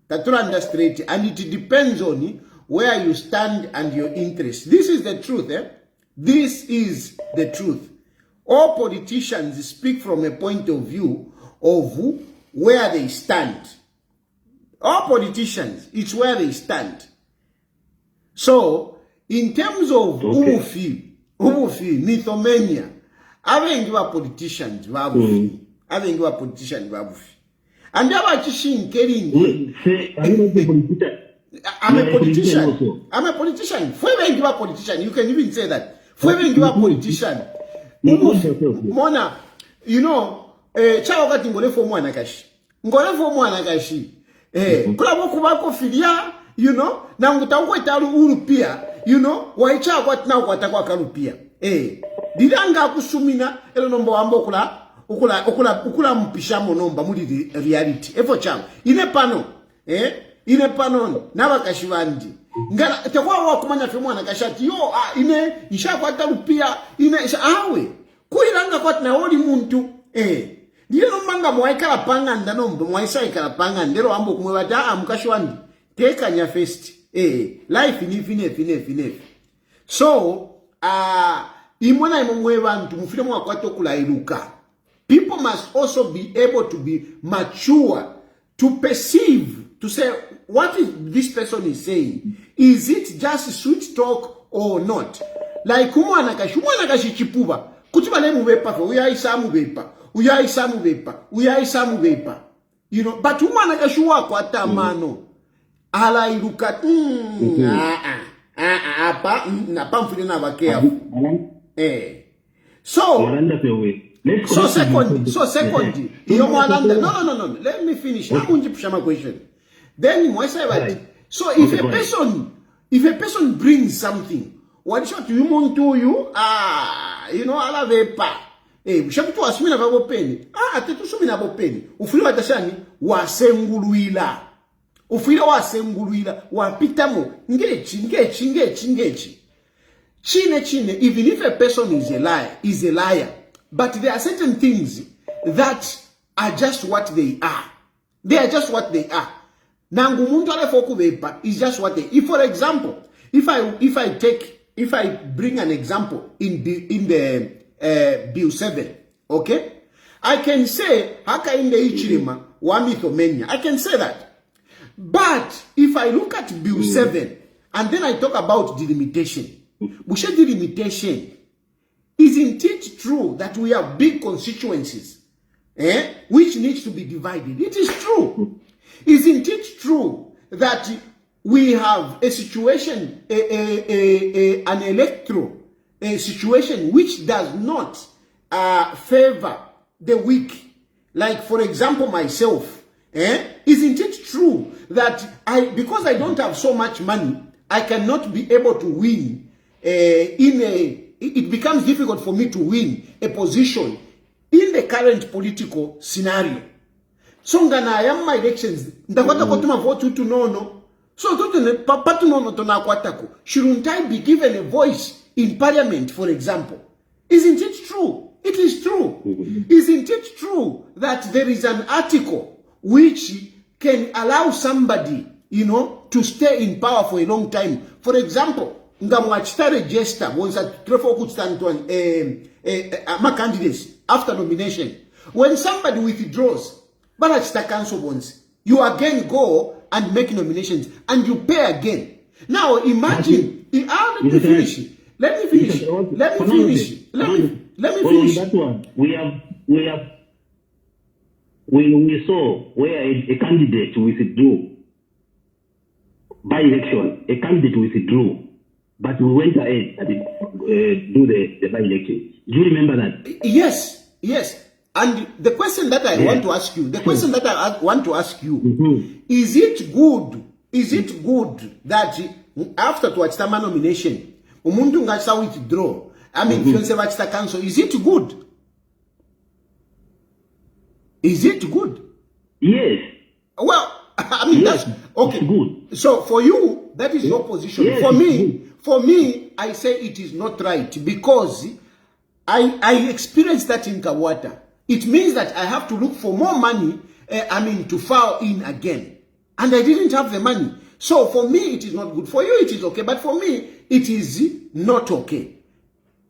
taturanda straight, and it depends on where you stand and your interest. This is the truth. This is the truth. All politicians speak from a point of view of where they stand. All politicians, it's where they stand. So in terms of umufi, mythomania, abengi ba politicians babufi. And there was Kering. I'm a politician. Fwebengi ba politician. You can even say that. Fwebengi ba politician. Mona, you know, chao kati ngole fo mwana kashi. Kula boku bako filia, you know, na ngutangwa italu urupia. You know, waicha kwa tina kwa takwa kalupia. Didanga kusumina elo nombo ambo ukula mpishamo nomba muri reality. Efo chamo. Ine pano naba kashivandi. Ngala tekwa wakumanya femwana kashati yo ine nisha kwa talupia ine awe. Kuilanga kwa tina oli muntu. Diyo nombanga mwaikala panga ndanombo mwaisa ikala panga ndero ambo kumwata mkashwandi. Teka nya festi. Life infinite. So, imona imongwe bantu mufile mwa kwato kula iluka. People must also be able to be mature to perceive, to say, what is this person is saying? Is it just sweet talk or not? Like umwana kashi chipuba. Kutiba le mubepa fe uyaisa mubepa. You know, but umwana kashi wako atamano. Ala iluka napa mfile na bakea. So second, iyo mwalanda. No. Let me finish. Namunji pushama question. Then mwesa ibati. So if a person brings something, what shot you muntu you ala vepa. Mshakutu asumina babo peni. Atetu sumina babo peni. Ufili watashani wasenguluila. Ufile wasenguluila wapitamo ngechi. Chine, even if a person is a liar, but there are certain things that are just what they are. They are just what they are. Nangu muntu alefoku vepa is just what they. If for example, if I bring an example in the Bill 7, okay, I can say haka in the ichirima wa mythomania. I can say that. But if I look at Bill 7 and then I talk about delimitation, delimitation, isn't it true that we have big constituencies which needs to be divided? It is true. Isn't it true that we have a situation, an electoral situation which does not favor the weak? Like, for example, myself, isn't it true that because I don't have so much money, I cannot be able to win it becomes difficult for me to win a position in the current political scenario. So ngana yamma elections ndakwata ko tuma vote to no. So to papa to no to nakwata ko. Shouldn't I be given a voice in parliament, for example? Isn't it true? It is true. Isn't it true that there is an article which can allow somebody, to stay in power for a long time? For example, ngamwachita register was at trefo kutstanton my candidates after nomination. When somebody withdraws, barachita council bonds, you again go and make nominations and you pay again. Now imagine, let me finish. Let me finish. That one, we saw where a candidate withdrew by election, a candidate withdrew, but we went ahead and do the by election. Do you remember that? Yes. And the question that I want to ask you, is it good? Is it good that after Tuachitama nomination, umuntu ngasa withdraw? I mean, fiance wachita council. Is it good? Is it good? Yes. Well, I mean, yes, that's okay. Good. So for you, that is your position. Yes, for me, I say it is not right because I experienced that in Kawata. It means that I have to look for more money, to file in again. And I didn't have the money. So for me, it is not good. For you, it is okay. But for me, it is not okay.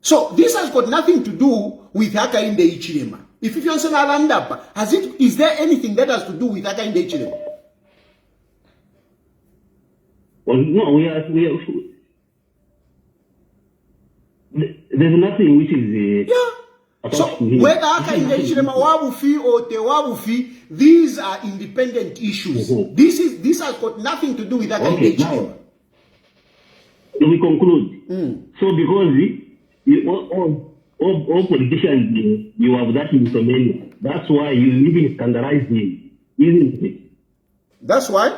So this has got nothing to do with Hakainde Ichilema. If you answer land up, is there anything that has to do with Hakainde Ichilema? Well, no, we are there's nothing which is So whether Hakainde Ichilema wabufi or te wabufi, these are independent issues. This has got nothing to do with Hakainde Ichilema. We conclude. So because all politicians, you have that in so many. That's why you even scandalize him, isn't it? That's why?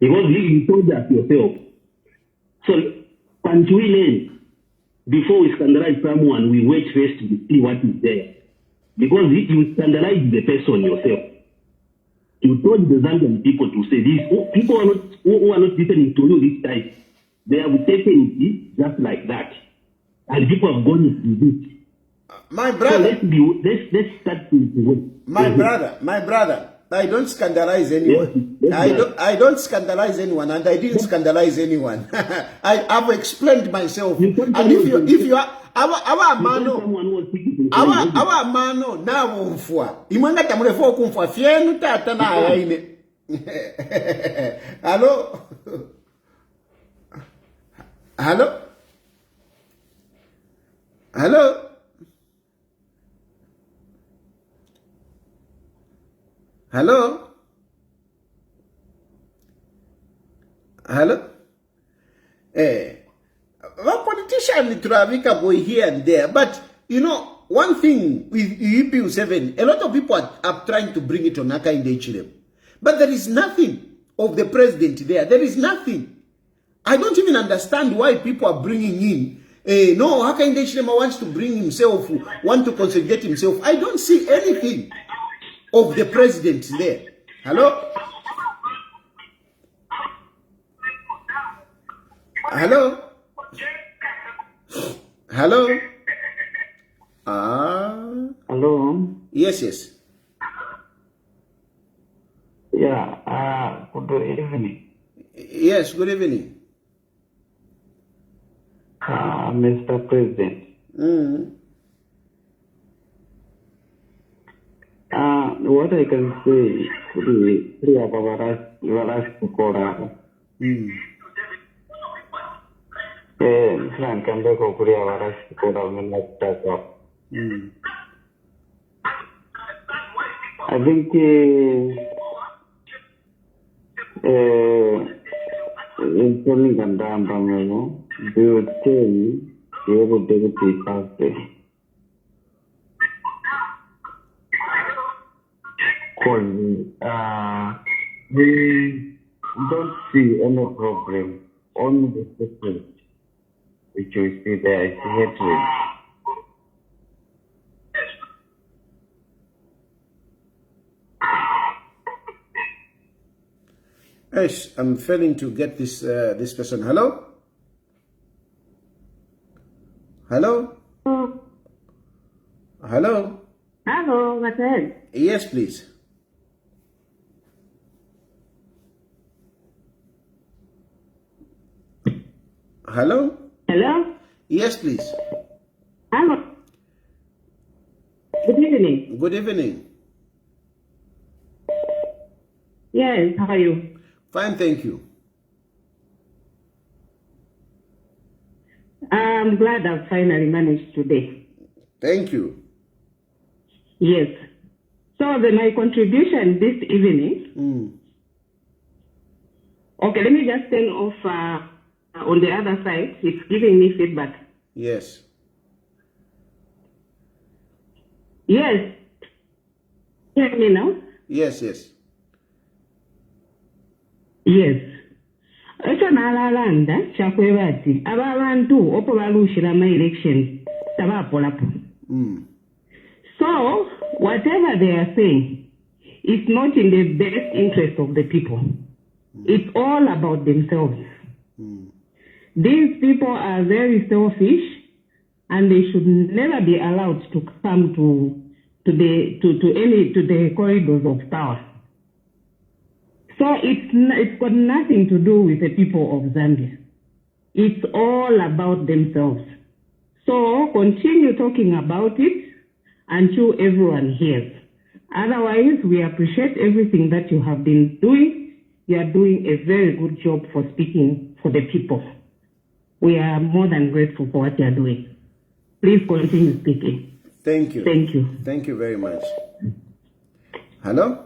Because you told that yourself. So, can't we learn? Before we scandalize someone, we wait first to see what is there. Because if you scandalize the person yourself, you told the Zambian people to say this. People who are not listening to you this time, they have taken it just like that. And people have gone into this. My brother. So let's start with my brother. I don't scandalize anyone. Yes. I don't scandalize anyone, and I didn't scandalize anyone. I've explained myself. And if you are our mano na umfua. Imanga tamulefo kumfua fienu tata na yaine. Hello? Hello? Hello? Hello? Hello? Well, politician Travika boy here and there, but one thing with UPU7, a lot of people are trying to bring it on Hakainde Ichilema, but there is nothing of the president there. There is nothing. I don't even understand why people are bringing in. No, Hakainde Ichilema wants to bring himself, want to consolidate himself. I don't see anything of the president there. Hello? Hello? Hello? Hello? Yes. Yeah, good evening. Yes, good evening. Mr. President. What I can say, three of our last Kora. Frank and Beko Korea our last Kora. I think in Tony and Dambamano, they would say they would deputy pastor. We don't see any problem. Only the difference which we see there is hatred. Yes, I'm failing to get this this person. Hello? Hello? Hello? Hello, what's that? Yes, please. Hello? Hello? Yes, please. Hello. Good evening. Good evening. Yes, how are you? Fine, thank you. I'm glad I've finally managed today. Thank you. Yes. So my contribution this evening. Okay, let me just turn off on the other side. It's giving me feedback. Yes. Yes. Hear me now? Yes, yes. Yes. Ekyo n'alalanda kyakweba ati abantu opo baluushira ama elections tabaapolapo. So whatever they are saying, it's not in the best interest of the people. It's all about themselves. These people are very selfish, and they should never be allowed to come to the corridors of power. So it's got nothing to do with the people of Zambia. It's all about themselves. So continue talking about it until everyone hears. Otherwise, we appreciate everything that you have been doing. You are doing a very good job for speaking for the people. We are more than grateful for what you are doing. Please continue speaking. Thank you. Thank you. Thank you very much. Hello?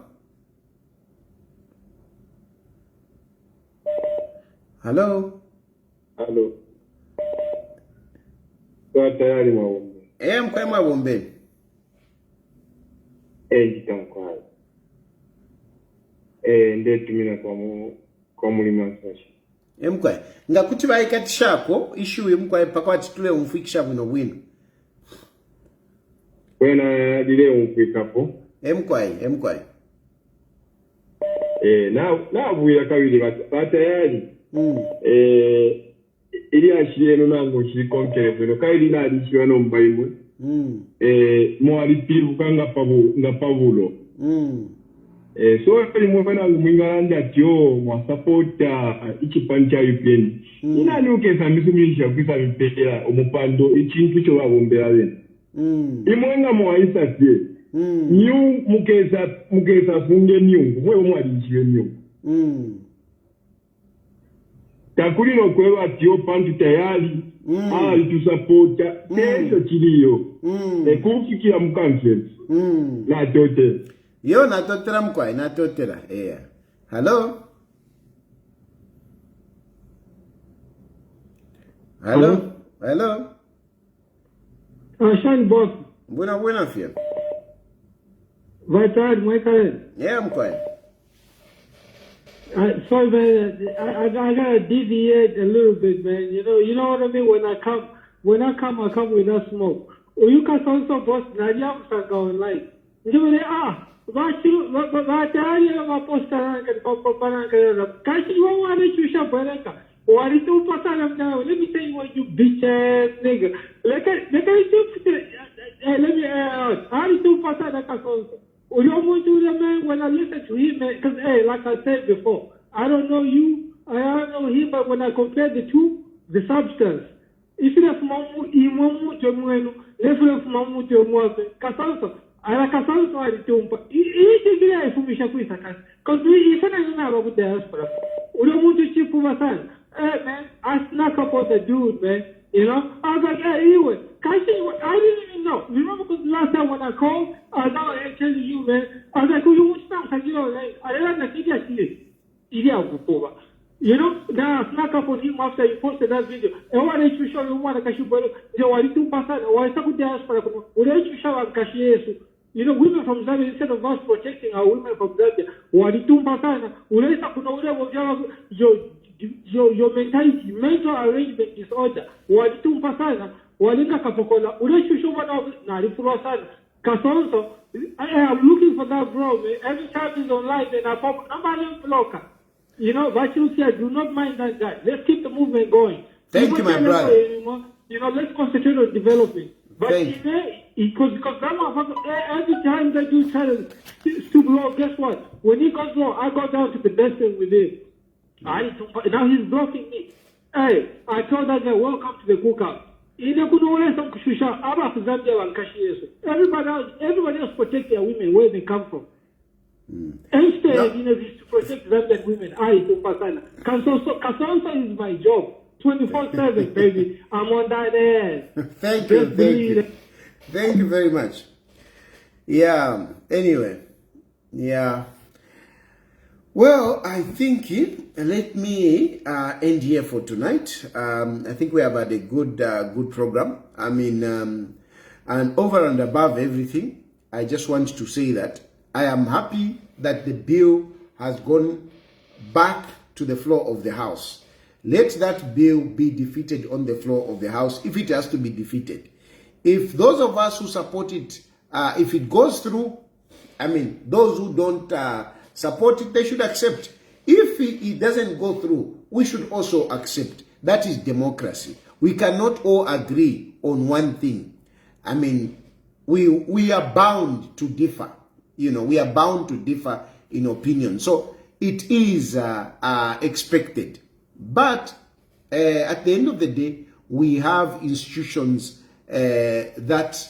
Hello? Hello. Tayali mawombe. Mkwae mawombe. Njitankwai. Ndetumina kwa mulima nsashi. Mkwae. Nga kuti vaikati shako, ishu mkwae pakwati tule umfikisha wino. Wena dile umfikapo. Mkwae. Na buya kawili batayali. Ili ashire no nango shiri konkere no kaili na adishwa no mbaimwe. Mo alipivu kanga pavulo. So pali mwana mwingalanda tio mwa supporta ichipancha yupendi. Ina nuke sambisumisha kwisa mpekera omupando ichintu cho bagombera bene. Imwenga mwaisa tie. Nyu mukeza funge nyungu mwe mwalishiwe nyungu. Takulino kweba tio pantu tayali alitusapota kesho chiliyo kufikira mukanfluence na tote yo na totera mkwai na totera hello Shine boss. Buena fia. Vital, Michael. Yeah, mkwai. Sorry, man. I gotta deviate a little bit, man. You know what I mean. When I come with a smoke. You can also boss. Nadia was going like, you know, Vatari, my poster, and Papa, Kashi, you want to choose a Baraka. What is your pattern now? Let me tell you what you bitch ass nigga. Let me out. How is your pattern? Man, when I listen to him, because hey, like I said before, I don't know you, I don't know him, but when I compare the two, the substance, if you have mamu, imamu jamuenu, lefu mamu jamuenu, kasanso, ala kasanso alitumpa. Hii kile ifundisha kuisa kasi, because we ifanya nina about diaspora. Uliamuntu chipu masana. Hey man, I snuck up on the dude, man. You know, I was like, hey, anyway, Kashi, I didn't even know. Remember, because last time when I called, I was now telling you, man. I was like, who you want to you know, like, I didn't know you know, now I snuck up on him after he posted that video. And why did you show you want to Kashi, but you know, I didn't pass that. Why is that good diaspora? Why did you show up Kashi? You know, women from Zambia, instead of us protecting our women from Zambia, why did you pass that? Why is that good? Your mentality, mental arrangement disorder. Walitumpa sana, walinga kapokola. Uleshushuwa na alifurwa sana. Kasonso, I am looking for that bro, man. Every time he's online, and I pop, nobody blocker. You know, but you said, do not mind that guy. Let's keep the movement going. Thank you, my brother. You know, let's concentrate on developing. But because every time they do challenge to blow, guess what? When he goes low, I go down to the best thing with him. Now he's blocking me. Hey, I told that guy, welcome to the cookout. Everybody else protect their women where they come from. Instead, you know, to protect Zambian women, Kasonso is my job. 24/7, baby. I'm on that ass. Thank you. Thank you very much. Yeah, anyway. Yeah. Well, I think let me end here for tonight. I think we have had a good program. I mean, and over and above everything, I just want to say that I am happy that the bill has gone back to the floor of the House. Let that bill be defeated on the floor of the House if it has to be defeated. If those of us who support it, if it goes through, I mean, those who don't support it, they should accept. If it doesn't go through, we should also accept. That is democracy. We cannot all agree on one thing. I mean, we are bound to differ. You know, we are bound to differ in opinion. So it is expected. But at the end of the day, we have institutions that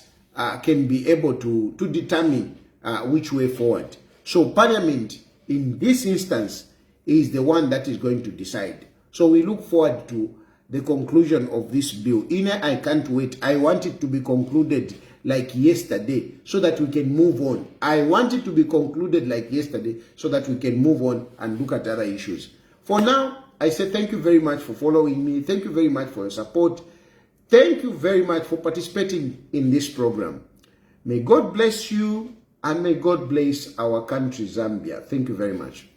can be able to determine which way forward. So Parliament, in this instance, is the one that is going to decide. So we look forward to the conclusion of this bill. I can't wait. I want it to be concluded like yesterday so that we can move on. I want it to be concluded like yesterday so that we can move on and look at other issues. For now, I say thank you very much for following me. Thank you very much for your support. Thank you very much for participating in this program. May God bless you and may God bless our country, Zambia. Thank you very much.